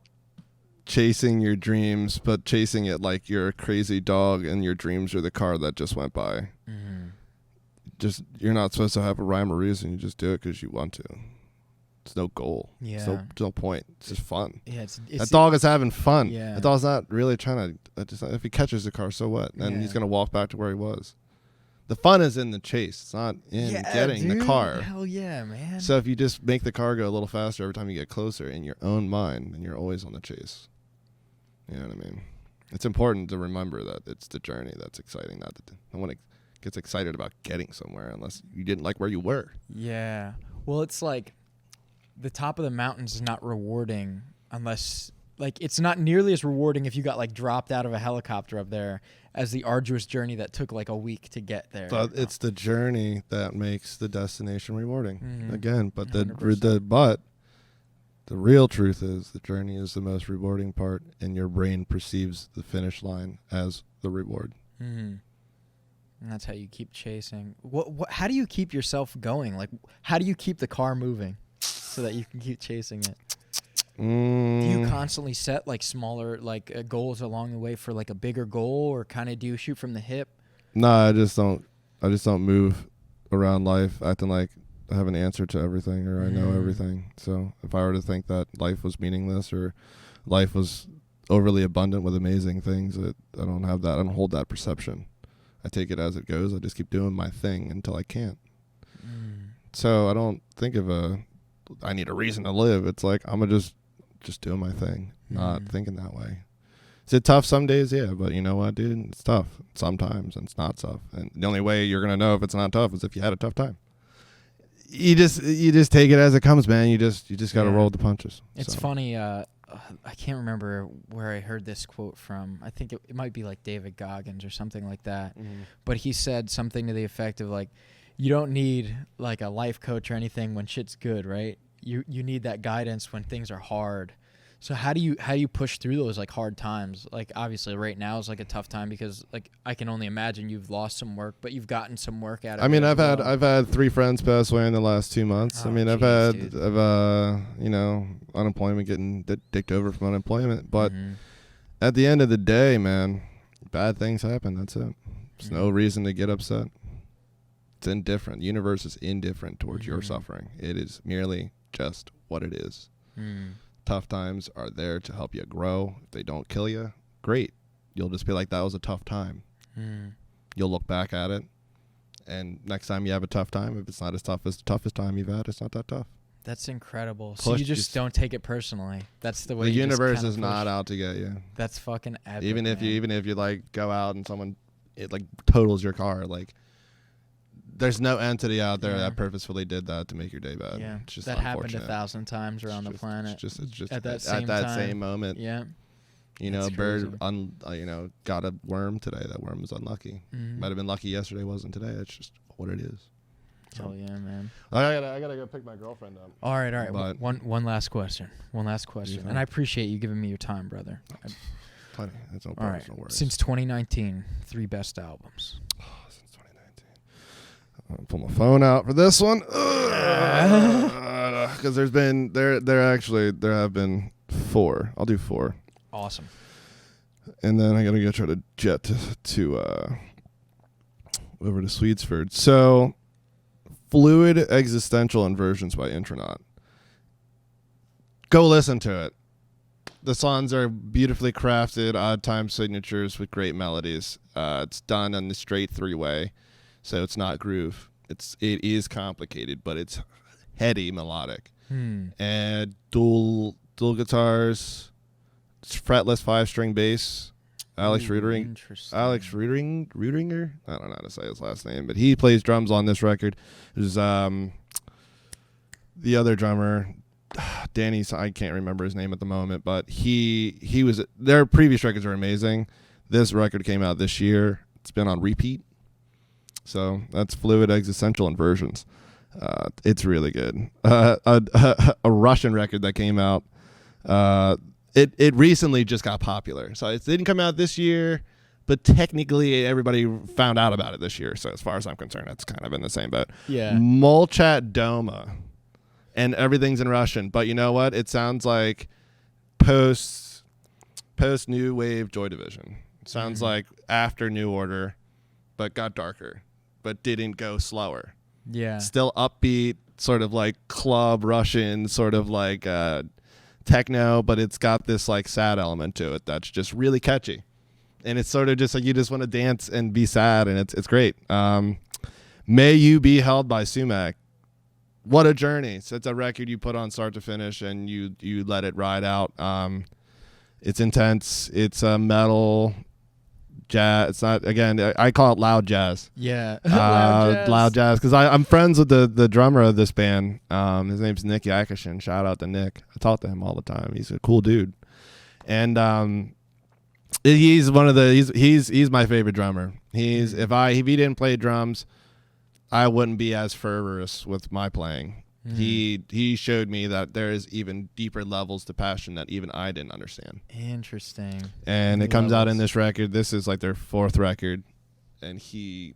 chasing your dreams, but chasing it like you're a crazy dog and your dreams are the car that just went by. Just you're not supposed to have a rhyme or reason. You just do it because you want to. It's no goal. Yeah. There's no point. It's just fun. Yeah, it's that dog is having fun. Yeah. That dog's not really trying to. If he catches the car, so what? And he's gonna walk back to where he was. The fun is in the chase. It's not in getting the car. Hell yeah, man. So if you just make the car go a little faster every time you get closer in your own mind, then you're always on the chase. You know what I mean? It's important to remember that it's the journey that's exciting. No one gets excited about getting somewhere unless you didn't like where you were. Yeah. Well, it's like the top of the mountains is not rewarding unless, like, it's not nearly as rewarding if you got like dropped out of a helicopter up there as the arduous journey that took like a week to get there. But it's the journey that makes the destination rewarding. Again, but 100%. The real truth is the journey is the most rewarding part, and your brain perceives the finish line as the reward. And that's how you keep chasing. How do you keep yourself going? Like, how do you keep the car moving so that you can keep chasing it? Do you constantly set like smaller like goals along the way for like a bigger goal, or kind of do you shoot from the hip? No, I just don't move around life acting like I have an answer to everything or I know everything. So if I were to think that life was meaningless or life was overly abundant with amazing things, I don't have that. I don't hold that perception. I take it as it goes. I just keep doing my thing until I can't. So I don't think of I need a reason to live. It's like I'm gonna just doing my thing, not thinking that way. Is it tough some days? Yeah, but you know what, dude? It's tough sometimes, and it's not tough. And the only way you're gonna know if it's not tough is if you had a tough time. You just take it as it comes, man. You just got to roll with the punches. It's funny. I can't remember where I heard this quote from. I think it might be like David Goggins or something like that. But he said something to the effect of like, you don't need like a life coach or anything when shit's good, right? You need that guidance when things are hard. So how do you push through those like hard times? Like obviously right now is like a tough time because like I can only imagine you've lost some work, but you've gotten some work out of it. I mean, I've had 3 friends pass away in the last 2 months. Oh, I mean, I've unemployment getting dicked over from unemployment, but at the end of the day, man, bad things happen. That's it. There's no reason to get upset. It's indifferent. The universe is indifferent towards your suffering. It is merely just what it is. Tough times are there to help you grow. If they don't kill you, great. You'll just be like, that was a tough time. You'll look back at it, and next time you have a tough time, if it's not as tough as the toughest time you've had, it's not that tough. That's incredible. So you just don't take it personally. That's the way the universe is not out to get you. That's fucking epic. Even if you like go out and someone like totals your car, like there's no entity out there that purposefully did that to make your day bad. Yeah, it's just that happened 1,000 times around the planet. It's just at that same moment. Yeah, you know, a bird got a worm today. That worm was unlucky. Might have been lucky yesterday, wasn't today. It's just what it is. Hell yeah, man. I gotta go pick my girlfriend up. All right. But one last question. And I appreciate you giving me your time, brother. Plenty. That's no all problem. right. No worries. Since 2019, 3 best albums. Since 2019. I'll pull my phone out for this one. Because there have been 4. I'll do 4. Awesome. And then I gotta go try to jet to over to Swedesford. So, Fluid Existential Inversions by Intronaut. Go listen to it. The songs are beautifully crafted, odd time signatures with great melodies. It's done on the straight 3-way, so it's not groove. It is complicated, but it's heady melodic. And dual guitars, fretless 5-string bass. Alex Ruderinger. I don't know how to say his last name, but he plays drums on this record. There's the other drummer, Danny. I can't remember his name at the moment, but he was. Their previous records are amazing. This record came out this year. It's been on repeat. So that's Fluid Existential Inversions. It's really good. A Russian record that came out. It recently just got popular. So it didn't come out this year, but technically everybody found out about it this year. So as far as I'm concerned, it's kind of in the same boat. Yeah. Molchat Doma. And everything's in Russian. But you know what? It sounds like post New Wave Joy Division. It sounds like after New Order, but got darker, but didn't go slower. Yeah. Still upbeat, sort of like club Russian, sort of like techno, but it's got this like sad element to it that's just really catchy. And it's sort of just like you just want to dance and be sad, and it's great. May You Be Held by Sumac. What a journey. So it's a record you put on start to finish and you let it ride out. It's intense. It's metal, jazz. It's not, again, I call it loud jazz. Yeah. Loud jazz. Because I'm friends with the drummer of this band. His name's Nick Yakishin. Shout out to Nick. I talk to him all the time. He's a cool dude. And he's one of the he's my favorite drummer. If he didn't play drums, I wouldn't be as fervorous with my playing. He showed me that there is even deeper levels to passion that even I didn't understand. Interesting. And it comes out in this record. This is like their 4th record, and he's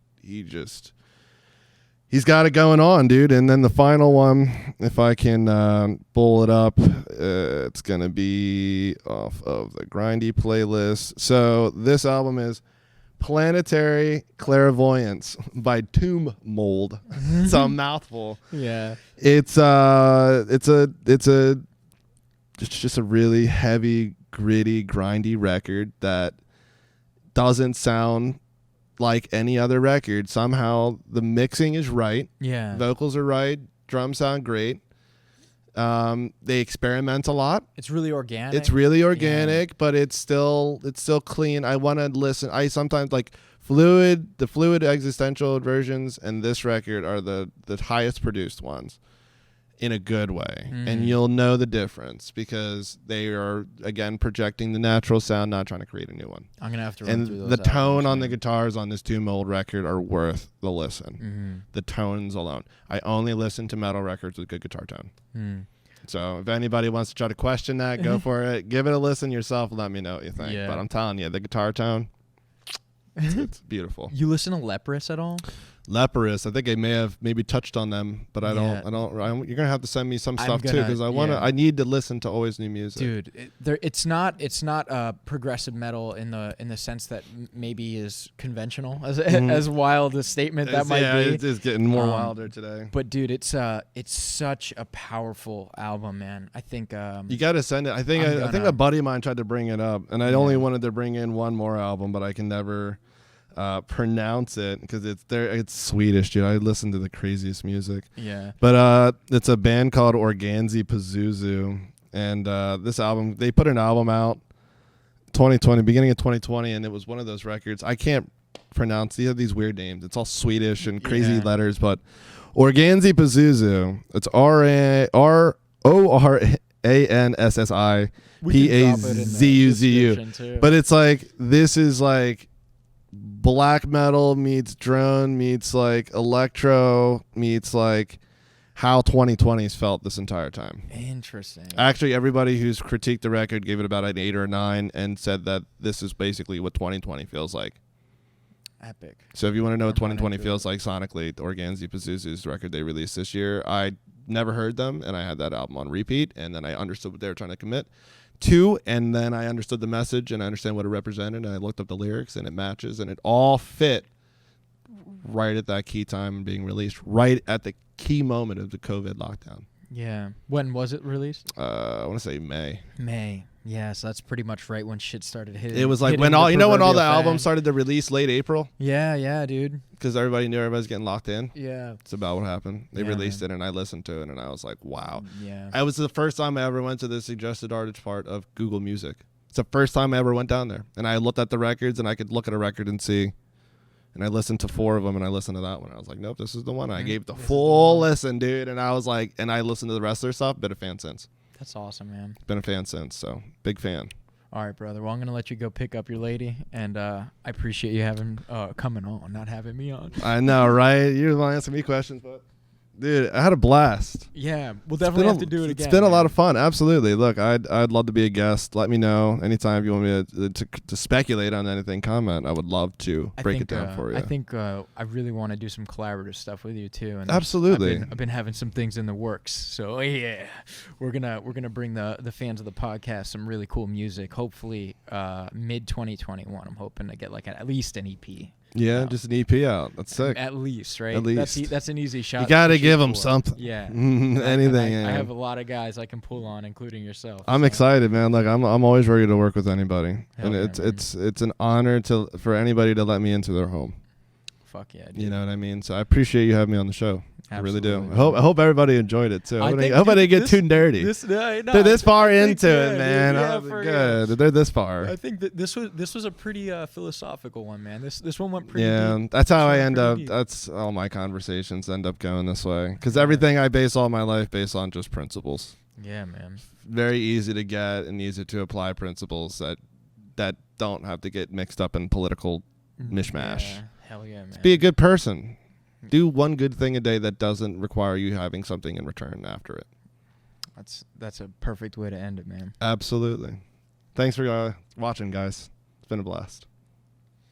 got it going on, dude. And then the final one, if I can pull it up, it's gonna be off of the Grindy playlist. So this album is Planetary Clairvoyance by Tomb Mold. It's a mouthful. Yeah. It's just a really heavy, gritty, grindy record that doesn't sound like any other record. Somehow the mixing is right. Yeah. Vocals are right. Drums sound great. They experiment a lot. It's really organic. Yeah. But it's still clean. I want to listen. I sometimes like the fluid existential versions, and this record are the highest produced ones in a good way. And you'll know the difference because they are, again, projecting the natural sound, not trying to create a new one. I'm going to have to run through those. And the tone on the guitars on this Tomb Mold record are worth the listen. The tones alone. I only listen to metal records with good guitar tone. So if anybody wants to try to question that, go for it. Give it a listen yourself and let me know what you think. Yeah. But I'm telling you, the guitar tone, it's beautiful. You listen to Leprous at all? Leprous, I think I may have maybe touched on them, but I don't. You're gonna have to send me some stuff too, because I need to listen to always new music. Dude, it's not progressive metal in the sense that maybe is conventional, as wild a statement that might be. It's getting more wilder today. But dude, it's such a powerful album, man. I think you gotta send it. I think a buddy of mine tried to bring it up, and I only wanted to bring in one more album, but I can never pronounce it because it's Swedish, dude. I listen to the craziest music. Yeah. But it's a band called Organzi Pazuzu, and this album, they put an album out 2020, beginning of 2020, and it was one of those records I can't pronounce. They have these weird names. It's all Swedish and crazy letters, but Organzi Pazuzu. It's RORANSSI-PAZUZU. But it's like, this is like black metal meets drone meets like electro meets like how 2020s felt this entire time. Interesting. Actually, everybody who's critiqued the record gave it about an 8 or a 9 and said that this is basically what 2020 feels like. Epic. So if you want to know what 2020 feels like sonically, Organzi Pazuzu's record they released this year, I never heard them, and I had that album on repeat, and then I understood what they were trying to commit to, and then I understood the message, and I understand what it represented, and I looked up the lyrics, and it matches, and it all fit right at that key time being released, right at the key moment of the COVID lockdown. Yeah. When was it released? I want to say May. Yeah, so that's pretty much right when shit started hitting. It was like when all the albums started to release late April. Yeah, dude. Because everybody knew everybody's getting locked in. Yeah. It's about what happened. They released it, and I listened to it, and I was like, wow. Yeah. It was the first time I ever went to the suggested artist part of Google Music. It's the first time I ever went down there. And I looked at the records, and I could look at a record and see. And I listened to 4 of them, and I listened to that one. I was like, nope, this is the one. I gave the full listen, dude. And I was like, and I listened to the rest of their stuff. Been a fan since. That's awesome, man. Been a fan since, so big fan. All right, brother. Well, I'm gonna let you go pick up your lady, and I appreciate you having coming on, not having me on. I know, right? You want to answer me questions, but dude, I had a blast. Yeah, we'll definitely have to do it again. It's been a lot man. of fun. Absolutely. Look, I'd love to be a guest. Let me know anytime you want me to speculate on anything. Comment. I would love to break it down for you. I think I really want to do some collaborative stuff with you too. And absolutely. I've been having some things in the works. So yeah, we're gonna bring the fans of the podcast some really cool music. Hopefully, mid 2021. I'm hoping to get like at least an EP. Yeah, just an EP out. That's sick. At least, right? At least. That's an easy shot. You got to give them something. Yeah. Anything. I have a lot of guys I can pull on, including yourself. I'm excited, man. Like I'm always ready to work with anybody. Hell and yeah, it's an honor for anybody to let me into their home. Fuck yeah, dude. You know what I mean? So I appreciate you having me on the show. Absolutely. I really do. I hope everybody enjoyed it too. I hope I didn't get too nerdy. They're this far into it, man. Yeah, good. They're this far. I think that this was a pretty philosophical one, man. This one went pretty deep. That's how I end up. Deep. That's all my conversations end up going this way. Because everything I base all my life based on just principles. Yeah, man. Very easy to get and easy to apply principles that don't have to get mixed up in political mishmash. Yeah, hell yeah, man. Just be a good person. Do one good thing a day that doesn't require you having something in return after it. That's a perfect way to end it, man. Absolutely. Thanks for watching, guys. It's been a blast.